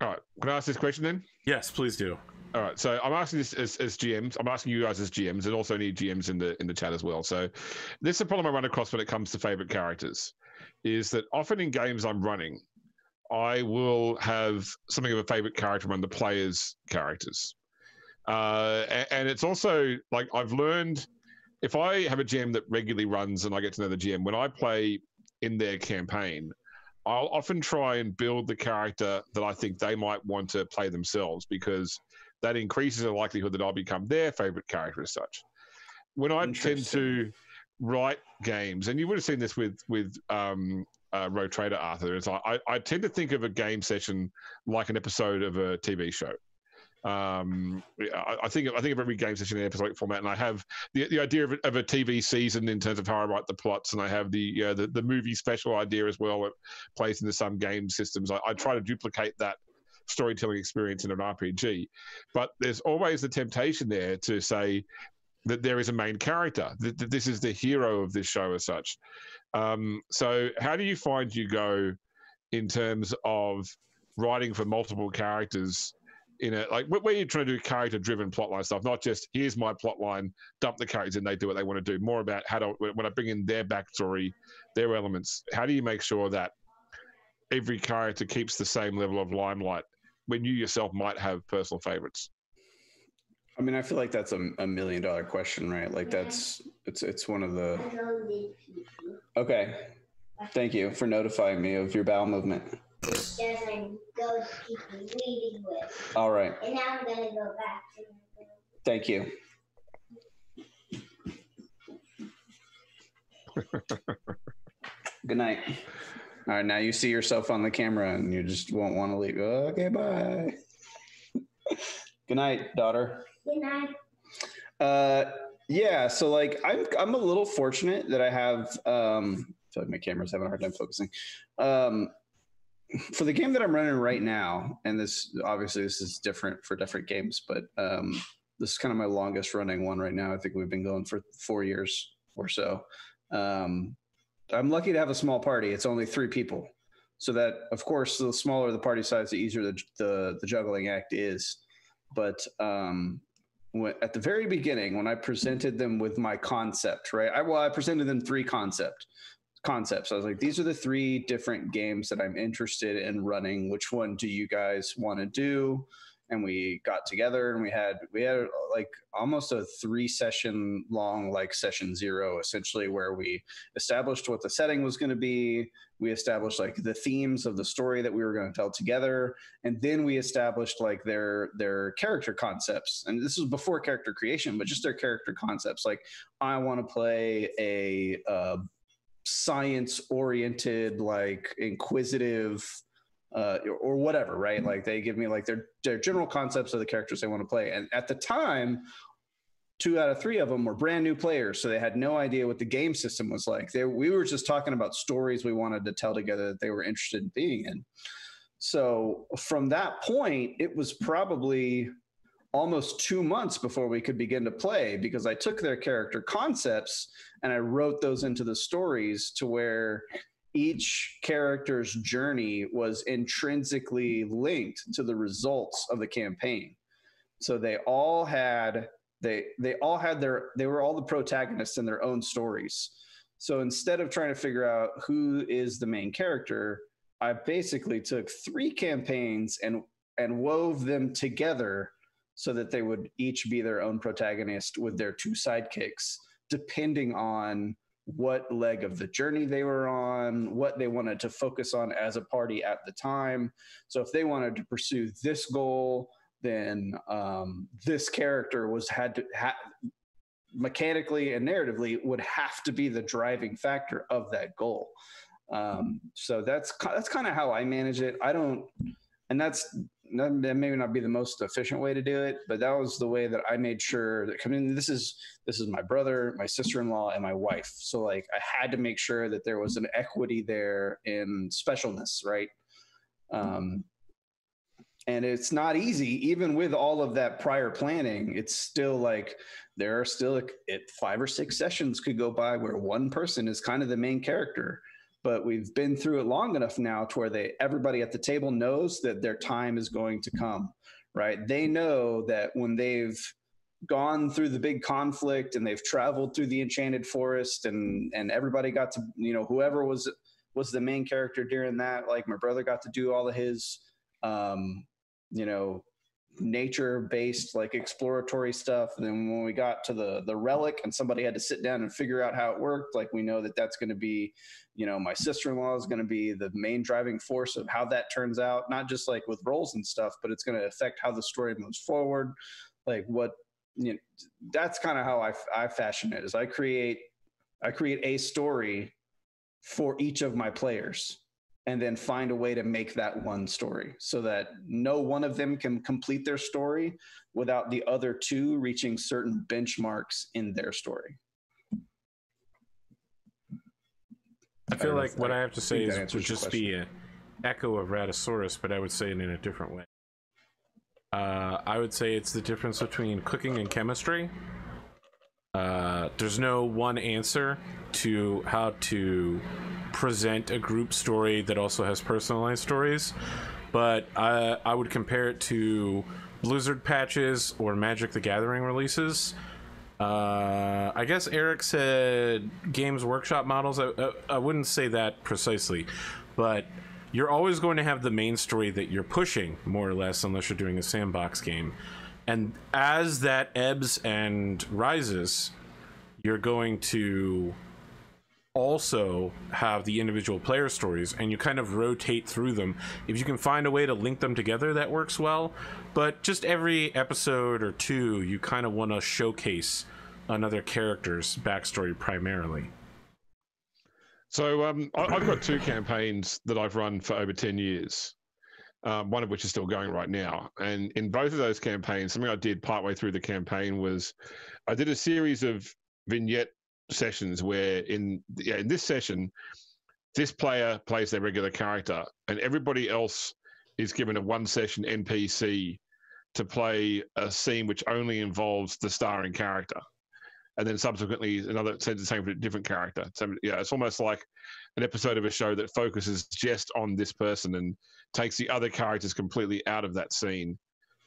S3: All right, can I ask this question then?
S1: Yes, please do.
S3: All right, so I'm asking this as GMs. I'm asking you guys as GMs, and also any GMs in the chat as well. So this is a problem I run across when it comes to favorite characters, is that often in games I'm running, I will have something of a favorite character among the players' characters, and it's also like I've learned if I have a GM that regularly runs and I get to know the GM, when I play in their campaign, I'll often try and build the character that I think they might want to play themselves, because that increases the likelihood that I'll become their favorite character as such. When I tend to write games, and you would have seen this with Road Trader Arthur, it's like I tend to think of a game session like an episode of a TV show. I think of every game session in an episodic format, and I have the idea of a TV season in terms of how I write the plots, and I have the movie special idea as well that plays into some game systems. I try to duplicate that storytelling experience in an RPG, but there's always the temptation there to say that there is a main character, that this is the hero of this show as such. So how do you find you go in terms of writing for multiple characters in a, like, where you're trying to do character-driven plotline stuff, not just here's my plotline, dump the characters and they do what they want to do, more about how to, when I bring in their backstory, their elements, how do you make sure that every character keeps the same level of limelight when you yourself might have personal favorites?
S2: I mean, I feel like that's a $1 million question, right? Like it's one of the. Okay, thank you for notifying me of your bowel movement.
S4: Which doesn't go to people leading with.
S2: All right.
S4: And now I'm gonna go back to.
S2: Thank you. Good night. All right, now you see yourself on the camera and you just won't want to leave. Okay, bye. Good night, daughter.
S4: Good night.
S2: Yeah, so like I'm a little fortunate that I have I feel like my camera's having a hard time focusing. For the game that I'm running right now, and this is different for different games, but this is kind of my longest running one right now. I think we've been going for 4 years or so. I'm lucky to have a small party. It's only 3 people. So that, of course, the smaller the party size, the easier the juggling act is. But at the very beginning, when I presented them with my concept, right? I presented them 3 concepts. I was like, these are the 3 different games that I'm interested in running. Which one do you guys want to do? And we got together and we had like almost a 3-session long, like session 0, essentially, where we established what the setting was going to be. We established like the themes of the story that we were going to tell together. And then we established like their character concepts. And this was before character creation, but just their character concepts. Like, I want to play a science-oriented, like inquisitive, or whatever, right? Like they give me like their general concepts of the characters they want to play. And at the time, 2 out of 3 of them were brand new players, so they had no idea what the game system was like. We were just talking about stories we wanted to tell together that they were interested in being in. So from that point, it was probably almost 2 months before we could begin to play, because I took their character concepts and I wrote those into the stories to where each character's journey was intrinsically linked to the results of the campaign. So they were all the protagonists in their own stories. So instead of trying to figure out who is the main character, I basically took 3 campaigns and wove them together so that they would each be their own protagonist with their 2 sidekicks, depending on what leg of the journey they were on, what they wanted to focus on as a party at the time. So if they wanted to pursue this goal, then this character mechanically and narratively would have to be the driving factor of that goal. So that's kind of how I manage it. That may not be the most efficient way to do it, but that was the way that I made sure that this is my brother, my sister-in-law, and my wife. So like I had to make sure that there was an equity there in specialness, right? And it's not easy, even with all of that prior planning. It's still like there are still 5 or 6 sessions could go by where one person is kind of the main character. But we've been through it long enough now to where everybody at the table knows that their time is going to come, right? They know that when they've gone through the big conflict and they've traveled through the enchanted forest and everybody got to, whoever was the main character during that, like my brother got to do all of his, nature-based like exploratory stuff. And then when we got to the relic and somebody had to sit down and figure out how it worked, like we know that that's going to be, my sister-in-law is going to be the main driving force of how that turns out, not just like with roles and stuff, but it's going to affect how the story moves forward. Like that's kind of how I fashion it, is I create a story for each of my players, and then find a way to make that one story so that no one of them can complete their story without the other 2 reaching certain benchmarks in their story.
S1: I feel like what I have to say would just be an echo of Raddosaurus, but I would say it in a different way. I would say it's the difference between cooking and chemistry. There's no one answer to how to present a group story that also has personalized stories, but I would compare it to Blizzard patches or Magic the Gathering releases. I guess Eric said Games Workshop models. I wouldn't say that precisely, but you're always going to have the main story that you're pushing, more or less, unless you're doing a sandbox game. And as that ebbs and rises, you're going to also have the individual player stories, and you kind of rotate through them. If you can find a way to link them together, that works well. But just every episode or 2, you kind of want to showcase another character's backstory primarily.
S3: So I've got 2 campaigns that I've run for over 10 years, one of which is still going right now. And in both of those campaigns, something I did partway through the campaign was I did a series of vignette sessions where in this session, this player plays their regular character and everybody else is given a 1-session NPC to play a scene which only involves the starring character. And then subsequently another said the same for a different character. So it's almost like an episode of a show that focuses just on this person and takes the other characters completely out of that scene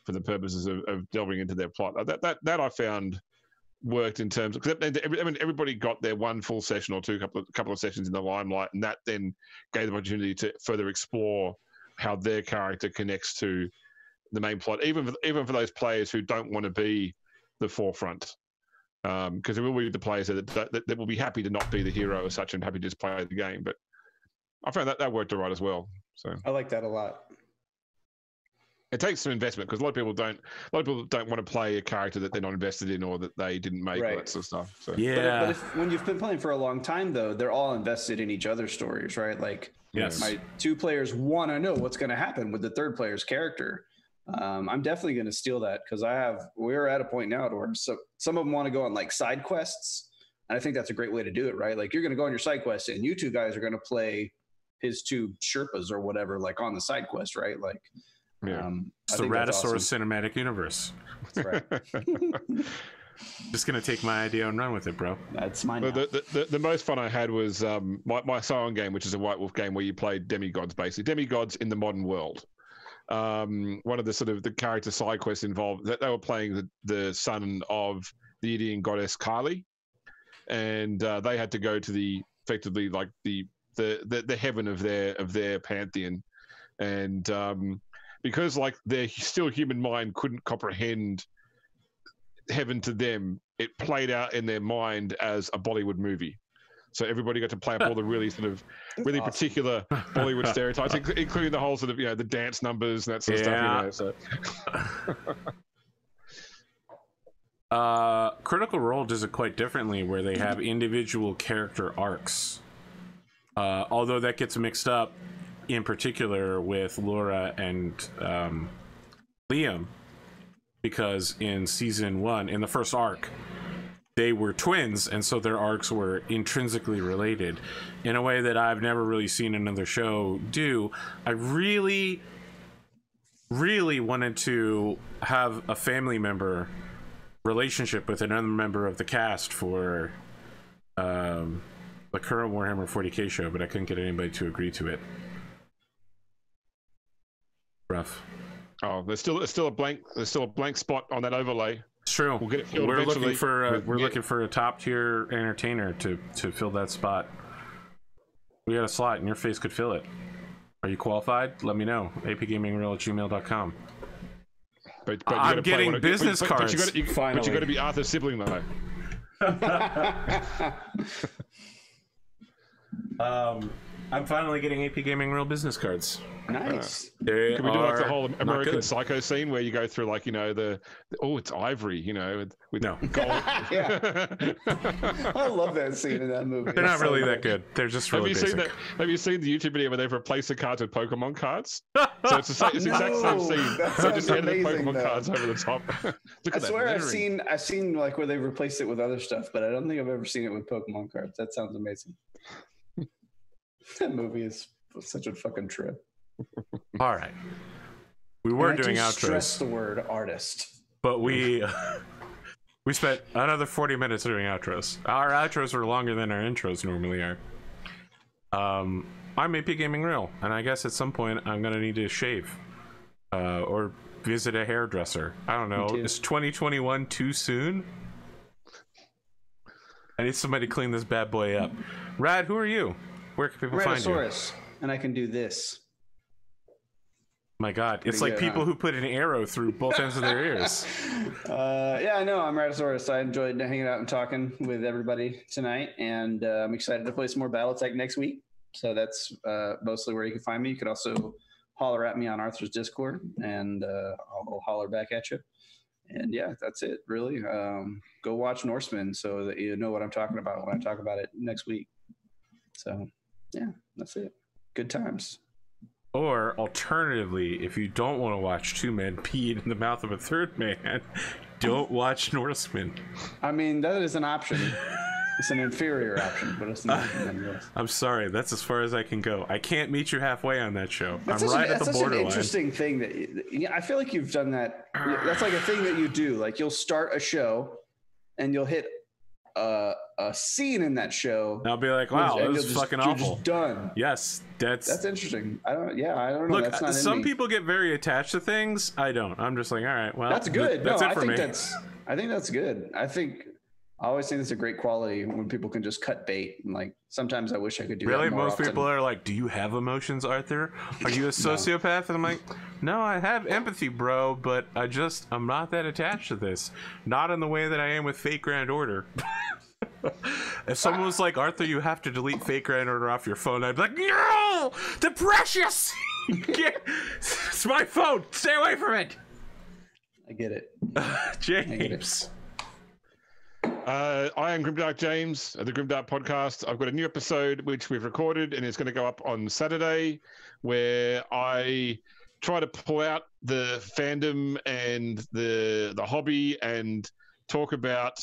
S3: for the purposes of delving into their plot. That I found worked in terms of, everybody got their 1 full session or 2 couple of sessions in the limelight, and that then gave them opportunity to further explore how their character connects to the main plot, even for those players who don't want to be the forefront. Because there will be the players that will be happy to not be the hero as such and happy to just play the game. But I found that worked all right as well. So
S2: I like that a lot.
S3: It takes some investment because a lot of people don't want to play a character that they're not invested in or that they didn't make, right, all that sort of stuff. So
S1: yeah,
S2: but when you've been playing for a long time, though, they're all invested in each other's stories, right? Like,
S1: yes,
S2: my 2 players want to know what's going to happen with the 3rd player's character. I'm definitely going to steal that because we're at a point now to where some of them want to go on like side quests, and I think that's a great way to do it, right? Like you're going to go on your side quest, and you 2 guys are going to play his 2 Sherpas or whatever, like on the side quest, right? Like.
S3: Yeah.
S1: It's the Raddosaurus cinematic universe.
S2: That's right.
S1: Just gonna take my idea and run with it, bro.
S2: That's mine. Well,
S3: the most fun I had was my Scion game, which is a White Wolf game where you play demigods, basically demigods in the modern world. One of the sort of the character side quests involved that they were playing the son of the Indian goddess Kali, and they had to go to effectively like the heaven of their pantheon, and because like their still human mind couldn't comprehend heaven to them, it played out in their mind as a Bollywood movie. So everybody got to play up all the really sort of really
S2: awesome.
S3: particular Bollywood stereotypes, including the whole sort of, you know, the dance numbers and that sort of stuff. You know, so.
S1: Critical Role does it quite differently, where they have individual character arcs. Although that gets mixed up, in particular with Laura and Liam, because in season 1, in the first arc, they were twins, and so their arcs were intrinsically related in a way that I've never really seen another show do. I really, really wanted to have a family member relationship with another member of the cast for the current Warhammer 40k show, but I couldn't get anybody to agree to it. Rough.
S3: Oh, there's still a blank spot on that overlay.
S1: It's true.
S3: We'll get it filled
S1: We're
S3: eventually.
S1: looking for a top tier entertainer to fill that spot. We got a slot, and your face could fill it. Are you qualified? Let me know. APGamingREAL@gmail.com.
S3: But
S1: I'm getting business cards.
S3: But you got to be Arthur's sibling though.
S1: I'm finally getting AP Gaming Real business cards.
S2: Nice.
S3: Can we do like the whole American Psycho scene where you go through like, you know, it's ivory, you know, with
S1: no
S3: gold.
S2: Yeah. I love that scene in that movie.
S1: They're not really that good. They're just really basic.
S3: Have you seen the YouTube video where they've replaced the cards with Pokemon cards? So it's the exact same scene.
S2: So
S3: just added the Pokemon
S2: though.
S3: cards over the top.
S2: I swear I've seen like where they've replaced it with other stuff, but I don't think I've ever seen it with Pokemon cards. That sounds amazing. That movie is such a fucking trip.
S1: All right. We were doing outros.
S2: Stress the word artist.
S1: But we spent another 40 minutes doing outros. Our outros are longer than our intros normally are. I'm AP Gaming Real, and I guess at some point I'm gonna need to shave. Or visit a hairdresser. I don't know. Is 2021 too soon? I need somebody to clean this bad boy up. Rad, who are you? Where can people find you?
S2: Raddosaurus, and I can do this.
S1: My God, it's like people who put an arrow through both ends of their ears.
S2: Yeah, I know. I'm Raddosaurus. I enjoyed hanging out and talking with everybody tonight, and I'm excited to play some more Battletech next week. So that's mostly where you can find me. You could also holler at me on Arthur's Discord, and I'll holler back at you. And yeah, that's it, really. Go watch Norseman so that you know what I'm talking about when I talk about it next week. So yeah, that's it. Good times.
S1: Or alternatively, if you don't want to watch two men peeing in the mouth of a third man, don't watch Norseman.
S2: I mean, that is an option. It's an inferior option, but it's not.
S1: I'm sorry, that's as far as I can go. I can't meet you halfway on that show. I'm right at the borderline. That's such an
S2: interesting thing that I feel like you've done that. That's like a thing that you do. Like you'll start a show, and you'll hit a scene in that show.
S1: I'll be like, wow, that was fucking awful.
S2: You're just done.
S1: Yes, that's
S2: interesting. I don't know.
S1: Look,
S2: that's not
S1: some people get very attached to things. I don't. I'm just like, all right, well,
S2: that's good.
S1: That's it for me.
S2: I think that's good. I always think it's a great quality when people can just cut bait. And like sometimes I wish I could do that more often.
S1: Most people are like, do you have emotions, Arthur? Are you a sociopath? And I'm like, no, I have empathy, bro, but I'm not that attached to this. Not in the way that I am with Fate Grand Order. If someone was like, Arthur, you have to delete Fate Grand Order off your phone, I'd be like, no, the precious. It's my phone. Stay away from it.
S2: I get it.
S1: James.
S3: I am GrimdarkJames of the Grimdark Podcast. I've got a new episode which we've recorded and it's going to go up on Saturday, where I try to pull out the fandom and the hobby and talk about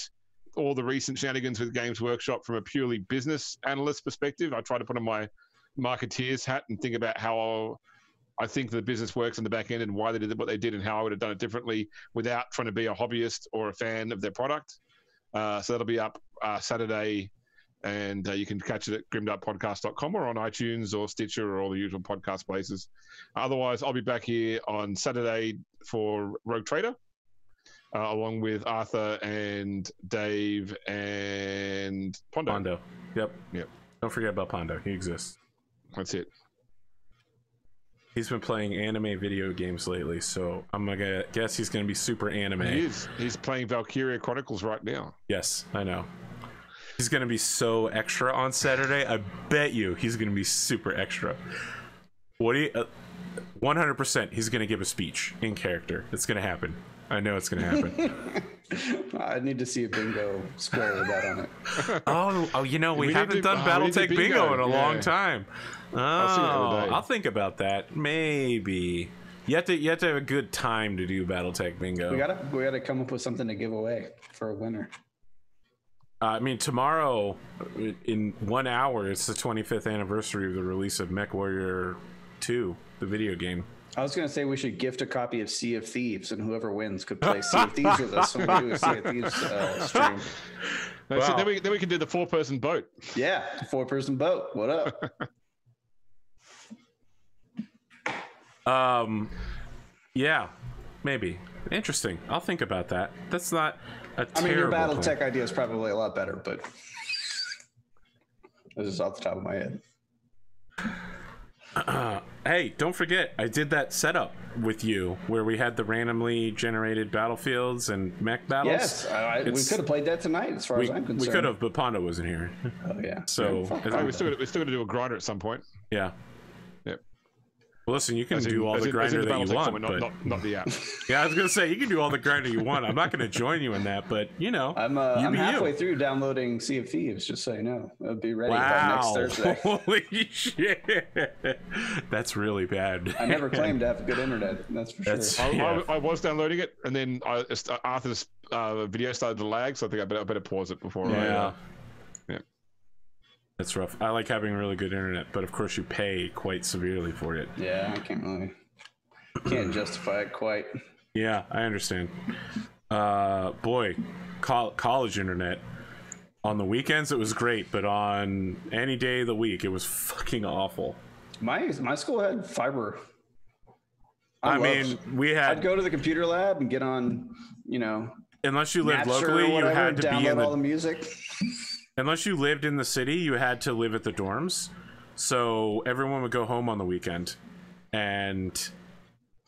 S3: all the recent shenanigans with Games Workshop from a purely business analyst perspective. I try to put on my marketeer's hat and think about how I think the business works on the back end and why they did what they did and how I would have done it differently without trying to be a hobbyist or a fan of their product. So that'll be up Saturday, and you can catch it at grimdarkpodcast.com or on iTunes or Stitcher or all the usual podcast places. Otherwise, I'll be back here on Saturday for Rogue Trader, along with Arthur and Dave and Pondo.
S1: Yep. Don't forget about Pondo. He exists.
S3: That's it.
S1: He's been playing anime video games lately, so I'm gonna guess he's gonna be super anime.
S3: He is. He's playing Valkyria Chronicles right now.
S1: Yes, I know. He's gonna be so extra on Saturday. I bet you he's gonna be super extra. What do you? 100%. He's gonna give a speech in character. It's gonna happen. I know it's gonna happen.
S2: I need to see a bingo square with that on it.
S1: Oh, you know, we haven't done Battletech bingo in a long time. Oh, I'll think about that. Maybe. You have to have a good time to do Battletech bingo.
S2: We gotta come up with something to give away for a winner.
S1: I mean, tomorrow, in 1 hour, it's the 25th anniversary of the release of Mechwarrior 2, the video game.
S2: I was going to say we should gift a copy of Sea of Thieves, and whoever wins could play Sea of Thieves with us when we do a Sea of Thieves stream.
S3: No, so then we can do the 4-person boat.
S2: Yeah, 4-person boat. What up?
S1: Yeah, maybe. Interesting. I'll think about that. That's not a terrible
S2: your
S1: plan.
S2: Battletech idea is probably a lot better, but this is off the top of my head.
S1: Hey, don't forget, I did that setup with you where we had the randomly generated battlefields and mech battles.
S2: Yes, we could have played that tonight, as far as I'm concerned.
S1: We could have, but Pondo wasn't here.
S2: Oh yeah.
S1: So
S3: we're still going to do a grinder at some point.
S1: Yeah.
S3: Yep.
S1: Well, listen, you can do all the grinder that you want, but
S3: not the app.
S1: Yeah, I was gonna say you can do all the grinder you want. I'm not gonna join you in that, but you know,
S2: I'm halfway through downloading Sea of Thieves, just so you know. I'll be ready by next Thursday.
S1: Holy shit, that's really bad.
S2: I never claimed to have good internet. That's for sure.
S1: Yeah.
S3: I was downloading it, and then Arthur's video started to lag, so I think I better pause it before.
S1: Yeah. That's rough. I like having really good internet, but of course you pay quite severely for it.
S2: Yeah, I can't justify it quite.
S1: Yeah, I understand. Boy, college internet. On the weekends it was great, but on any day of the week it was fucking awful.
S2: My school had fiber.
S1: I'd
S2: go to the computer lab and get on,
S1: unless you lived locally, you had to be in
S2: all the music.
S1: Unless you lived in the city, you had to live at the dorms. So everyone would go home on the weekend. And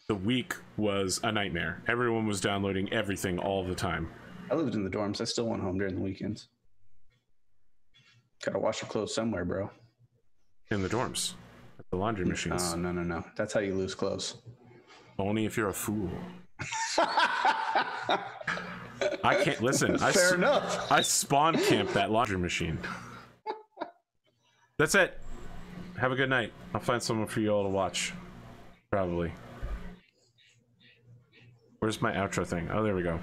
S1: the week was a nightmare. Everyone was downloading everything all the time.
S2: I lived in the dorms. I still went home during the weekends. Gotta wash your clothes somewhere, bro.
S1: In the dorms. At the laundry machines.
S2: Oh, no. That's how you lose clothes.
S1: Only if you're a fool. I can't listen.
S2: Fair enough.
S1: I spawn camped that laundry machine. That's it. Have a good night. I'll find someone for you all to watch. Probably. Where's my outro thing? Oh, there we go.